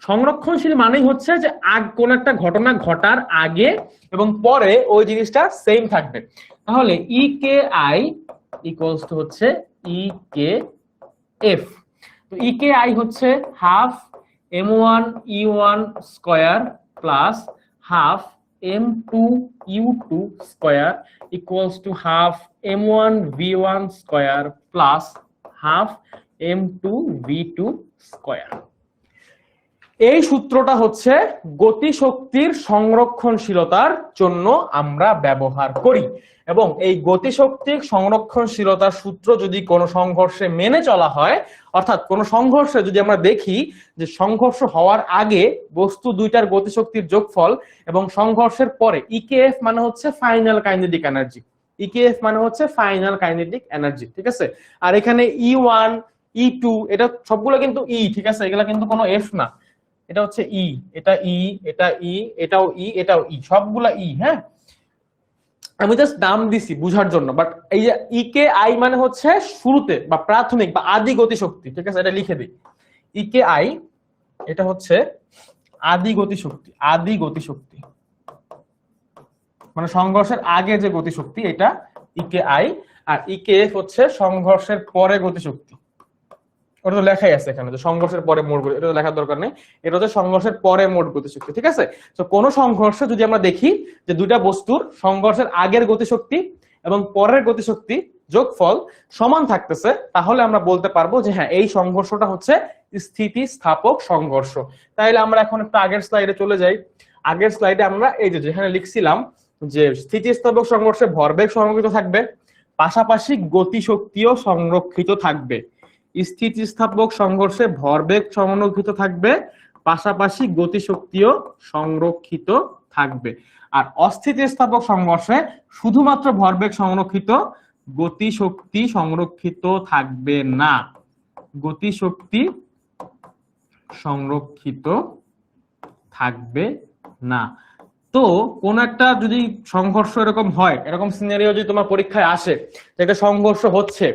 সংরক্ষণশীল মানেই হচ্ছে যে কোন একটা ঘটনা ঘটার আগে এবং পরে ওই জিনিসটা সেম থাকবে। তাহলে EKI ইকুয়ালস টু হচ্ছে EKF। তো EKI হচ্ছে half m1 u1 square plus half m2 u2 square equals to half m1 v1 square plus half m2 v2 square. এই সূত্রটা হচ্ছে গতিশক্তির সংরক্ষণশীলতার জন্য আমরা ব্যবহার করি, এবং এই গতিশক্তির সংরক্ষণশীলতার সূত্র যদি কোনো সংঘর্ষে মেনে চলা হয়, অর্থাৎ কোনো সংঘর্ষে যদি আমরা দেখি যে সংঘর্ষ হওয়ার আগে বস্তু দুইটার গতিশক্তির যোগফল এবং সংঘর্ষের পরে EKF মানে হচ্ছে ফাইনাল কাইনেটিক এনার্জি, EKF মানে হচ্ছে ফাইনাল কাইনেটিক এনার্জি, ঠিক আছে? আর এখানে E1 E2 এটা সবগুলো কিন্তু E, ঠিক আছে? এগুলা কিন্তু কোনো F না, এটা হচ্ছে E, এটা E, এটা E, এটাও E, এটাও E, সবগুলা E। হ্যাঁ, আমি জাস্ট নাম দিছি বুঝার জন্য, বাট এই যে EKI মানে হচ্ছে শুরুতে বা প্রাথমিক বা আদি গতিশক্তি, ঠিক আছে? এটা লিখে দিই, EKI এটা হচ্ছে আদি গতিশক্তি মানে সংঘর্ষের আগে যে গতিশক্তি এটা EKI, আর EKF হচ্ছে সংঘর্ষের পরে গতিশক্তি। ওটা তো লেখাই আছে এখানে যে সংঘর্ষের পরে মোট, এটা তো লেখার দরকার নেই, এটা হচ্ছে সংঘর্ষের পরে মোট গতিশক্তি, ঠিক আছে? তো কোন সংঘর্ষে যদি আমরা দেখি যে দুইটা বস্তুর সংঘর্ষের আগের গতিশক্তি এবং পরের গতিশক্তি যোগফল সমান থাকতেছে, তাহলে আমরা বলতে পারবো যে হ্যাঁ এই সংঘর্ষটা হচ্ছে স্থিতিস্থাপক সংঘর্ষ। তাইলে আমরা এখন একটু আগের স্লাইডে চলে যাই। আগের স্লাইডে আমরা এই যে যেখানে লিখছিলাম যে স্থিতিস্থাপক সংঘর্ষে ভরবেগ সংরক্ষিত থাকবে, পাশাপাশি গতিশক্তিও সংরক্ষিত থাকবে। স্থিতিস্থাপক সংঘর্ষে ভরবেগ সংরক্ষিত থাকবে, পাশাপাশি গতিশক্তিও সংরক্ষিত থাকবে। আর অস্থিতিস্থাপক সংঘর্ষে শুধুমাত্র ভরবেগ সংরক্ষিত, গতিশক্তি সংরক্ষিত থাকবে না, গতিশক্তি সংরক্ষিত থাকবে না। তো কোন একটা যদি সংঘর্ষ এরকম হয়, এরকম সিনারিও যদি তোমার পরীক্ষায় আসে, একটা সংঘর্ষ হচ্ছে,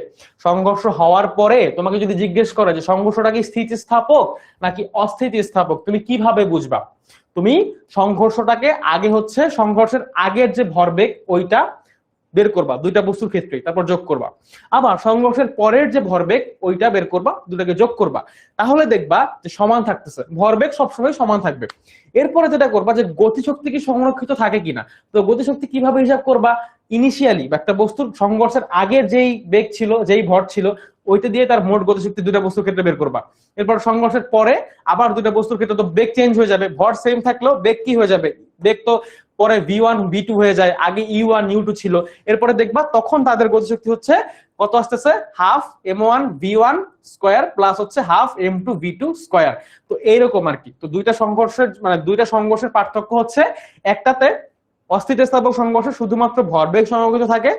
সংঘর্ষ হওয়ার পরে তোমাকে যদি জিজ্ঞেস করে যে সংঘর্ষটা কি স্থিতিস্থাপক নাকি অস্থিতিস্থাপক, তুমি কিভাবে বুঝবা? তুমি সংঘর্ষটাকে আগে হচ্ছে সংঘর্ষের আগের যে ভরবেগ ওইটা বের করবা দুইটা বস্তুর ক্ষেত্রে, তারপর যোগ করবা। আবার সংঘর্ষের পরের যে ভরবেগ ওইটা বের করবা, দুটাকে যোগ করবা, তাহলে দেখবা যে সমান থাকতেছে, ভরবেগ সবসময় সমান থাকবে। এরপরে যেটা করবা যে গতিশক্তি কি সংরক্ষিত থাকে কিনা। তো গতিশক্তি কিভাবে হিসাব করবা, ইনিশিয়ালি বা একটা বস্তুর সংঘর্ষের আগের যেই বেগ ছিল, যেই ভর ছিল, ওইটা দিয়ে তার মোট গতিশক্তি দুটা বস্তুর ক্ষেত্রে বের করবা। এরপর সংঘর্ষের পরে আবার দুটা বস্তুর ক্ষেত্রে তো বেগ চেঞ্জ হয়ে যাবে, ভর সেম থাকলেও বেগ কি হয়ে যাবে, বেগ তো পরে v1 v2 হয়ে যায়, আগে u1 u2 ছিল। এরপরে দেখবা তখন তাদের গতিশক্তি হচ্ছে কত আসতেছে, half m1 v1 square plus হচ্ছে হাফ m2 v2 স্কয়ার। তো এইরকম আর কি। তো দুইটা সংঘর্ষের পার্থক্য হচ্ছে, একটাতে অস্থিতিস্থাপক সংঘর্ষে শুধুমাত্র ভরবেগ সংরক্ষিত থাকে,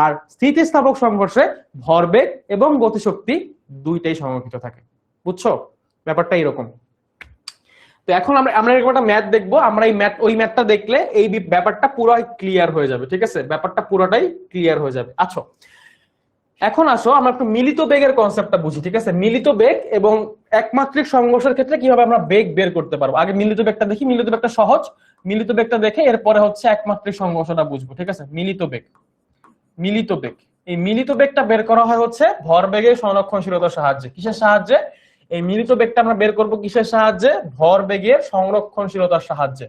আর স্থিতিস্থাপক সংঘর্ষে ভরবেগ এবং গতিশক্তি দুইটাই সংরক্ষিত থাকে। বুঝছো ব্যাপারটা এরকম। তো এখন আমরা একটা ম্যাথ দেখবো, আমরা ওই ম্যাথটা দেখলে এই ব্যাপারটা পুরোই ক্লিয়ার হয়ে যাবে। ঠিক আছে, ব্যাপারটা পুরোটাই ক্লিয়ার হয়ে যাবে। আচ্ছা, এখন আসো আমরা একটু মিলিত বেগের কনসেপ্টটা বুঝি। ঠিক আছে, মিলিত বেগ এবং একমাত্রিক সংঘর্ষের ক্ষেত্রে কিভাবে আমরা বেগ বের করতে পারবো। আগে মিলিত বেগটা দেখি, মিলিত বেগটা সহজ, মিলিত বেগটা দেখে এরপরে হচ্ছে একমাত্রিক সংঘর্ষটা বুঝবো। ঠিক আছে, মিলিত বেগ এই মিলিত বেগটা বের করা হয় হচ্ছে ভরবেগের সংরক্ষণশীলতার সাহায্যে। কিসের সাহায্যে? এই মিলিত বেগটা আমরা বের করব কিসের সাহায্যে? ভরবেগের সংরক্ষণশীলতার সাহায্যে।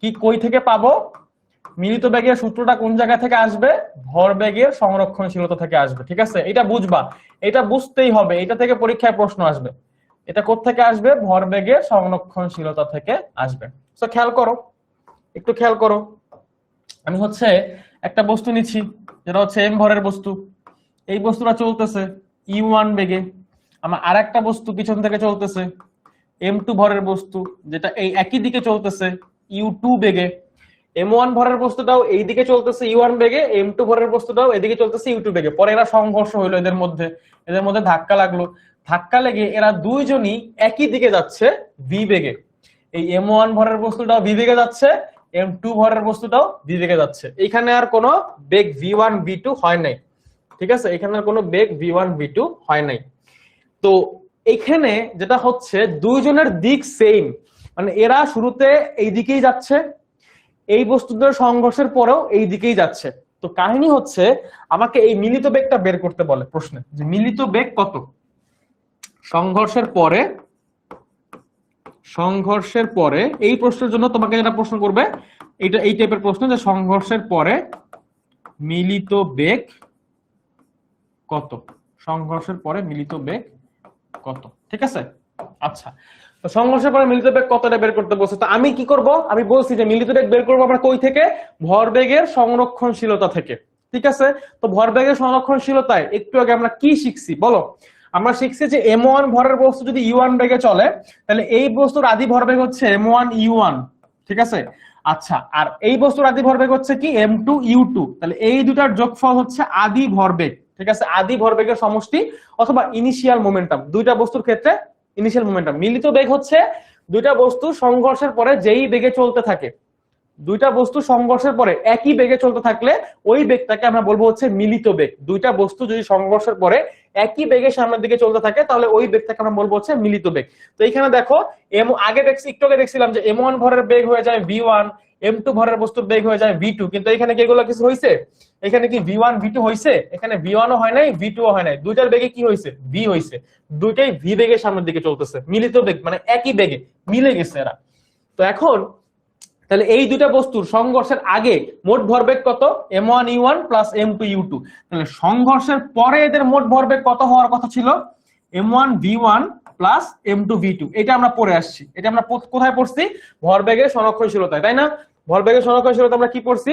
কি কই থেকে পাবো? মিলিত বেগের সূত্রটা কোন জায়গা থেকে আসবে? ভরবেগের সংরক্ষণশীলতা থেকে আসবে। ঠিক আছে, এটা বুঝবা, এটা বুঝতেই হবে, এটা থেকে পরীক্ষায় প্রশ্ন আসবে। এটা কোথা থেকে আসবে? ভরবেগের সংরক্ষণশীলতা থেকে আসবে। তো খেয়াল করো, একটু খেয়াল করো, আমি হচ্ছে একটা বস্তু নিচ্ছি যেটা হচ্ছে m ভরের বস্তু। এই বস্তুটা চলতেছে u1 বেগে, আমার আরেকটা বস্তু পিছন থেকে চলতেছে m2 ভরের বস্তু, যেটা এই একই দিকে চলতেছে u2 বেগে। m1 ভরের বস্তুটাও এই দিকে চলতেছে u1 বেগে, m2 ভরের বস্তুটাও এদিকে চলতেছে u2 বেগে। পরে এরা সংঘর্ষ হইলো, এদের মধ্যে ধাক্কা লাগলো, ধাক্কা লেগে এরা দুইজনই একই দিকে যাচ্ছে v বেগে। এই m1 ভরের বস্তুটাও v বেগে যাচ্ছে, m2 ভরের বস্তুটাও v বেগে যাচ্ছে। এখানে আর কোনো বেগ v1 v2 হয় নাই। ঠিক আছে, এখানে আর কোনো বেগ v1 v2 হয় নাই। তো এখানে যেটা হচ্ছে দুইজনের দিক সেম, মানে এরা শুরুতে এই দিকেই যাচ্ছে, এই বস্তুদের সংঘর্ষের পরেও এই দিকেই যাচ্ছে। তো কাহিনী হচ্ছে আমাকে এই মিলিত বেগটা বের করতে বলে প্রশ্নে, যে মিলিত বেগ কত সংঘর্ষের পরে। এই প্রশ্নের জন্য তোমাকে যেটা প্রশ্ন করবে, এটা এই টাইপের প্রশ্ন, যে সংঘর্ষের পরে মিলিত বেগ কত, সংঘর্ষের পরে মিলিত বেগ কত। ঠিক আছে, আচ্ছা, তো সংঘর্ষের পরে মিলিত বেগ কতটা বের করতে বলছে। তো আমি কি করব, আমি বলছি যে মিলিত বেগ বের করবো আমরা কই থেকে? ভরবেগের সংরক্ষণশীলতা থেকে। ঠিক আছে, তো ভরবেগের সংরক্ষণশীলতায় একটু আগে আমরা কি শিখছি বলো? আমরা শিখছি যে m1 ভরের বস্তু যদি u1 বেগে চলে, তাহলে এই বস্তুর আদি ভরবেগ হচ্ছে m1 u1। ঠিক আছে, আচ্ছা, আর এই বস্তুর আদি ভরবেগ হচ্ছে কি m2 u2। তাহলে এই দুটার যোগফল হচ্ছে আদি ভরবেগ। ঠিক আছে, আদি ভরবেগের সমষ্টি অথবা ইনিশিয়াল মোমেন্টাম, দুইটা বস্তুর ক্ষেত্রে ইনিশিয়াল মোমেন্টাম। মিলিত বেগ হচ্ছে দুইটা বস্তু সংঘর্ষের পরে যেই বেগে চলতে থাকে, দুইটা বস্তু সংঘর্ষের পরে একই বেগে চলতে থাকলে ওই বেগটাকে আমরা বলবো হচ্ছে মিলিত বেগ। দুইটা বস্তু যদি সংঘর্ষের পরে একই বেগে সামনের দিকে চলতে থাকে তাহলে ওই বেগটাকে আমরা বলবো হচ্ছে মিলিত বেগ। তো এখানে দেখো একটু আগে দেখছিলাম যে m1 ভরের বেগ হয়ে যায় v1, m2 ভরের বস্তুর বেগ হয়ে যায় v2, কিন্তু এখানে কি এগুলো কিছু হয়েছে? এখানে কি v1 v2 হয়েছে? এখানে v1 ও হয় নাই, v2 ও হয় নাই, দুইটার বেগে কি হয়েছে? v হয়েছে। দুইটাই v বেগের সামনের দিকে চলতেছে, মিলিত বেগ মানে একই বেগে মিলে গেছে এরা। তো এখন তাহলে এই দুইটা বস্তুর সংঘর্ষের আগে মোট ভরবেগ কত? m1 u1 plus m2 u2। তাহলে সংঘর্ষের পরে এদের মোট ভরবেগ কত হওয়ার কথা ছিল? m1 v1 plus m2 v2। এটা আমরা পড়ে আসছি, এটা আমরা কোথায় পড়ছি? ভরবেগের সংরক্ষণশীলতায়, তাই না? ভরবেগের সংরক্ষণশীলতা আমরা কি পড়ছি?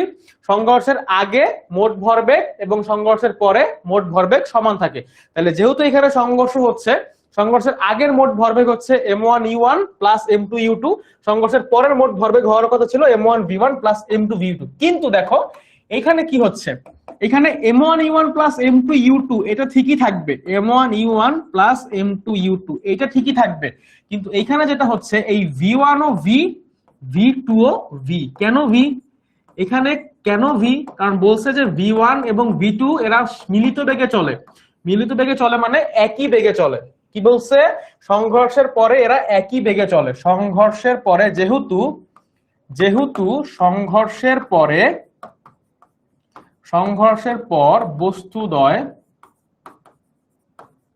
সংঘর্ষের আগে মোট ভরবেগ এবং সংঘর্ষের পরে মোট ভরবেগ সমান থাকে। তাহলে যেহেতু এখানে সংঘর্ষ হচ্ছে, সংঘর্ষের আগের মোট ভরবেগ হচ্ছে m1 u1 plus m2 u2, সংঘর্ষের পরের মোট ভরবেগ হওয়ার কথা ছিল m1 v1 plus m2 v2। কিন্তু দেখো এখানে কি হচ্ছে, এখানে m1 u1 plus m2 u2 এটা ঠিকই থাকবে, m1 u1 plus m2 u2 এটা ঠিকই থাকবে। কিন্তু এখানে যেটা হচ্ছে এই v1 ও v, v2 ও v। কেন v এখানে? কেন v? কারণ বলছে যে v1 এবং v2 এরা মিলিত বেগে চলে। মিলিত বেগে চলে মানে একই বেগে চলে। কি বলছে? সংঘর্ষের পরে এরা একই বেগে চলে। সংঘর্ষের পরে যেহেতু সংঘর্ষের পরে সংঘর্ষের পর বস্তুদ্বয়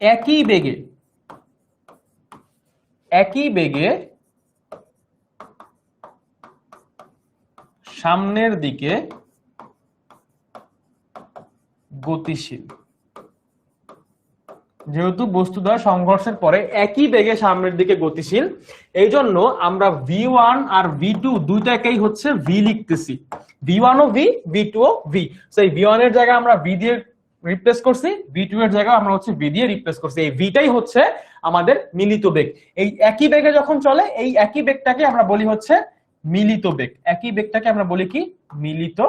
একই বেগে সামনের দিকে গতিশীল। যেহেতু বস্তুদ্বয় সংঘর্ষের পরে একই বেগে সামনের দিকে গতিশীল, এই জন্য আমরা V1 আর V2 দুইটাকেই হচ্ছে V লিখতেছি। V1 ও V, V2 ও V। সেই V1 এর জায়গায় আমরা V দিয়ে রিপ্লেস করছি, V2 এর জায়গায় আমরা হচ্ছে V দিয়ে রিপ্লেস করছি। এই Vটাই হচ্ছে আমাদের মিলিত বেগ। এই একই বেগে যখন চলে, এই একই বেগটাকে আমরা বলি হচ্ছে মিলিত বেগ। একই বেগটাকে আমরা বলি কি? মিলিত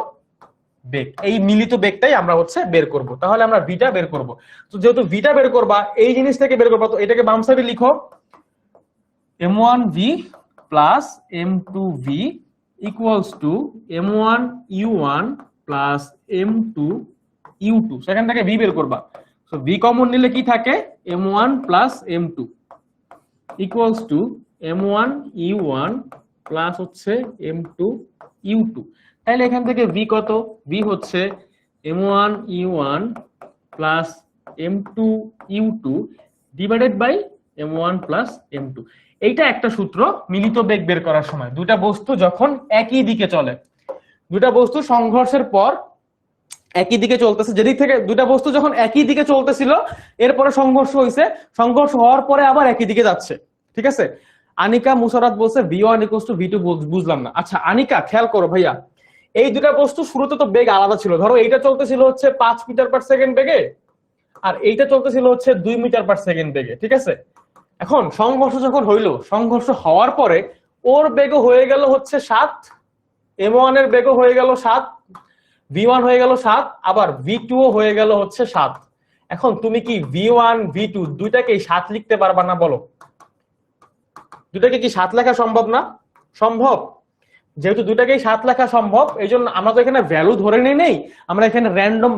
বেগ। এই মিলিত বেগটাই আমরা হচ্ছে বের করব। তাহলে আমরা ভিটা বের করব। তো যেহেতু ভিটা বের করবা, এই জিনিস থেকে বের করবা, তো এটাকে বাম সাইডে লিখো m1v plus m2v equals to m1u1 plus m2u2। সেখান থেকে v বের করবা। সো v কমন নিলে কি থাকে? m1 plus m2 equals to m1u1 plus হচ্ছে m2u2। তাহলে এখান থেকে v কত? v হচ্ছে m1u1 plus m2u2 divided by m1 plus m2। এইটা একটা সূত্র মিলিত বেগ বের করার সময়। দুটা বস্তু যখন একই দিকে চলে, দুটা বস্তু সংঘর্ষের পর একই দিকে চলতেছে, যেদিক থেকে দুটা বস্তু যখন একই দিকে চলতেছিল, এরপরে সংঘর্ষ হয়েছে, সংঘর্ষ হওয়ার পরে আবার একই দিকে যাচ্ছে। ঠিক আছে? আনিকা মুসারাত বলছে v1 ইকুয়ালস টু v2। বুঝলাম না। আচ্ছা আনিকা, খেয়াল করো ভাইয়া, এই দুটা বস্তু শুরুতে তো বেগ আলাদা ছিল। ধরো এইটা চলতেছিল হচ্ছে 5 মিটার পার সেকেন্ড বেগে, আর এইটা চলতেছিল হচ্ছে 2 মিটার পার সেকেন্ড বেগে। ঠিক আছে? এখন সংঘর্ষ যখন হইলো, সংঘর্ষ হওয়ার পরে ওর বেগও হয়ে গেল হচ্ছে 7, m1 এর বেগও হয়ে গেল 7, v1 হয়ে গেল 7, আবার v2 ও হয়ে গেল হচ্ছে 7। এখন তুমি কি v1 v2 দুইটাকেই 7 লিখতে পারবা না? বলো, দুটাকে কি 7 লেখা সম্ভব না? সম্ভব। যেহেতু দুটাকেই 7 লেখা সম্ভব, এই জন্য আমরা তো এখানে ভ্যালু ধরে নেই, আমরা এখানে র্যান্ডম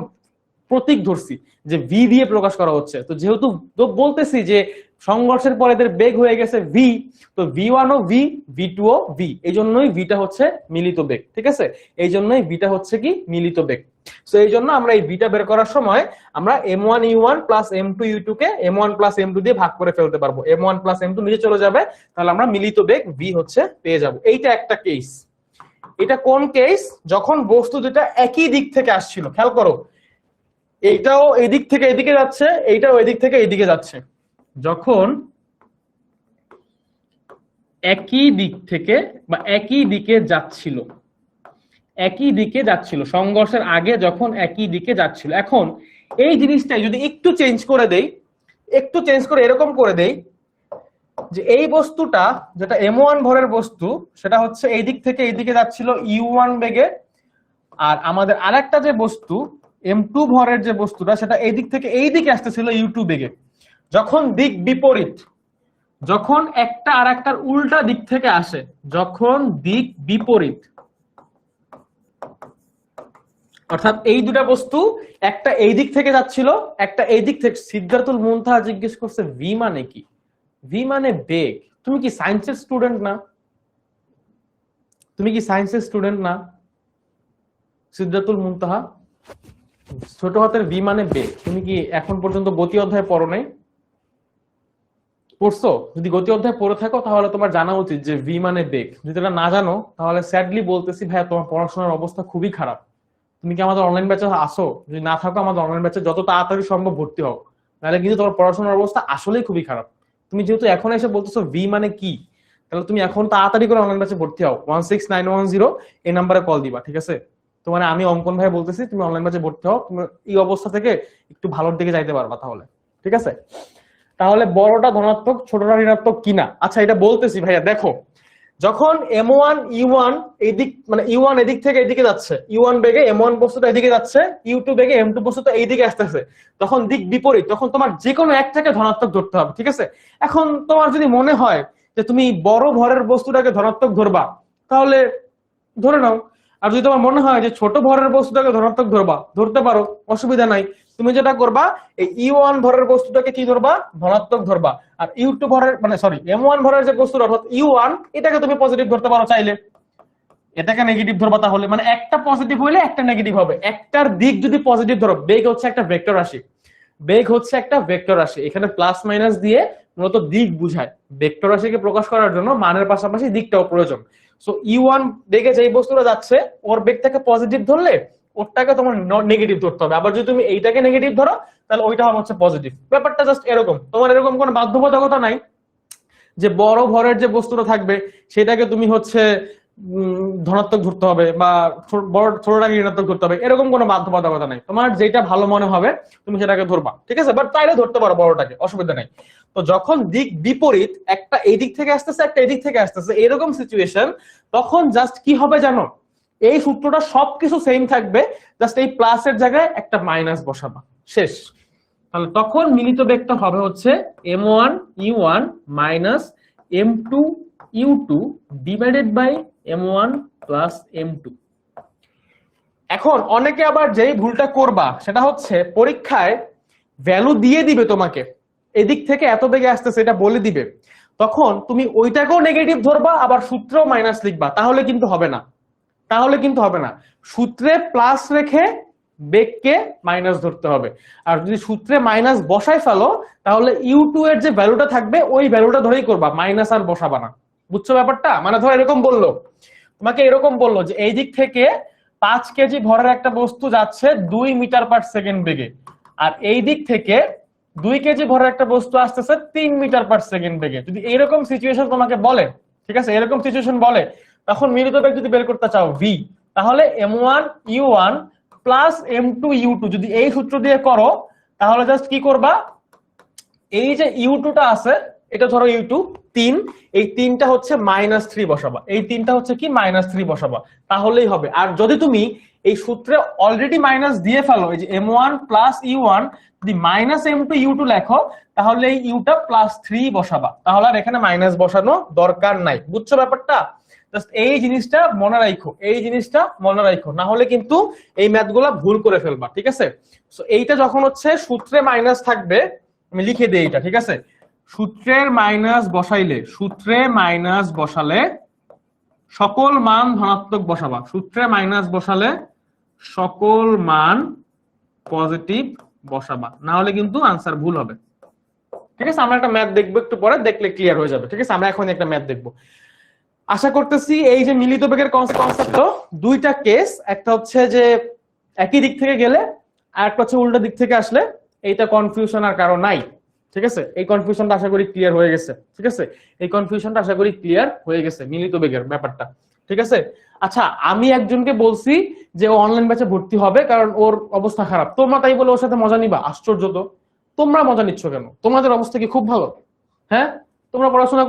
প্রতীক ধরছি যে v দিয়ে প্রকাশ করা হচ্ছে। তো যেহেতু বলতেছি যে সংঘর্ষের পরে এদের বেগ হয়ে গেছে v, তো v1 ও v, v2 ও v, এই জন্যই vটা হচ্ছে মিলিত বেগ। ঠিক আছে? এই জন্যই vটা হচ্ছে কি? মিলিত বেগ। সো এই জন্য আমরা এই vটা বের করার সময় আমরা m1u1 প্লাস m2u2 কে m1 প্লাস m2 দিয়ে ভাগ করে ফেলতে পারবো। m1 প্লাস m2 নিচে চলে যাবে, তাহলে আমরা মিলিত বেগ v হচ্ছে পেয়ে যাব। এইটা একটা কেস। এটা কোন কেস? যখন বস্তু দুটা একই দিক থেকে আসছিল। খেয়াল করো, এইটাও এদিক থেকে এদিকে যাচ্ছে, এইটাও এদিক থেকে এইদিকে যাচ্ছে। যখন একই দিক থেকে বা একই দিকে যাচ্ছিল, একই দিকে যাচ্ছিল সংঘর্ষের আগে যখন একই দিকে যাচ্ছিল। এখন এই জিনিসটাই যদি একটু চেঞ্জ করে দেই, একটু চেঞ্জ করে এরকম করে দেই যে এই বস্তুটা যেটা m1 ভরের বস্তু, সেটা হচ্ছে এই দিক থেকে এইদিকে যাচ্ছিল u1 বেগে, আর আমাদের আরেকটা যে বস্তু m2 ভরের যে বস্তুটা, সেটা এই দিক থেকে এই দিকে আসতেছিল u2 বেগে। যখন দিক বিপরীত, যখন একটা আর একটার উল্টা দিক থেকে আসে, যখন দিক বিপরীত, অর্থাৎ এই দুটা বস্তু একটা এই দিক থেকে যাচ্ছিল, একটা এই দিক থেকে। সিদ্ধার্থুল মুনতাহা জিজ্ঞেস করছে ভি মানে কি? ভি মানে বেগ। তুমি কি সায়েন্সের স্টুডেন্ট না? তুমি কি সায়েন্সের স্টুডেন্ট না সিদ্ধার্থুল মুনতাহা? ছোট হাতের ভি মানে বেগ। তুমি কি এখন পর্যন্ত গতি অধ্যায় পড়ো নাই? পড়ছো? যদি গতি অধ্যায় পড়ে থাকো তাহলে তোমার জানা উচিত যে ভি মানে বেগ। যদি এটা না জানো তাহলে স্যাডলি বলতেছি ভাইয়া, তোমার পড়াশোনার অবস্থা খুবই খারাপ। তুমি কি আমাদের অনলাইন ব্যাচে আসো? যদি না থাকো আমাদের অনলাইন ব্যাচে যত তাড়াতাড়ি সম্ভব ভর্তি হও, নাহলে কিন্তু তোমার পড়াশোনার অবস্থা আসলেই খুবই খারাপ। তুমি যেহেতু এখন এসে বলতেছো ভি মানে কি, তাহলে তুমি এখন তাড়াতাড়ি করে অনলাইন ব্যাচে ভর্তি হও। 16910 এই নাম্বারে কল দিবা। ঠিক আছে? তোমার আমি অঙ্কন ভাই বলতেছি, তুমি অনলাইন ব্যাচে ভর্তি হও, তুমি এই অবস্থা থেকে একটু ভালোর দিকে যাইতে পারবা তাহলে। ঠিক আছে? তাহলে বড়টা ধনাত্মক, ছোটটা ঋণাত্মক কিনা? আচ্ছা এটা বলতেছি ভাইয়া, দেখো যখন m1 u1 এদিক মানে u1 এদিক থেকে এদিকে যাচ্ছে, u1 বেগে m1 বস্তুটা এদিকে যাচ্ছে, u2 বেগে m2 বস্তুটা এইদিকে আসতেছে, তখন দিক বিপরীত, তখন তোমার যে কোনো একটাকে ধনাত্মক ধরতে হবে। ঠিক আছে? এখন তোমার যদি মনে হয় যে তুমি বড় ভরের বস্তুটাকে ধনাত্মক ধরবা, তাহলে ধরে নাও। আর যদি তোমার মনে হয় যে ছোট ভরের বস্তুটাকে ধনাত্মক ধরবা, ধরতে পারো, অসুবিধা নাই। তুমি যেটা করবা, এই u1 ভরের বস্তুটাকে কি ধরবা? ধনাত্মক ধরবা। আর u2 ভরের মানে সরি m1 ভরের যে বস্তুটা অর্থাৎ u1, এটাকে তুমি পজিটিভ ধরতে পারো চাইলে। এটাকে নেগেটিভ ধরবা, তাহলে মানে একটা পজিটিভ হইলে একটা নেগেটিভ হবে। একটার দিক যদি পজিটিভ ধরো, বেগ হচ্ছে একটা ভেক্টর রাশি, বেগ হচ্ছে একটা ভেক্টর রাশি, এখানে প্লাস মাইনাস দিয়ে মূলত দিক বুঝায়। ভেক্টর রাশিকে প্রকাশ করার জন্য মানের পাশাপাশি দিকটাও প্রয়োজন। সো E1 বেগে যেই বস্তুটা যাচ্ছে ওর বেগটাকে পজিটিভ ধরলে ওরটাকে তোমার নেগেটিভ ধরতে হবে, আবার যদি তুমি এইটাকে নেগেটিভ ধরো তাহলে ওইটা হবে হচ্ছে পজিটিভ। ব্যাপারটা জাস্ট এরকম, তোমার এরকম কোনো বাধ্যবাধকতা নাই যে বড় ভরের যে বস্তুটা থাকবে সেটাকে তুমি হচ্ছে ধনাত্মক ধরতে হবে বা বড় ছোটটাকে ঋণাত্মক ধরতে হবে, এরকম কোনো বাধ্যবাধকতা নাই। তোমার যেটা ভালো মনে হবে তুমি সেটাকে ধরবা, ঠিক আছে? বাট চাইলে ধরতে পারো বড়টাকে, অসুবিধা নাই। তো যখন দিক বিপরীত, একটা এই দিক থেকে আসতেছে একটা এই দিক থেকে আসতেছে, এরকম সিচুয়েশন, তখন জাস্ট কি হবে জানো? এই সূত্রটা সবকিছু সেম থাকবে, জাস্ট এই প্লাসের জায়গায় একটা মাইনাস বসাবা, শেষ। তাহলে তখন মিলিত বেগটা হবে হচ্ছে m1 u1 minus m2 u2 divided by m1 plus m2। এখন অনেকে আবার যেই ভুলটা করবা সেটা হচ্ছে পরীক্ষায় ভ্যালু দিয়ে দিবে তোমাকে, এদিক থেকে এত বেগে আসতেছে এটা বলে দিবে, তখন তুমি ওইটাকেও নেগেটিভ ধরবা আবার সূত্রেও মাইনাস লিখবা, তাহলে কিন্তু হবে না, তাহলে কিন্তু হবে না। সূত্রে প্লাস রেখে বেগকে মাইনাস ধরতে হবে। আর যদি সূত্রে মাইনাস বসাই ফেলো তাহলে u2 এর যে ভ্যালুটা থাকবে ওই ভ্যালুটা ধরেই করবা, মাইনাস আর বসাবা না। বুঝছো ব্যাপারটা? মানে ধর এরকম বললো তোমাকে, এরকম বললো যে এই দিক থেকে 5 কেজি ভরের একটা বস্তু যাচ্ছে 2 মিটার পার সেকেন্ড বেগে, আর এই দিক থেকে 2 কেজি ভরের একটা বস্তু আসতেছে 3 মিটার পার সেকেন্ড বেগে। যদি এরকম সিচুয়েশন তোমাকে বলে, ঠিক আছে, এরকম সিচুয়েশন বলে, তখন মিলিত বেগ যদি বের করতে চাও v, তাহলে m1 u1 plus m2 u2 যদি এই সূত্র দিয়ে করো, তাহলে জাস্ট কি করবা, এই যে u2 টা আছে এটা ধরো u2 3, এই 3টা হচ্ছে -3 বসাবা, এই 3টা হচ্ছে কি -3 বসাবা, তাহলেই হবে। আর যদি তুমি এই সূত্রে অলরেডি মাইনাস দিয়ে ফেলো, এই যে m1 প্লাস u1 যদি -m2 u2 লেখো, তাহলে এই u টা +3 বসাবা, তাহলে আর এখানে মাইনাস বসানো দরকার নাই। বুঝছো ব্যাপারটা? জাস্ট এই জিনিসটা মনে রাখো, এই জিনিসটা মনে রাখো, না হলে কিন্তু এই ম্যাথগুলা ভুল করে ফেলবা, ঠিক আছে? সো এইটা যখন হচ্ছে সূত্রে মাইনাস থাকবে, আমি লিখে দিই এটা, ঠিক আছে? সূত্রের মাইনাস বসাইলে, সূত্রে মাইনাস বসালে সকল মান ধনাত্মক বসাবা, সূত্রে মাইনাস বসালে সকল মান পজিটিভ বসাবা, না হলে কিন্তু আনসার ভুল হবে, ঠিক আছে? আমরা একটা ম্যাথ দেখবো একটু পরে, দেখলে ক্লিয়ার হয়ে যাবে, ঠিক আছে? আমরা এখন একটা ম্যাথ দেখবো। আশা করতেছি এই যে মিলিত বেগের কনসেপ্ট, দুইটা কেস, একটা হচ্ছে যে একই দিক থেকে গেলে আর একটা হচ্ছে উল্টো দিক থেকে আসলে, এইটা কনফিউশন আর কারো নাই, ঠিক আছে? এই কনফিউশনটা আশা করি ক্লিয়ার হয়ে গেছে, ঠিক আছে? এই কনফিউশনটা আশা করি ক্লিয়ার হয়ে গেছে মিলিত বেগের ব্যাপারটা, ঠিক আছে? আচ্ছা, আমি একজনকে বলছি যে ও অনলাইন ব্যাচে ভর্তি হবে কারণ ওর অবস্থা খারাপ, তোমরা তাই বলে ওর সাথে মজা নিবা? আশ্চর্য তো, তোমরা মজা নিচ্ছ কেন? তোমাদের অবস্থা কি খুব ভালো? হ্যাঁ, তোমরা পড়াশোনা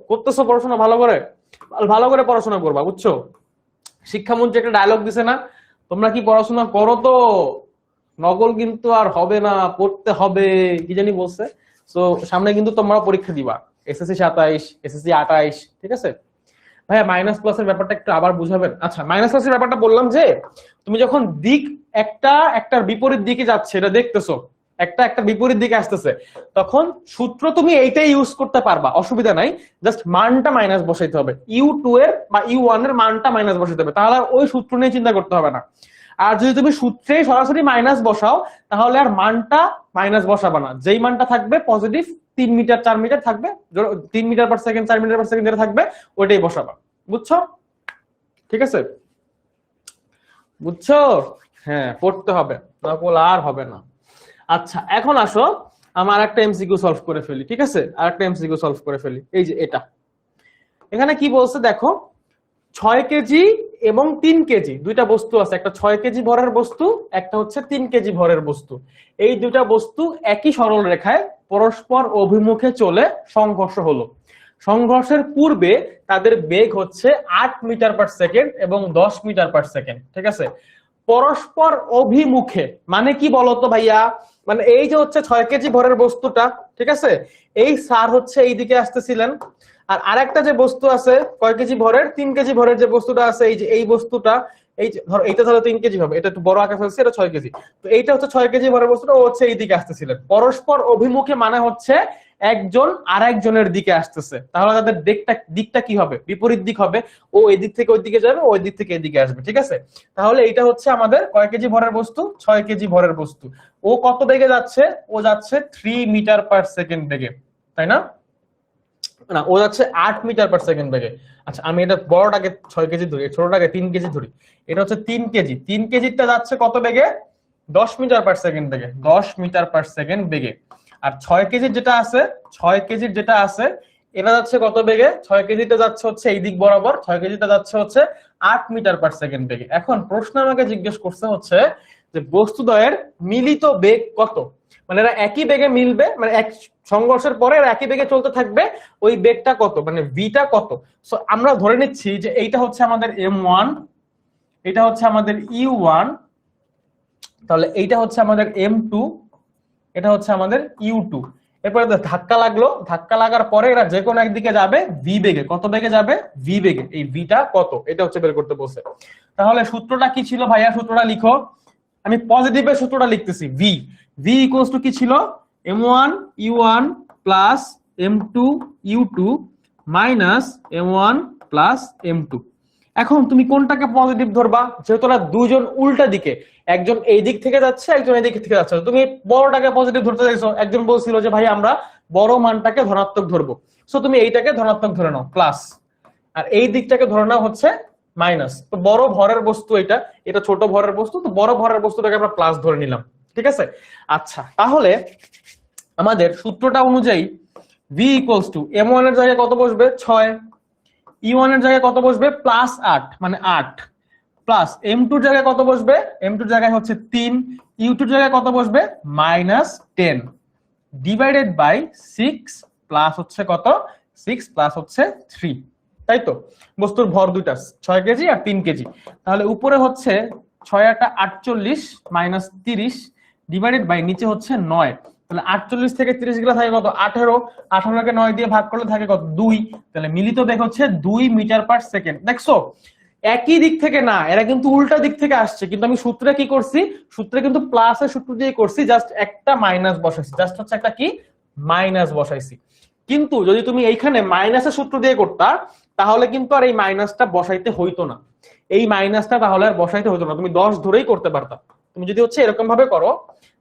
করতেছো পড়াশোনা ভালো করে, ভালো করে পড়াশোনা করবা, বুঝছো? শিক্ষামন্ত্রী একটা ডায়লগ দিছে না, তোমরা কি পড়াশোনা করো তো, নকল কিন্তু আর হবে না, পড়তে হবে, কি জানি বলছে। সো সামনে কিন্তু তোমরা পরীক্ষা দিবা, এসএসসি 27, এসএসসি 28, ঠিক আছে? ভাইয়া মাইনাস প্লাসের ব্যাপারটা একটু আবার বুঝাবেন। আচ্ছা, মাইনাস প্লাসের ব্যাপারটা বললাম যে তুমি যখন দিক একটার বিপরীত দিকে যাচ্ছে এটা দেখতেছো, একটা বিপরীত দিকে আসতেছে, তখন সূত্র তুমি এইটাই ইউজ করতে পারবা, অসুবিধা নাই। জাস্ট মানটা মাইনাস বসাইতে হবে, u2 এর বা u1 এর মানটা মাইনাস বসাইতে হবে, তাহলে আর ওই সূত্র নিয়ে চিন্তা করতে হবে না। আর যদি তুমি সূত্রে সরাসরি মাইনাস বসাও তাহলে আর মানটা মাইনাস বসাবা না, যেই মানটা থাকবে পজিটিভ 3 মিটার 4 মিটার থাকবে, 3 metre per second 4 metre per second যেটা থাকবে ওইটাই বসাবা। বুঝছো? ঠিক আছে, বুঝছো? হ্যাঁ, পড়তে হবে, নকল আর হবে না। আচ্ছা, এখন আসো আমার একটা এমসিকিউ সলভ করে ফেলি, ঠিক আছে? আর একটা এমসিকিউ সলভ করে ফেলি। এই যে এটা, এখানে কি বলছে দেখো, 6 কেজি এবং 3 কেজি দুইটা বস্তু আছে, একটা 6 কেজি ভরের বস্তু, একটা হচ্ছে 3 কেজি ভরের বস্তু। এই দুইটা বস্তু একই সরল রেখায় পরস্পর অভিমুখে চলে সংঘর্ষ হলো। সংঘর্ষের পূর্বে তাদের বেগ হচ্ছে 8 মিটার পার সেকেন্ড এবং 10 মিটার পার সেকেন্ড, ঠিক আছে? পরস্পর অভিমুখে মানে কি বলতো ভাইয়া? মানে এই যে হচ্ছে 6 কেজি ভরের বস্তুটা, ঠিক আছে, এই স্যার হচ্ছে এইদিকে আসতেছিলেন, আর আরেকটা যে বস্তু আছে কয় কেজি ভরের, 3 কেজি ভরের যে বস্তুটা আছে, এই যে এই বস্তুটা, এই যে ধরো এইটা ধরো 3 কেজি হবে, এটা একটু বড় আকার হচ্ছে, এটা 6 কেজি, তো এইটা হচ্ছে 6 কেজি ভরের বস্তুটা, ও হচ্ছে এইদিকে আসতেছিলেন। পরস্পর অভিমুখে মানে হচ্ছে একজন আরেকজনের দিকে আসতেছে, তাহলে তাদের দিকটা কি হবে? বিপরীত দিক হবে। ও এদিক থেকে ওই দিকে যাবে, ওই দিক থেকে এদিকে আসবে, ঠিক আছে? তাহলে এটা হচ্ছে আমাদের কয় কেজি ভরের বস্তু? 6 কেজি ভরের বস্তু। ও কত বেগে যাচ্ছে? ও যাচ্ছে 3 মিটার পার সেকেন্ড বেগে, তাই না? না, ও যাচ্ছে 8 মিটার পার সেকেন্ড বেগে। আচ্ছা, আমি এটা বড়টাকে 6 কেজি ধরি, ছোটটাকে 3 কেজি ধরি। এটা হচ্ছে 3 কেজি। 3 কেজিটা যাচ্ছে কত বেগে? 10 মিটার পার সেকেন্ড বেগে, 10 মিটার পার সেকেন্ড বেগে। আর 6 কেজির যেটা আছে, 6 কেজির যেটা আছে, এটা যাচ্ছে কত বেগে? 6 কেজিটা যাচ্ছে হচ্ছে এই দিক বরাবর, 6 কেজিটা যাচ্ছে হচ্ছে 8 মিটার পার সেকেন্ড বেগে। এখন প্রশ্ন আমাকে জিজ্ঞেস করছে হচ্ছে যে বস্তুদ্বয়ের মিলিত বেগ কত? মানে এরা একই বেগে মিলবে, মানে এক সংঘর্ষের পরে এরা একই বেগে চলতে থাকবে, ওই বেগটা কত, মানে ভিটা কত? সো আমরা ধরে নিচ্ছি যে এইটা হচ্ছে আমাদের m1, এটা হচ্ছে আমাদের u1, তাহলে এইটা হচ্ছে আমাদের m2, এটা হচ্ছে আমাদের u2। এরপরে ধাক্কা লাগলো, ধাক্কা লাগার পরে এরা যে কোনো একদিকে যাবে v বেগে। কত বেগে যাবে? v বেগে। এই ভিটা কত, এটা হচ্ছে বের করতে বলছে। তাহলে সূত্রটা কি ছিল ভাইয়া? সূত্রটা লিখো। আমি পজিটিভের সূত্রটা লিখতেছি। v v ইকুয়ালস টু কি ছিল? m1 u1 plus m2 u2 minus m1 plus m2। এখন তুমি কোনটাকে পজিটিভ ধরবা? যেহেতু ওরা দুজন উল্টা দিকে, একজন এই দিক থেকে যাচ্ছে, একজন এই দিক থেকে যাচ্ছে, তুমি বড়টাকে পজিটিভ ধরতে চাইছো। একজন বলছিল যে ভাই আমরা বড় মানটাকে ধনাত্মক ধরবো, সো তুমি এইটাকে ধনাত্মক ধরে নাও প্লাস, আর এই দিকটাকে ধরে নাও হচ্ছে মাইনাস। তো বড় ভরের বস্তু এটা, এটা ছোট ভরের বস্তু, তো বড় ভরের বস্তুটাকে আমরা প্লাস ধরে নিলাম, ঠিক আছে? আচ্ছা, তাহলে আমাদের সূত্রটা অনুযায়ী v ইকুয়ালস টু m1 এর জায়গায় কত বসবে? 6, e1 এর জায়গায় কত বসবে? প্লাস 8, মানে 8, প্লাস m2 এর জায়গায় কত বসবে? m2 এর জায়গায় হচ্ছে 3, u2 এর জায়গায় কত বসবে? মাইনাস 10 ডিভাইডেড বাই 6 প্লাস হচ্ছে কত? 6 প্লাস হচ্ছে 3, তাই তো? বস্তুর ভর দুইটা, 6 কেজি আর 3 কেজি। তাহলে উপরে হচ্ছে 6 8 48 মাইনাস 30 ডিভাইডেড বাই নিচে হচ্ছে 9। তাহলে 48 থেকে 30 গুলো থাকে কত? 18, 18 কে 9 দিয়ে ভাগ করলে থাকে কত? 2। তাহলে মিলিত বেগ হচ্ছে 2 মিটার পার সেকেন্ড। দেখছো, একই দিক থেকে না, এরা কিন্তু উল্টা দিক থেকে আসছে, কিন্তু আমি সূত্রে কি করছি? সূত্রে কিন্তু প্লাসের সূত্র দিয়ে করছি, জাস্ট একটা মাইনাস বসাইছি, জাস্ট হচ্ছে একটা কি মাইনাস বসাইছি। কিন্তু যদি তুমি এইখানে মাইনাসের সূত্র দিয়ে করতা, তাহলে কিন্তু আর এই মাইনাসটা বসাইতে হইতো না। এই মাইনাসটা তাহলে আর বসাইতে হইতো না, তুমি 10 ধরেই করতে পারতা। তুমি যদি হচ্ছে এরকম ভাবে করো,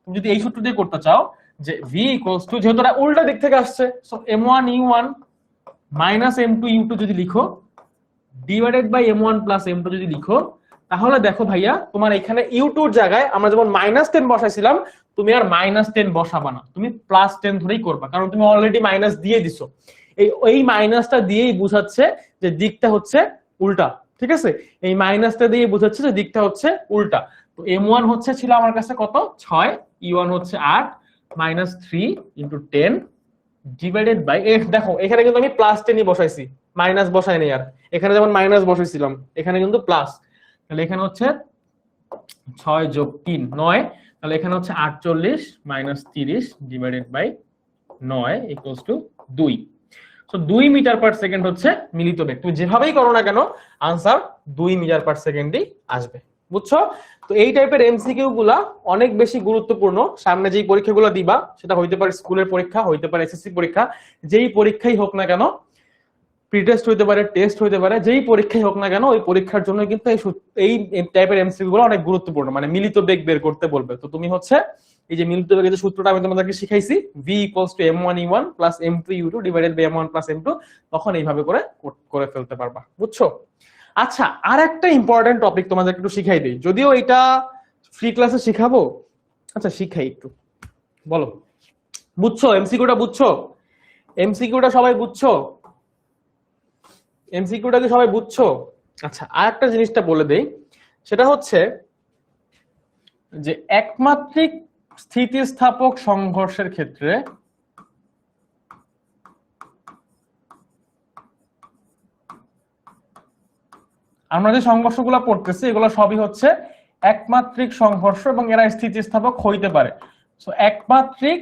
তুমি যদি এই সূত্র দিয়ে করতে চাও যে v ইকুয়ালস টু, যেহেতু এটা উল্টা দিক থেকে আসছে, so m1 u1 minus m2 u2 যদি লিখো divided by m1 plus m2 যদি লিখো, তাহলে দেখো ভাইয়া তোমার এখানে u2 এর জায়গায় আমরা যেমন -10 বসাইছিলাম, তুমি আর -10 বসাবা না, তুমি +10 ধরেই করবা, কারণ তুমি অলরেডি মাইনাস দিয়ে দিছো। এই মাইনাসটা দিয়েই বোঝাচ্ছে যে দিকটা হচ্ছে উল্টা, ঠিক আছে? এই মাইনাসটা দিয়ে বোঝাচ্ছে যে দিকটা হচ্ছে উল্টা। তো m1 হচ্ছে ছিল আমার কাছে কত? 6, e1 হচ্ছে 8 মাইনাস 3 ইনটু 10 ডিভাইডেড বাই, দেখো এখানে কিন্তু আমি +10ই বসাইছি, মাইনাস বসাই নাই। আর এখানে যেমন মাইনাস বসাইছিলাম, এখানে কিন্তু প্লাস। তাহলে এখানে হচ্ছে 6 যোগ 3 9, তাহলে এখানে হচ্ছে 48 minus 30 divided by 9 equals to 2। So 2 metre per second হচ্ছে মিলিত বেগ। তুমি যেভাবেই করো না কেন, আনসার 2 মিটার পার সেকেন্ডই আসবে, বুঝছো? তো এই টাইপের এমসিকিউ গুলা অনেক বেশি গুরুত্বপূর্ণ। সামনে যেই পরীক্ষাগুলো দিবা, সেটা হইতে পারে স্কুলের পরীক্ষা, হইতে পারে এসএসসি পরীক্ষা, যেই পরীক্ষাই হোক না কেন, প্রি টেস্ট হইতে পারে, টেস্ট হইতে পারে, যেই পরীক্ষাই হোক না কেন, ওই পরীক্ষার জন্য কিন্তু এই টাইপের এমসিকিউ গুলো অনেক গুরুত্বপূর্ণ, মানে মিলিত বেগ বের করতে বলবে। তো তুমি হচ্ছে এই যে মিলিত বেগের যে সূত্রটা আমি তোমাদেরকে শিখাইছি, v equals to m1 e1 plus m2 u2 divided by m1 plus m2, তখন এইভাবে করে করে ফেলতে পারবা, বুঝছো? আচ্ছা, আর একটা ইম্পর্টেন্ট টপিক তোমাদেরকে একটু শিখাই দিই, যদিও এটা ফ্রি ক্লাসে শিখাবো। আচ্ছা, শিখাই একটু, বলো বুঝছো? এমসিকিউটা বুঝছো? এমসিকিউটা সবাই বুঝছো? এমসিকিউটা কি সবাই বুঝছো? আচ্ছা, আর একটা জিনিসটা বলে দেই, সেটা হচ্ছে যে একমাত্রিক স্থিতিস্থাপক সংঘর্ষের ক্ষেত্রে আমরা যে সংঘর্ষগুলো পড়তেছি, এগুলো সবই হচ্ছে একমাত্রিক সংঘর্ষ এবং এরা স্থিতিস্থাপক হইতে পারে। সো একমাত্রিক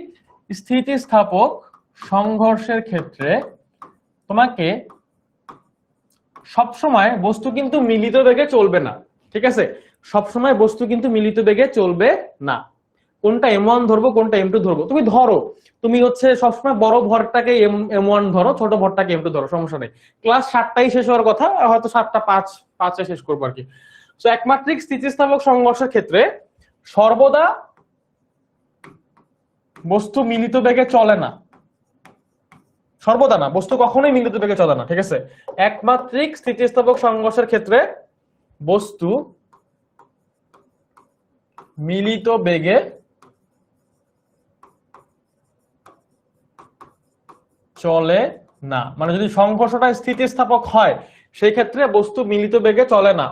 স্থিতিস্থাপক সংঘর্ষের ক্ষেত্রে তোমাকে সবসময় বস্তু কিন্তু মিলিত বেগে চলবে না, ঠিক আছে? সবসময় বস্তু কিন্তু মিলিত বেগে চলবে না। কোনটা m1 ধরবো কোনটা m2 ধরবো, তুমি ধরো, তুমি হচ্ছে সবসময় বড় ভরটাকে m1 ধরো, ছোট ভরটাকে m2 ধরো, সমস্যা নেই। ক্লাস 7টায় শেষ হওয়ার কথা, হয়তো 7:05 শেষ করবো আর কি। তো একমাত্রিক স্থিতিস্থাপক সংঘর্ষের ক্ষেত্রে সর্বদা বস্তু মিলিত বেগে চলে না, সর্বদা না, বস্তু কখনোই মিলিত বেগে চলে না, ঠিক আছে। একমাত্রিক স্থিতিস্থাপক সংঘর্ষের ক্ষেত্রে বস্তু মিলিত বেগে চলে না, মানে যদি সংঘর্ষটা স্থিতিস্থাপক হয় সেই ক্ষেত্রে বস্তু মিলিত বেগে চলে না।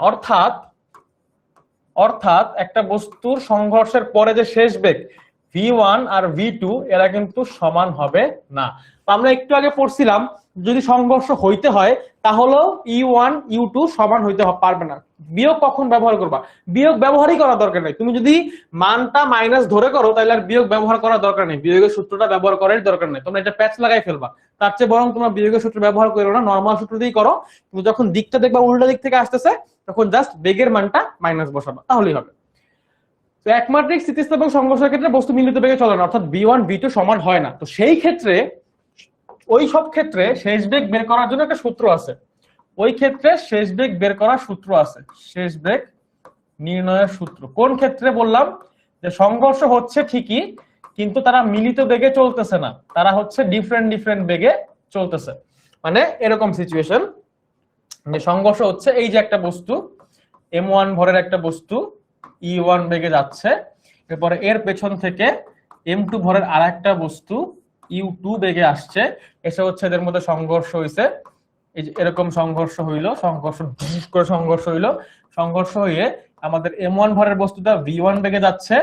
অর্থাৎ একটা বস্তুর সংঘর্ষের পরে যে শেষ বেগ v1 আর v2 এরা কিন্তু সমান হবে না। তো আমরা একটু আগে পড়ছিলাম যদি সংঘর্ষ হইতে হয় তাহলে e1 u2 সমান হইতে পারবে না। বিয়োগ কখন ব্যবহার করবা? বিয়োগ ব্যবহারই করার দরকার নেই। তুমি যদি মানটা মাইনাস ধরে করো তাহলে আর বিয়োগ ব্যবহার করার দরকার নেই, বিয়োগের সূত্রটা ব্যবহার করার দরকার নেই, তোমরা এটা প্যাচ লাগাই ফেলবা। তার চেয়ে বরং তোমরা বিয়োগের সূত্র ব্যবহার করো না, নরমাল সূত্র দিয়েই করো। তুমি যখন দিকটা দেখবা উল্টা দিক থেকে আসতেছে তখন জাস্ট বেগের মানটা মাইনাস বসাবা, তাহলেই হবে। তো একমাত্রিক স্থিতিস্থাপক সংঘর্ষের ক্ষেত্রে বস্তু মিলিত বেগে চলে না, অর্থাৎ v1 v2 সমান হয় না। তো সেই ক্ষেত্রে ওই সব ক্ষেত্রে শেষ বেগ বের করার জন্য একটা সূত্র আছে, ওই ক্ষেত্রে শেষ বেগ বের করার সূত্র আছে, শেষ বেগ নির্ণয়ের সূত্র। কোন ক্ষেত্রে বললাম? যে সংঘর্ষ হচ্ছে ঠিকই কিন্তু তারা মিলিত বেগে চলতেছে না, তারা হচ্ছে ডিফারেন্ট বেগে চলতেছে। মানে এরকম সিচুয়েশন যে সংঘর্ষ হচ্ছে, এই যে একটা বস্তু m1 ভরের একটা বস্তু e1 বেগে যাচ্ছে, এরপরে এর পেছন থেকে m2 ভরের আরেকটা বস্তু u2 বেগে আসছে, এসে হচ্ছে এদের মধ্যে সংঘর্ষ হইছে। এই যে এরকম সংঘর্ষ হইলো, সংঘর্ষ হয়ে আমাদের m1 ভরের বস্তুটা v1 বেগে যাচ্ছে,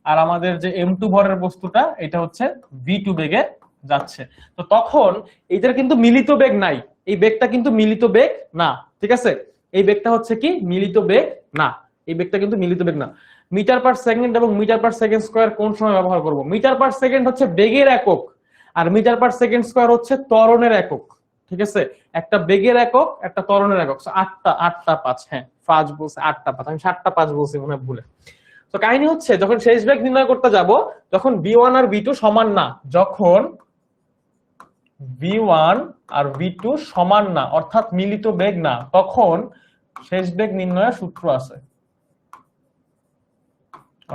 আর আমাদের যে m2 ভরের বস্তুটা এটা হচ্ছে v2 বেগে যাচ্ছে। তো তখন এটার কিন্তু মিলিত বেগ নাই, এই বেগটা কিন্তু মিলিত বেগ না, ঠিক আছে। এই বেগটা হচ্ছে কি মিলিত বেগ না, এই বেগটা কিন্তু মিলিত বেগ না। মিটার পার সেকেন্ড এবং মিটার পার সেকেন্ড স্কয়ার কোন সময় ব্যবহার করব? মিটার পার সেকেন্ড হচ্ছে বেগের একক, আর মিটার পার সেকেন্ড স্কয়ার হচ্ছে ত্বরণের একক, ঠিক আছে। একটা বেগের একক, একটা ত্বরণের একক। 8টা 5, হ্যাঁ 5 বলছে, 8টা 5, আমি 7টা 5 বলছি মনে ভুলে। তো কাহিনী হচ্ছে যখন শেষ বেগ নির্ণয় করতে যাব তখন v1 আর v2 সমান না, যখন v1 আর v2 সমান না অর্থাৎ মিলিত বেগ না, তখন শেষ বেগ নির্ণয়ের সূত্র আছে,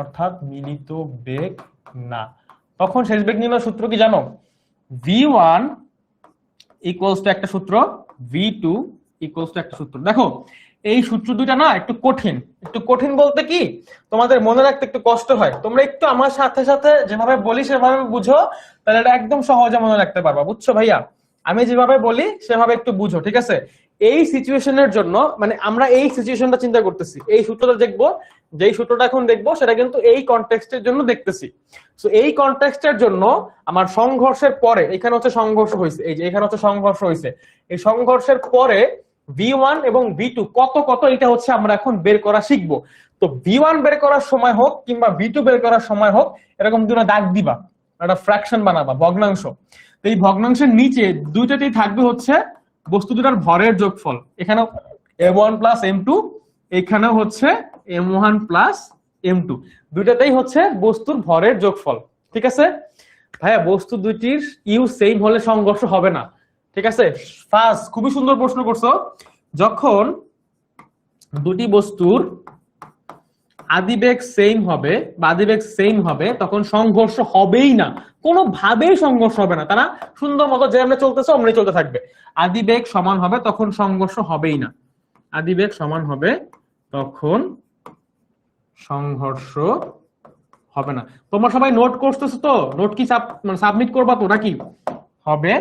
অর্থাৎ মিলিত বেগ না। তখন শেষ বেগ নির্ণয়ের সূত্র কি জানো? v1 ইকুয়ালস টু একটা সূত্র, v2 ইকুয়ালস টু একটা সূত্র। দেখো এই সূত্র দুইটা না একটু কঠিন, একটু কঠিন বলতে কি তোমাদের মনে রাখতে একটু কষ্ট হয়, তোমরা একটু আমার সাথে সাথে যেভাবে বলি সেভাবে বুঝো, তাহলে এটা একদম সহজে মনে রাখতে পারবা, বুঝছো ভাইয়া? আমি যেভাবে বলি সেভাবে একটু বুঝো, ঠিক আছে। এই সিচুয়েশনের জন্য মানে আমরা এই সিচুয়েশনটা চিন্তা করতেছি, এই সূত্রটা দেখবো, যেই সূত্রটা এখন দেখবো সেটা কিন্তু এই কনটেক্সটের জন্য দেখতেছি। সো এই কনটেক্সটের জন্য আমার সংঘর্ষের পরে, এখানে হচ্ছে সংঘর্ষ হয়েছে, এই যে এখানে হচ্ছে সংঘর্ষ হয়েছে, এই সংঘর্ষের পরে v1 এবং v2 কত কত এটা হচ্ছে আমরা এখন বের করা শিখবো। তো v1 বের করার সময় হোক কিংবা v2 বের করার সময় হোক এরকম দুটো দাগ দিবা, একটা ফ্র্যাকশন বানাবা, ভগ্নাংশ। তো এই ভগ্নাংশের নিচে দুইটাতেই থাকবে হচ্ছে বস্তু দুটার ভরের যোগফল, এখানে m1 প্লাস m2, এখানেও হচ্ছে m1 প্লাস m2, দুইটাতেই হচ্ছে বস্তুর ভরের যোগফল, ঠিক আছে ভাইয়া। বস্তু দুইটির ইউ সেম হলে সংঘর্ষ হবে না, ঠিক আছে। ফার্স্ট খুবই সুন্দর প্রশ্ন করছো, যখন দুটি বস্তুর আদিবেগ সেম হবে বা আদিবেগ সেম হবে তখন সংঘর্ষ হবেই না, কোনোভাবেই সংঘর্ষ হবে না, তারা সুন্দর মতো যে আমরা চলতেছে অমনি চলতে থাকবে। আদিবেগ সমান হবে তখন সংঘর্ষ হবেই না, আদিবেগ সমান হবে তখন সংঘর্ষ হবে না। তোমরা সবাই নোট করতেছো তো? নোট কি সাবমিট করবা তো নাকি? হবে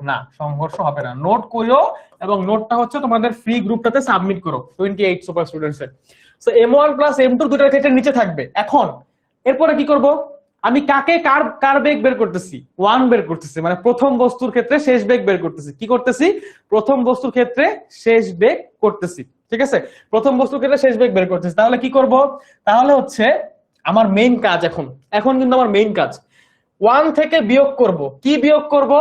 না, সংঘর্ষ হবে না। নোট করো এবং নোটটা হচ্ছে তোমাদের ফ্রি গ্রুপটাতে সাবমিট করো 28 সুপার স্টুডেন্টস এর। সো m1 প্লাস m2 দুটার ক্ষেত্রে নিচে থাকবে। এখন এরপরে কি করব? আমি কাকে কার বেগ বের করতেছি? 1 বের করতেছি, মানে প্রথম বস্তুর ক্ষেত্রে শেষ বেগ বের করতেছি। কি করতেছি? প্রথম বস্তুর ক্ষেত্রে শেষ বেগ করতেছি, ঠিক আছে। প্রথম বস্তুর ক্ষেত্রে শেষ বেগ বের করতেছি, তাহলে কি করব? তাহলে হচ্ছে আমার মেইন কাজ এখন কিন্তু আমার মেইন কাজ 1 থেকে বিয়োগ করব। কি বিয়োগ করব?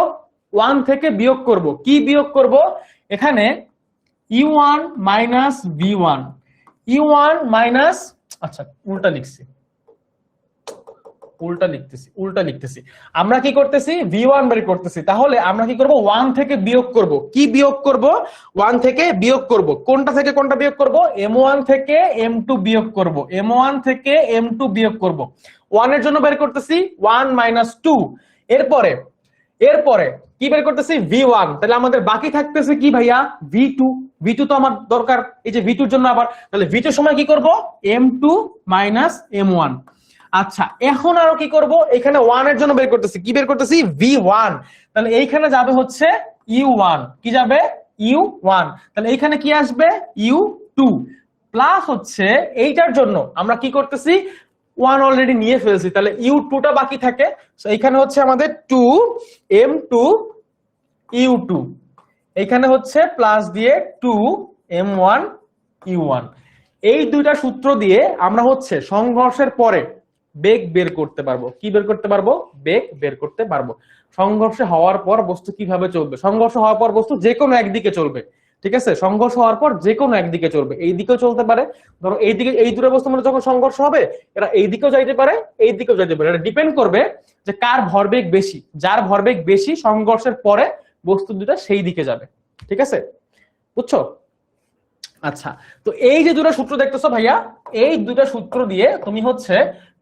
1 থেকে বিয়োগ করব। কি বিয়োগ করব? এখানে u1 minus v1, u1 minus, আচ্ছা উল্টা লিখছি, উল্টা লিখতেছি। আমরা কি করতেছি, v1 বের করতেছি। তাহলে আমরা কি করব, 1 থেকে বিয়োগ করব। কি বিয়োগ করব? 1 থেকে বিয়োগ করব। কোনটা থেকে কোনটা বিয়োগ করব? m1 থেকে m2 বিয়োগ করব। m1 থেকে m2 বিয়োগ করব। 1 এর জন্য বের করতেছি 1 - 2। এরপরে কি বের করতেছি, v1। তাহলে আমাদের বাকি থাকতেছে কি ভাইয়া, v2। v2 তো আমার দরকার, এই যে v2 এর জন্য আবার, তাহলে v2 সময় কি করব, m2 - m1। আচ্ছা, এখন আরো কি করব, এখানে 1 এর জন্য বের করতেছি, কি বের করতেছি, v1। তাহলে এইখানে যাবে হচ্ছে u1, কি যাবে, u1। তাহলে এইখানে কি আসবে, u2 প্লাস হচ্ছে এইটার জন্য আমরা কি করতেছি, 1 অলরেডি নিয়ে ফেলছি, তাহলে u2 টা বাকি থাকে। সো এখানে হচ্ছে আমাদের 2 m2 u2, এখানে হচ্ছে প্লাস দিয়ে 2 m1 u1। এই দুইটা সূত্র দিয়ে আমরা হচ্ছে সংঘর্ষের পরে বেগ বের করতে পারবো। কি বের করতে পারবো, বেগ বের করতে পারবো। সংঘর্ষ হওয়ার পর বস্তু কিভাবে চলবে, সংঘর্ষ হওয়ার পর বস্তু যে কোনো একদিকে চলবে, ঠিক আছে। সংঘর্ষ হওয়ার পর যে কোনো একদিকে চলবে, এই দিকেও চলতে পারে। ধরো এইদিকে, এই দুটো বস্তু মধ্যে যখন সংঘর্ষ হবে, এরা এই দিকেও যাইতে পারে, এই দিকেও যাইতে পারে। এটা ডিপেন্ড করবে যে কার ভরবেগ বেশি। যার ভরবেগ বেশি, সংঘর্ষের পরে বস্তু দুটো সেই দিকে যাবে, ঠিক আছে, বুঝছো? আচ্ছা, তো এই যে দুটো সূত্র দেখতেছো ভাইয়া, এই দুটো সূত্র দিয়ে তুমি হচ্ছে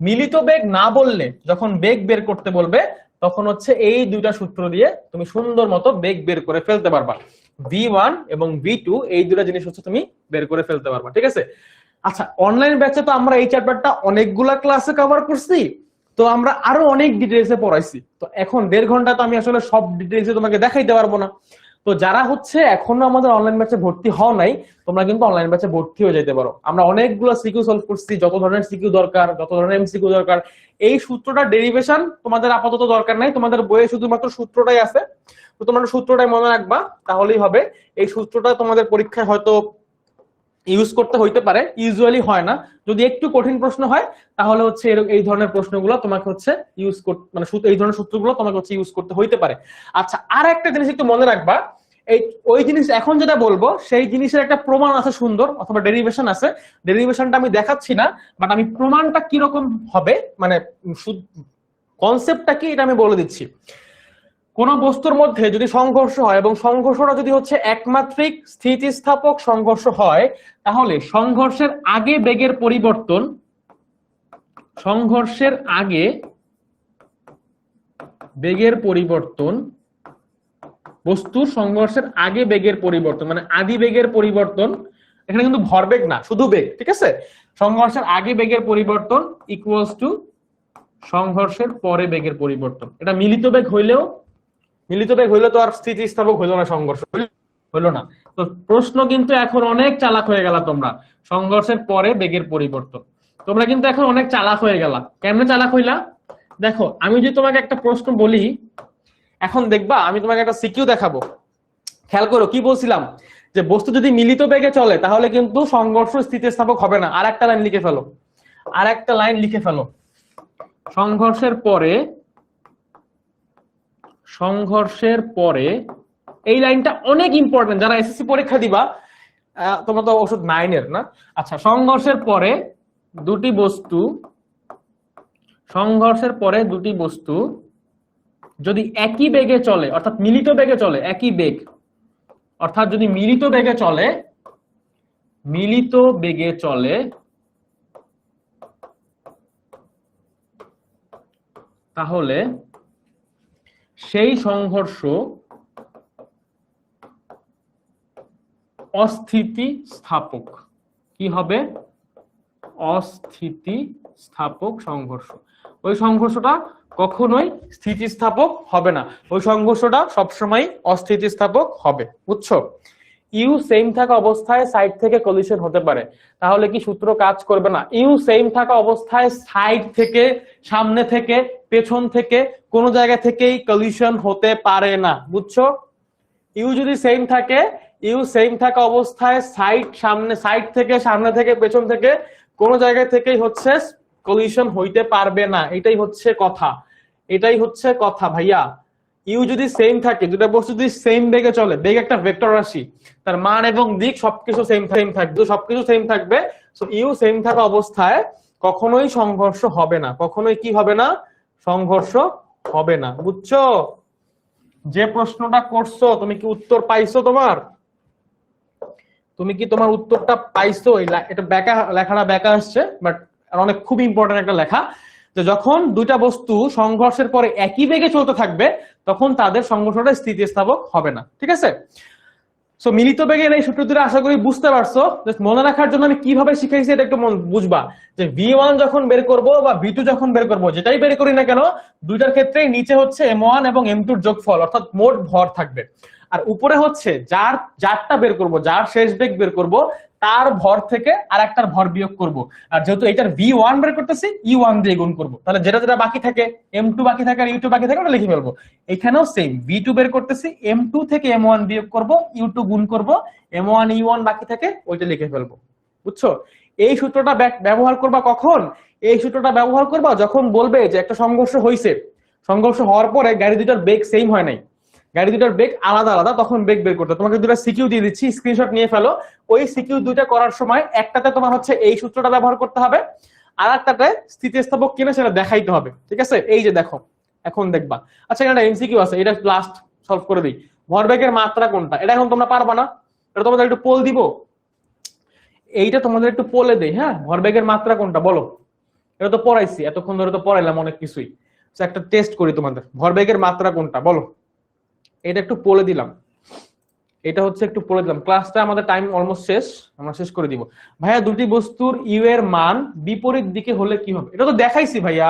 মিলিত বেগ না বললে, যখন বেগ বের করতে বলবে তখন হচ্ছে এই দুইটা সূত্র দিয়ে তুমি সুন্দর মতো বেগ বের করে ফেলতে পারবা। v1 এবং v2 এই দুটো জিনিস হচ্ছে তুমি বের করে ফেলতে পারবা, ঠিক আছে। আচ্ছা, অনলাইন ব্যাচে তো আমরা এই চ্যাপ্টারটা অনেকগুলা ক্লাসে কভার করছি, তো আমরা আরো অনেক ডিটেইলসে পড়াইছি। তো এখন 1.5 ঘন্টা তো আমি আসলে সব ডিটেইলসে তোমাকে দেখাইতে পারবো না। তো যারা হচ্ছে এখনো আমাদের অনলাইন ব্যাচে ভর্তি হও নাই, তোমরা কিন্তু অনলাইন ব্যাচে ভর্তি হয়ে যেতে পারো। আমরা অনেকগুলো সিকিউ সলভ করছি, যত ধরনের সিকিউ দরকার, যত ধরনের এমসিকিউ দরকার। এই সূত্রটা ডেরিভেশন তোমাদের আপাতত দরকার নাই, তোমাদের বইয়ে শুধুমাত্র সূত্রটাই আছে। তো তোমরা সূত্রটাই মনে রাখবা, তাহলেই হবে। এই সূত্রটা তোমাদের পরীক্ষায় হয়তো ইউজ করতে হইতে পারে, ইউজুয়ালি হয় না। যদি একটু কঠিন প্রশ্ন হয় তাহলে হচ্ছে এই ধরনের প্রশ্নগুলো তোমাকে হচ্ছে ইউজ করতে, মানে এই ধরনের সূত্রগুলো তোমাকে হচ্ছে ইউজ করতে হইতে পারে। আচ্ছা, আর একটা জিনিস একটু মনে রাখবা, এই ওই জিনিস এখন যেটা বলবো সেই জিনিসের একটা প্রমাণ আছে সুন্দর, অথবা ডেরিভেশন আছে। ডেরিভেশনটা আমি দেখাচ্ছি না, বাট আমি প্রমাণটা কিরকম হবে, মানে কনসেপ্টটা কি এটা আমি বলে দিচ্ছি। কোন বস্তুর মধ্যে যদি সংঘর্ষ হয় এবং সংঘর্ষটা যদি হচ্ছে একমাত্রিক স্থিতিস্থাপক সংঘর্ষ হয়, তাহলে সংঘর্ষের আগে বেগের পরিবর্তন, সংঘর্ষের আগে বেগের পরিবর্তন, বস্তুর সংঘর্ষের আগে বেগের পরিবর্তন মানে আদি বেগের পরিবর্তন, এখানে কিন্তু ভরবেগ না, শুধু বেগ, ঠিক আছে। সংঘর্ষের আগে বেগের পরিবর্তন ইকুয়ালস টু সংঘর্ষের পরে বেগের পরিবর্তন। এটা মিলিত বেগ হইলেও, তো আর স্থিতিস্থাপক হইলো না, সংঘর্ষ হইলো না। তো প্রশ্ন কিন্তু এখন অনেক চালাক হয়ে গেল তোমরা, সংঘর্ষের পরে বেগের পরিবর্তন। তোমরা কিন্তু এখন অনেক চালাক হয়ে গেলা। কেমনে চালাক হইলা? দেখো, আমি যদি তোমাকে একটা প্রশ্ন বলি, এখন দেখবা আমি তোমাকে একটা সিকিউ দেখাবো, খেয়াল করো কি বলছিলাম, যে বস্তু যদি মিলিত বেগে চলে তাহলে কিন্তু সংঘর্ষ স্থিতিস্থাপক হবে না। আর একটা লাইন লিখে ফেলো, সংঘর্ষের পরে, এই লাইনটা অনেক ইম্পর্টেন্ট। যারা এসএসসি পরীক্ষা দিবা, তোমরা তো ওষুধ 9 এর না, আচ্ছা, সংঘর্ষের পরে দুটি বস্তু যদি একই বেগে চলে, অর্থাৎ মিলিত বেগে চলে, একই বেগ, অর্থাৎ যদি মিলিত বেগে চলে তাহলে সেই সংঘর্ষ অস্থিতিস্থাপক। কি হবে? অস্থিতিস্থাপক সংঘর্ষ। ওই সংঘর্ষটা কখনোই স্থিতিস্থাপক হবে না, ওই সংঘর্ষটা সবসময় অস্থিতিস্থাপক হবে, বুঝছো? ইউ সেম থাকা অবস্থায় সাইড থেকে কলিশন হতে পারে, তাহলে কি সূত্র কাজ করবে না? ইউ সেম থাকা অবস্থায় সাইড থেকে, সামনে থেকে, পেছন থেকে, কোন জায়গা থেকেই কলিশন হতে পারে না, বুঝছো? ইউ যদি সেম থাকে, ইউ সেম থাকা অবস্থায় সাইড থেকে, সামনে থেকে, পেছন থেকে, কোন জায়গা থেকেই হচ্ছে কলিশন হইতে পারবে না। এটাই হচ্ছে কথা ভাইয়া। ইউ যদি সেম থাকে, দুটো বস্তু যদি সেম বেগে চলে, বেগ একটা ভেক্টর রাশি, তার মান এবং দিক সবকিছু সেম থাকবে। সো ইউ সেম থাকা অবস্থায় কখনোই সংঘর্ষ হবে না, কখনোই কি হবে না, সংঘর্ষ হবে না। বুঝছো? যে প্রশ্নটা করছো তুমি কি উত্তর পাইছো? তুমি কি তোমার উত্তরটা পাইছো? এটা ব্যাকা লেখাটা ব্যাকা আসছে, বাট অনেক খুব ইম্পর্টেন্ট একটা লেখা, যে যখন দুইটা বস্তু সংঘর্ষের পরে একই বেগে চলতে থাকবে তখন তাদের সংঘর্ষটা স্থিতিস্থাপক হবে না। ঠিক আছে? সো মিলিত বেগের এই সূত্র দুটো আশা করি বুঝতে পারছো। জাস্ট মনে রাখার জন্য আমি কিভাবে শিখাইছি এটা একটু বুঝবা, যে V1 যখন বের করব বা V2 যখন বের করব, যেটাই বের করি না কেন, দুইটার ক্ষেত্রেই নিচে হচ্ছে M1 এবং M2 এর যোগফল, অর্থাৎ মোট ভর থাকবে, আর উপরে হচ্ছে যারটা বের করব, যার শেষ বেগ বের করব, তার ভর থেকে আরেকটার ভর বিয়োগ করব। আর যেহেতু এটার V1 বের করতেছি, E1 দিয়ে গুণ করব, তাহলে যেটা যেটা বাকি থাকে, M2 বাকি থাকে আর U2 বাকি থাকে, ওটা লিখে ফেলবো। এখানেও সেম, V2 বের করতেছি, M2 থেকে M1 বিয়োগ করব, U2 গুণ করব, M1 E1 বাকি থাকে, ওইটা লিখে ফেলবো। বুঝছো? এই সূত্রটা ব্যবহার করবা কখন? এই সূত্রটা ব্যবহার করবা যখন বলবে যে একটা সংঘর্ষ হইছে, সংঘর্ষ হওয়ার পরে গাড়ি দুটার বেগ সেম হয় নাই, গাড়ি দুটার বেগ আলাদা আলাদা, তখন বেগ বের করতে। তোমাকে দুটো সিকিউ দিয়ে দিচ্ছি, স্ক্রিনশট নিয়ে ফেলো। ওই সিকিউ দুইটা করার সময় একটাতে তোমার হচ্ছে এই সূত্রটা ব্যবহার করতে হবে, আর একটাতে স্থিতিস্থাপক কিনা সেটা দেখাইতে হবে। ঠিক আছে? এই যে দেখো, এখন দেখবা। আচ্ছা, এখানে এমসিকিউ আছে, এটা লাস্ট সলভ করে দিই। ভরবেগের মাত্রা কোনটা? এটা এখন তোমরা পারবা না, এটা তোমাদের একটু পোল দিব, এইটা তোমাদের একটু পোলে দেই। হ্যাঁ, ভরবেগের মাত্রা কোনটা বলো? এটা তো পড়াইছি, এতক্ষণ ধরে তো পড়াইলাম অনেক কিছুই। একটা টেস্ট করি তোমাদের, ভরবেগের মাত্রা কোনটা বলো? এটা একটু পোলে দিলাম, এটা হচ্ছে একটু পড়ে দিলাম। ক্লাসটা আমাদের টাইম অলমোস্ট শেষ, আমরা শেষ করে দিব। ভাইয়া, দুটি বস্তুর ইউ এর মান বিপরীত দিকে হলে কি হবে? এটা তো দেখাইছি ভাইয়া,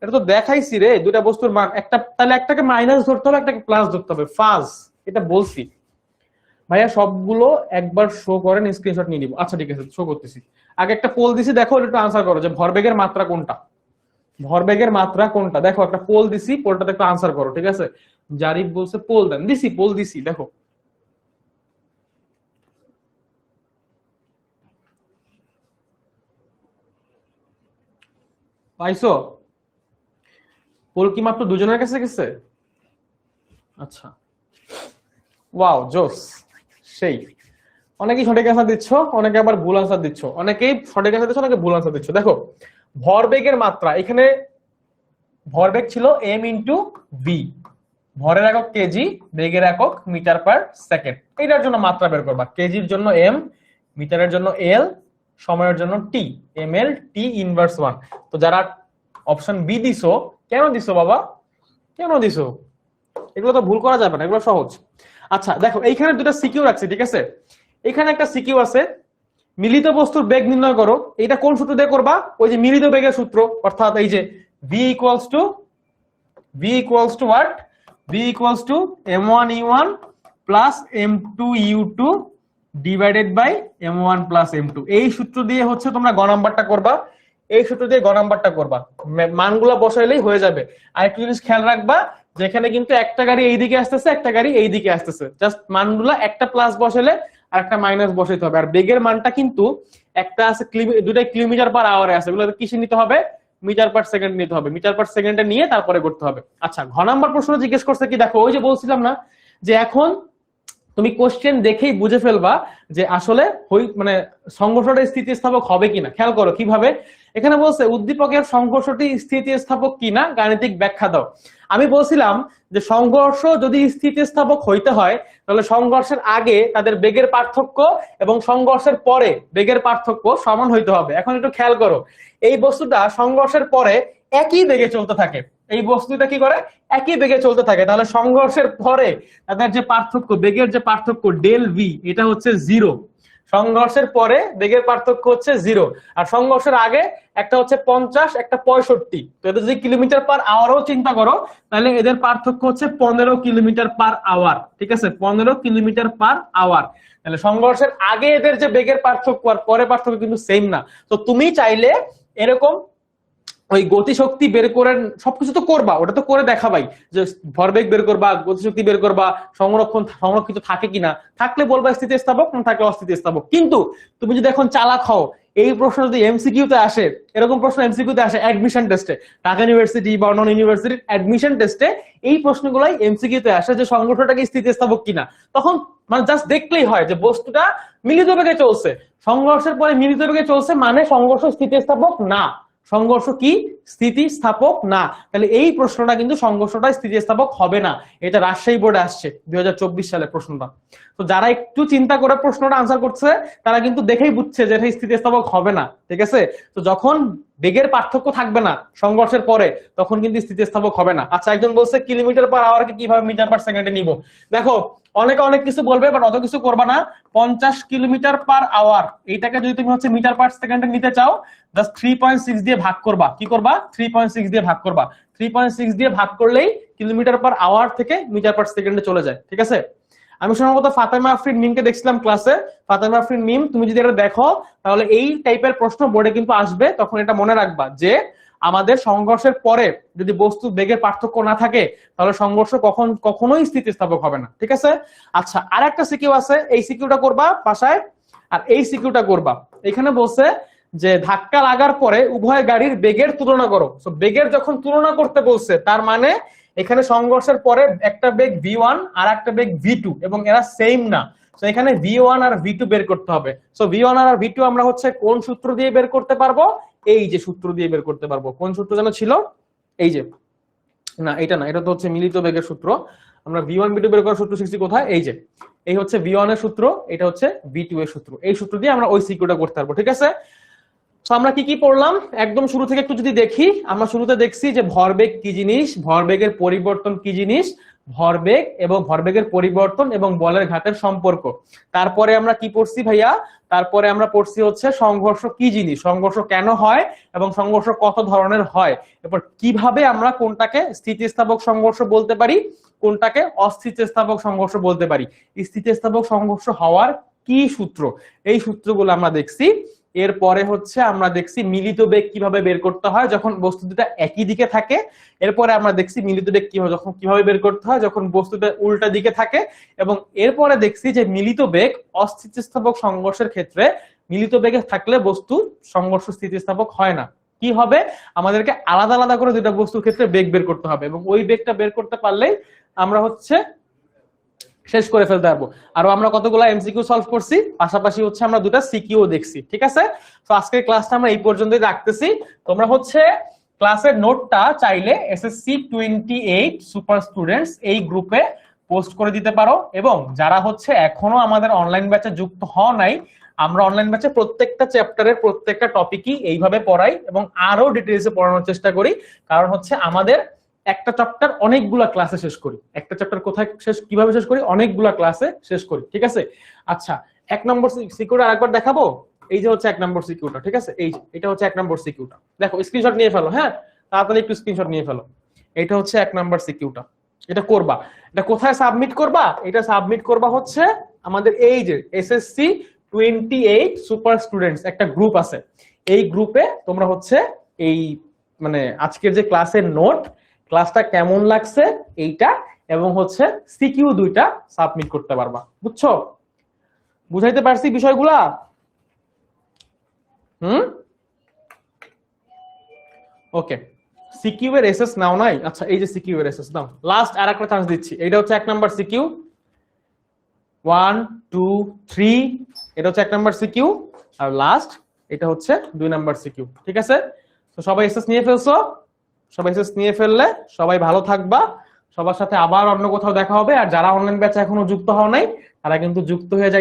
এটা তো দেখাইছি রে। দুটা বস্তুর মান একটা, তাহলে একটাকে মাইনাস ধরতে হবে, একটাকে প্লাস ধরতে হবে, ফাজ। এটা বলছি ভাইয়া। সবগুলো একবার শো করেন, স্ক্রিনশট নিয়ে নিব। আচ্ছা ঠিক আছে, শো করতেছি। আগে একটা পোল দিছি, দেখো একটু আনসার করো যে ভরবেগের মাত্রা কোনটা, ভরবেগের মাত্রা কোনটা। দেখো একটা পোল দিছি, পোলটাতে একটু আনসার করো। ঠিক আছে? জারিফ বলছে পোল দেন, দিছি, পোল দিছি, দেখো। পাইছো? পোল কি মাত্র দুজনের কাছে গেছে? আচ্ছা, ওয়াও, জোস, সেই। অনেকেই সঠিক আনসার দিচ্ছ, অনেকে আবার ভুল আনসার দিচ্ছ, অনেকেই সঠিক আনসার দিচ্ছ, অনেকে ভুল আনসার দিচ্ছ। দেখো, ভরবেগের মাত্রা, এখানে ভরবেগ ছিল m ইন্টু ভি, ভরের একক কেজি, বেগের একক মিটার পার সেকেন্ড। এটার জন্য মাত্রা বের করবা, কেজির জন্য m, মিটারের জন্য l, সময়ের জন্য t, ml t ইনভার্স 1। তো যারা অপশন বি দিছো, কেন দিছো বাবা, কেন দিছো? এগুলো তো ভুল করা যাবে না, এগুলো সহজ। আচ্ছা দেখো, এইখানে দুটো সিকিউ রাখছি। ঠিক আছে? এখানে একটা সিকিউ আছে, মিলিত বস্তুর বেগ নির্ণয় করো। এটা কোন সূত্র দিয়ে করবা? ওই যে মিলিত বেগের সূত্র, অর্থাৎ এই যে v equals to what, v equals to m1 e1 plus m2 u2 divided by m1 plus m2। এই সূত্র দিয়ে হচ্ছে তোমরা গ নাম্বারটা করবা, এই সূত্র দিয়ে গ নাম্বারটা করবা, মানগুলো বসাইলেই হয়ে যাবে। আর একটু জিনিস খেয়াল রাখবা, যেখানে কিন্তু একটা গাড়ি এইদিকে আসতেছে, একটা গাড়ি এইদিকে আসতেছে, জাস্ট মানগুলো একটা প্লাস বসালে আর একটা মাইনাস বসাইতে হবে। আর বেগের মানটা কিন্তু একটা আছে, দুটাই কিলোমিটার পার আওয়ারে আছে, এগুলো কিসে নিতে হবে? মিটার পার সেকেন্ড নিতে হবে, মিটার পার সেকেন্ডে নিয়ে তারপরে করতে হবে। আচ্ছা, ঘ নাম্বার প্রশ্ন জিজ্ঞেস করছে কি, দেখো ওই যে বলছিলাম না, যে এখন তুমি কোশ্চেন দেখেই বুঝে ফেলবা যে আসলে মানে সংঘর্ষটা স্থিতিস্থাপক হবে কিনা। খেয়াল করো কিভাবে, এখানে বলছে উদ্দীপকের সংঘর্ষটি স্থিতিস্থাপক কিনা গাণিতিক ব্যাখ্যা দাও। আমি বলছিলাম যে সংঘর্ষ যদি স্থিতিস্থাপক হইতে হয়, তাহলে সংঘর্ষের আগে তাদের বেগের পার্থক্য এবং সংঘর্ষের পরে বেগের পার্থক্য সমান হইতে হবে। এখন একটু খেয়াল করো, এই বস্তুটা সংঘর্ষের পরে একই বেগে চলতে থাকে, এই বস্তুটা কি করে? একই বেগে চলতে থাকে, তাহলে সংঘর্ষের পরে তাদের যে পার্থক্য, বেগের যে পার্থক্য ডেল ভি, এটা হচ্ছে 0। সংঘর্ষের পরে বেগের পার্থক্য হচ্ছে 0, আর সংঘর্ষের আগে একটা হচ্ছে 50, একটা 65। তো এদের যদি কিলোমিটার পার আওয়ারও চিন্তা করো, তাহলে এদের পার্থক্য হচ্ছে 15 কিলোমিটার পার আওয়ার। ঠিক আছে? 15 কিলোমিটার পার আওয়ার। তাহলে সংঘর্ষের আগে এদের যে বেগের পার্থক্য আর পরে পার্থক্য কিন্তু সেম না। তো তুমি চাইলে এরকম ওই গতিশক্তি বের করে সবকিছু তো করবা, ওটা তো করে দেখাবাই, যে ভরবেগ বের করবা, গতিশক্তি বের করবা, সংরক্ষিত থাকে কিনা, থাকলে বলবা স্থিতিস্থাপক, না থাকলে অস্থিতিস্থাপক। কিন্তু তুমি যদি এখন চালাক হও, এই প্রশ্ন যদি এমসিকিউ তে আসে, এরকম প্রশ্ন এমসিকিউ তে আসে অ্যাডমিশন টেস্টে, ঢাকা ইউনিভার্সিটি বা নন ইউনিভার্সিটির অ্যাডমিশন টেস্টে এই প্রশ্নগুলাই এমসিকিউ তে আসে, যে সংঘর্ষটাকে স্থিতিস্থাপক কিনা। তখন মানে জাস্ট দেখলেই হয় যে বস্তুটা মিলিত বেগে চলছে, সংঘর্ষের পরে মিলিত বেগে চলছে, মানে সংঘর্ষ স্থিতিস্থাপক না, সংঘর্ষ কি? স্থিতিস্থাপক না। তাহলে এই প্রশ্নটা কিন্তু সংঘর্ষটা স্থিতিস্থাপক হবে না। এটা রাজশাহী বোর্ডে আসছে 2024 সালের প্রশ্নটা। তো যারা একটু চিন্তা করে প্রশ্নটা আনসার করছে তারা কিন্তু দেখেই বুঝছে যে এটা স্থিতিস্থাপক হবে না, ঠিক আছে। তো যখন বেগের পার্থক্য থাকবে না সংঘর্ষের পরে, তখন কিন্তু স্থিতিস্থাপক হবে না। আচ্ছা, একজন বলছে কিলোমিটার পার আওয়ারকে কিভাবে মিটার পার সেকেন্ডে নিব। দেখো, অনেকে অনেক কিছু বলবে, বাট অত কিছু করবা না। 50 কিলোমিটার পার আওয়ার এইটাকে যদি তুমি হচ্ছে মিটার পার সেকেন্ডে নিতে চাও, জাস্ট 3.6 দিয়ে ভাগ করবা। কি করবা? 3.6 দিয়ে ভাগ করবা। 3.6 দিয়ে ভাগ করলেই কিলোমিটার পার আওয়ার থেকে মিটার পার সেকেন্ডে চলে যায়, ঠিক আছে। আমি সম্ভবত ফাতেমা আফরিন মিমকে দেখছিলাম ক্লাসে। ফাতেমা আফরিন মিম, তুমি যদি এটা দেখো তাহলে এই টাইপের প্রশ্ন বোর্ডে কিন্তু আসবে। তখন এটা মনে রাখবা যে আমাদের সংঘর্ষের পরে যদি বস্তু বেগের পার্থক্য না থাকে তাহলে সংঘর্ষ কখনোই স্থিতিস্থাপক হবে না, ঠিক আছে। আচ্ছা, আর একটা সিকিউ আছে, এই সিকিউটা করবা বাসায়, আর এই সিকিউটা করবা। এখানে বলছে যে ধাক্কা লাগার পরে উভয় গাড়ির বেগের তুলনা করো। সো বেগের যখন তুলনা করতে বলছে, তার মানে এখানে সংঘর্ষের পরে একটা বেগ v1 আর একটা বেগ v2 এবং এরা সেম না। তো এখানে v1 আর v2 বের করতে হবে। সো v1 আর v2 আমরা হচ্ছে কোন সূত্র দিয়ে বের করতে পারবো? এই যে সূত্র দিয়ে বের করতে পারবো। কোন সূত্র যেন ছিল? এই যে, না এটা না, এটা তো হচ্ছে মিলিত বেগের সূত্র। আমরা v1 v2 বের করার সূত্র শিখছি কোথায়? এই যে, এই হচ্ছে v1 এর সূত্র, এটা হচ্ছে v2 এর সূত্র। এই সূত্র দিয়ে আমরা ওই সিকিউটা করতে পারবো, ঠিক আছে। তো আমরা কি কি পড়লাম একদম শুরু থেকে একটু যদি দেখি, আমরা শুরুতে দেখছি যে ভরবেগ কি জিনিস, ভরবেগের পরিবর্তন কি জিনিস, ভরবেগ এবং ভরবেগের পরিবর্তন এবং বলের ঘাতের সম্পর্ক। তারপরে আমরা কি পড়ছি ভাইয়া? তারপরে আমরা পড়ছি হচ্ছে সংঘর্ষ কি জিনিস, সংঘর্ষ কেন হয় এবং সংঘর্ষ কত ধরনের হয়, এরপর কিভাবে আমরা কোনটাকে স্থিতিস্থাপক সংঘর্ষ বলতে পারি, কোনটাকে অস্থিতিস্থাপক সংঘর্ষ বলতে পারি, স্থিতিস্থাপক সংঘর্ষ হওয়ার কি সূত্র, এই সূত্রগুলো আমরা দেখছি। এরপরে হচ্ছে আমরা দেখছি মিলিত বেগ কিভাবে বের করতে হয় যখন বস্তু দুটো একই দিকে থাকে। এরপরে আমরা দেখছি মিলিত বেগ কিভাবে বের করতে হয় যখন বস্তুটা উল্টা দিকে থাকে। এবং এরপরে দেখছি যে মিলিত বেগ অস্থিতিস্থাপক সংঘর্ষের ক্ষেত্রে মিলিত বেগে থাকলে বস্তু সংঘর্ষ স্থিতিস্থাপক হয় না। কি হবে? আমাদেরকে আলাদা আলাদা করে দুইটা বস্তুর ক্ষেত্রে বেগ বের করতে হবে এবং ওই বেগটা বের করতে পারলেই আমরা হচ্ছে শেষ করে ফেলতে পারবো। আর আমরা কতগুলো এমসিকিউ সলভ করছি, পাশাপাশি হচ্ছে আমরা দুটো সিকিউ দেখছি, ঠিক আছে। তো আজকের ক্লাসটা আমরা এই পর্যন্তই রাখতেছি। তোমরা হচ্ছে ক্লাসের নোটটা চাইলে এসএসসি 28 সুপার স্টুডেন্টস এই গ্রুপে পোস্ট করে দিতে পারো। এবং যারা হচ্ছে এখনো আমাদের অনলাইন ব্যাচে যুক্ত হও নাই, আমরা অনলাইন ব্যাচে প্রত্যেকটা চ্যাপ্টারের প্রত্যেকটা টপিকই এইভাবে পড়াই এবং আরো ডিটেইলসে পড়ানোর চেষ্টা করি। কারণ হচ্ছে আমাদের একটা চ্যাপ্টার অনেকগুলা ক্লাসে শেষ করি, একটা চ্যাপ্টার কোথায় শেষ কিভাবে শেষ করি, অনেকগুলা ক্লাসে শেষ করি, ঠিক আছে। আচ্ছা, 1 নম্বর সিকিউটা আরেকবার দেখাবো। এই যে হচ্ছে 1 নম্বর সিকিউটা, ঠিক আছে। এই যে এটা হচ্ছে 1 নম্বর সিকিউটা, দেখো স্ক্রিনশট নিয়ে ফেলো, হ্যাঁ তাড়াতাড়ি একটু স্ক্রিনশট নিয়ে ফেলো। এটা হচ্ছে 1 নম্বর সিকিউটা, এটা করবা। এটা কোথায় সাবমিট করবা? এটা সাবমিট করবা হচ্ছে আমাদের এই যে এসএসসি 28 সুপার স্টুডেন্টস একটা গ্রুপ আছে, এই গ্রুপে তোমরা হচ্ছে এই মানে আজকের যে ক্লাসের নোট, ক্লাসটা কেমন লাগছে এইটা এবং হচ্ছে সিকিউ দুইটা সাবমিট করতে পারবা। বুঝছো? বুঝাইতে পারছি বিষয়গুলা? ওকে, সিকিউ এর এসএস নাও নাই? আচ্ছা, এই যে সিকিউ এর এসএস নাও। লাস্ট আরেকটা চান্স দিচ্ছি। এটা হচ্ছে 1 নাম্বার সিকিউ, 1 2 3, এটা হচ্ছে 1 নাম্বার সিকিউ, আর লাস্ট এটা হচ্ছে 2 নাম্বার সিকিউ, ঠিক আছে। তো সবাই এসএস নিয়ে ফেলছো? সবাই এসএস নিয়ে ফেললে সবাই ভালো থাকবা। সবার সাথে আবার অন্য কোথাও দেখা হবে। আর যারা অনলাইন ব্যাচে এখনো যুক্ত হও নাই তারা কিন্তু যুক্ত হয়ে যাই।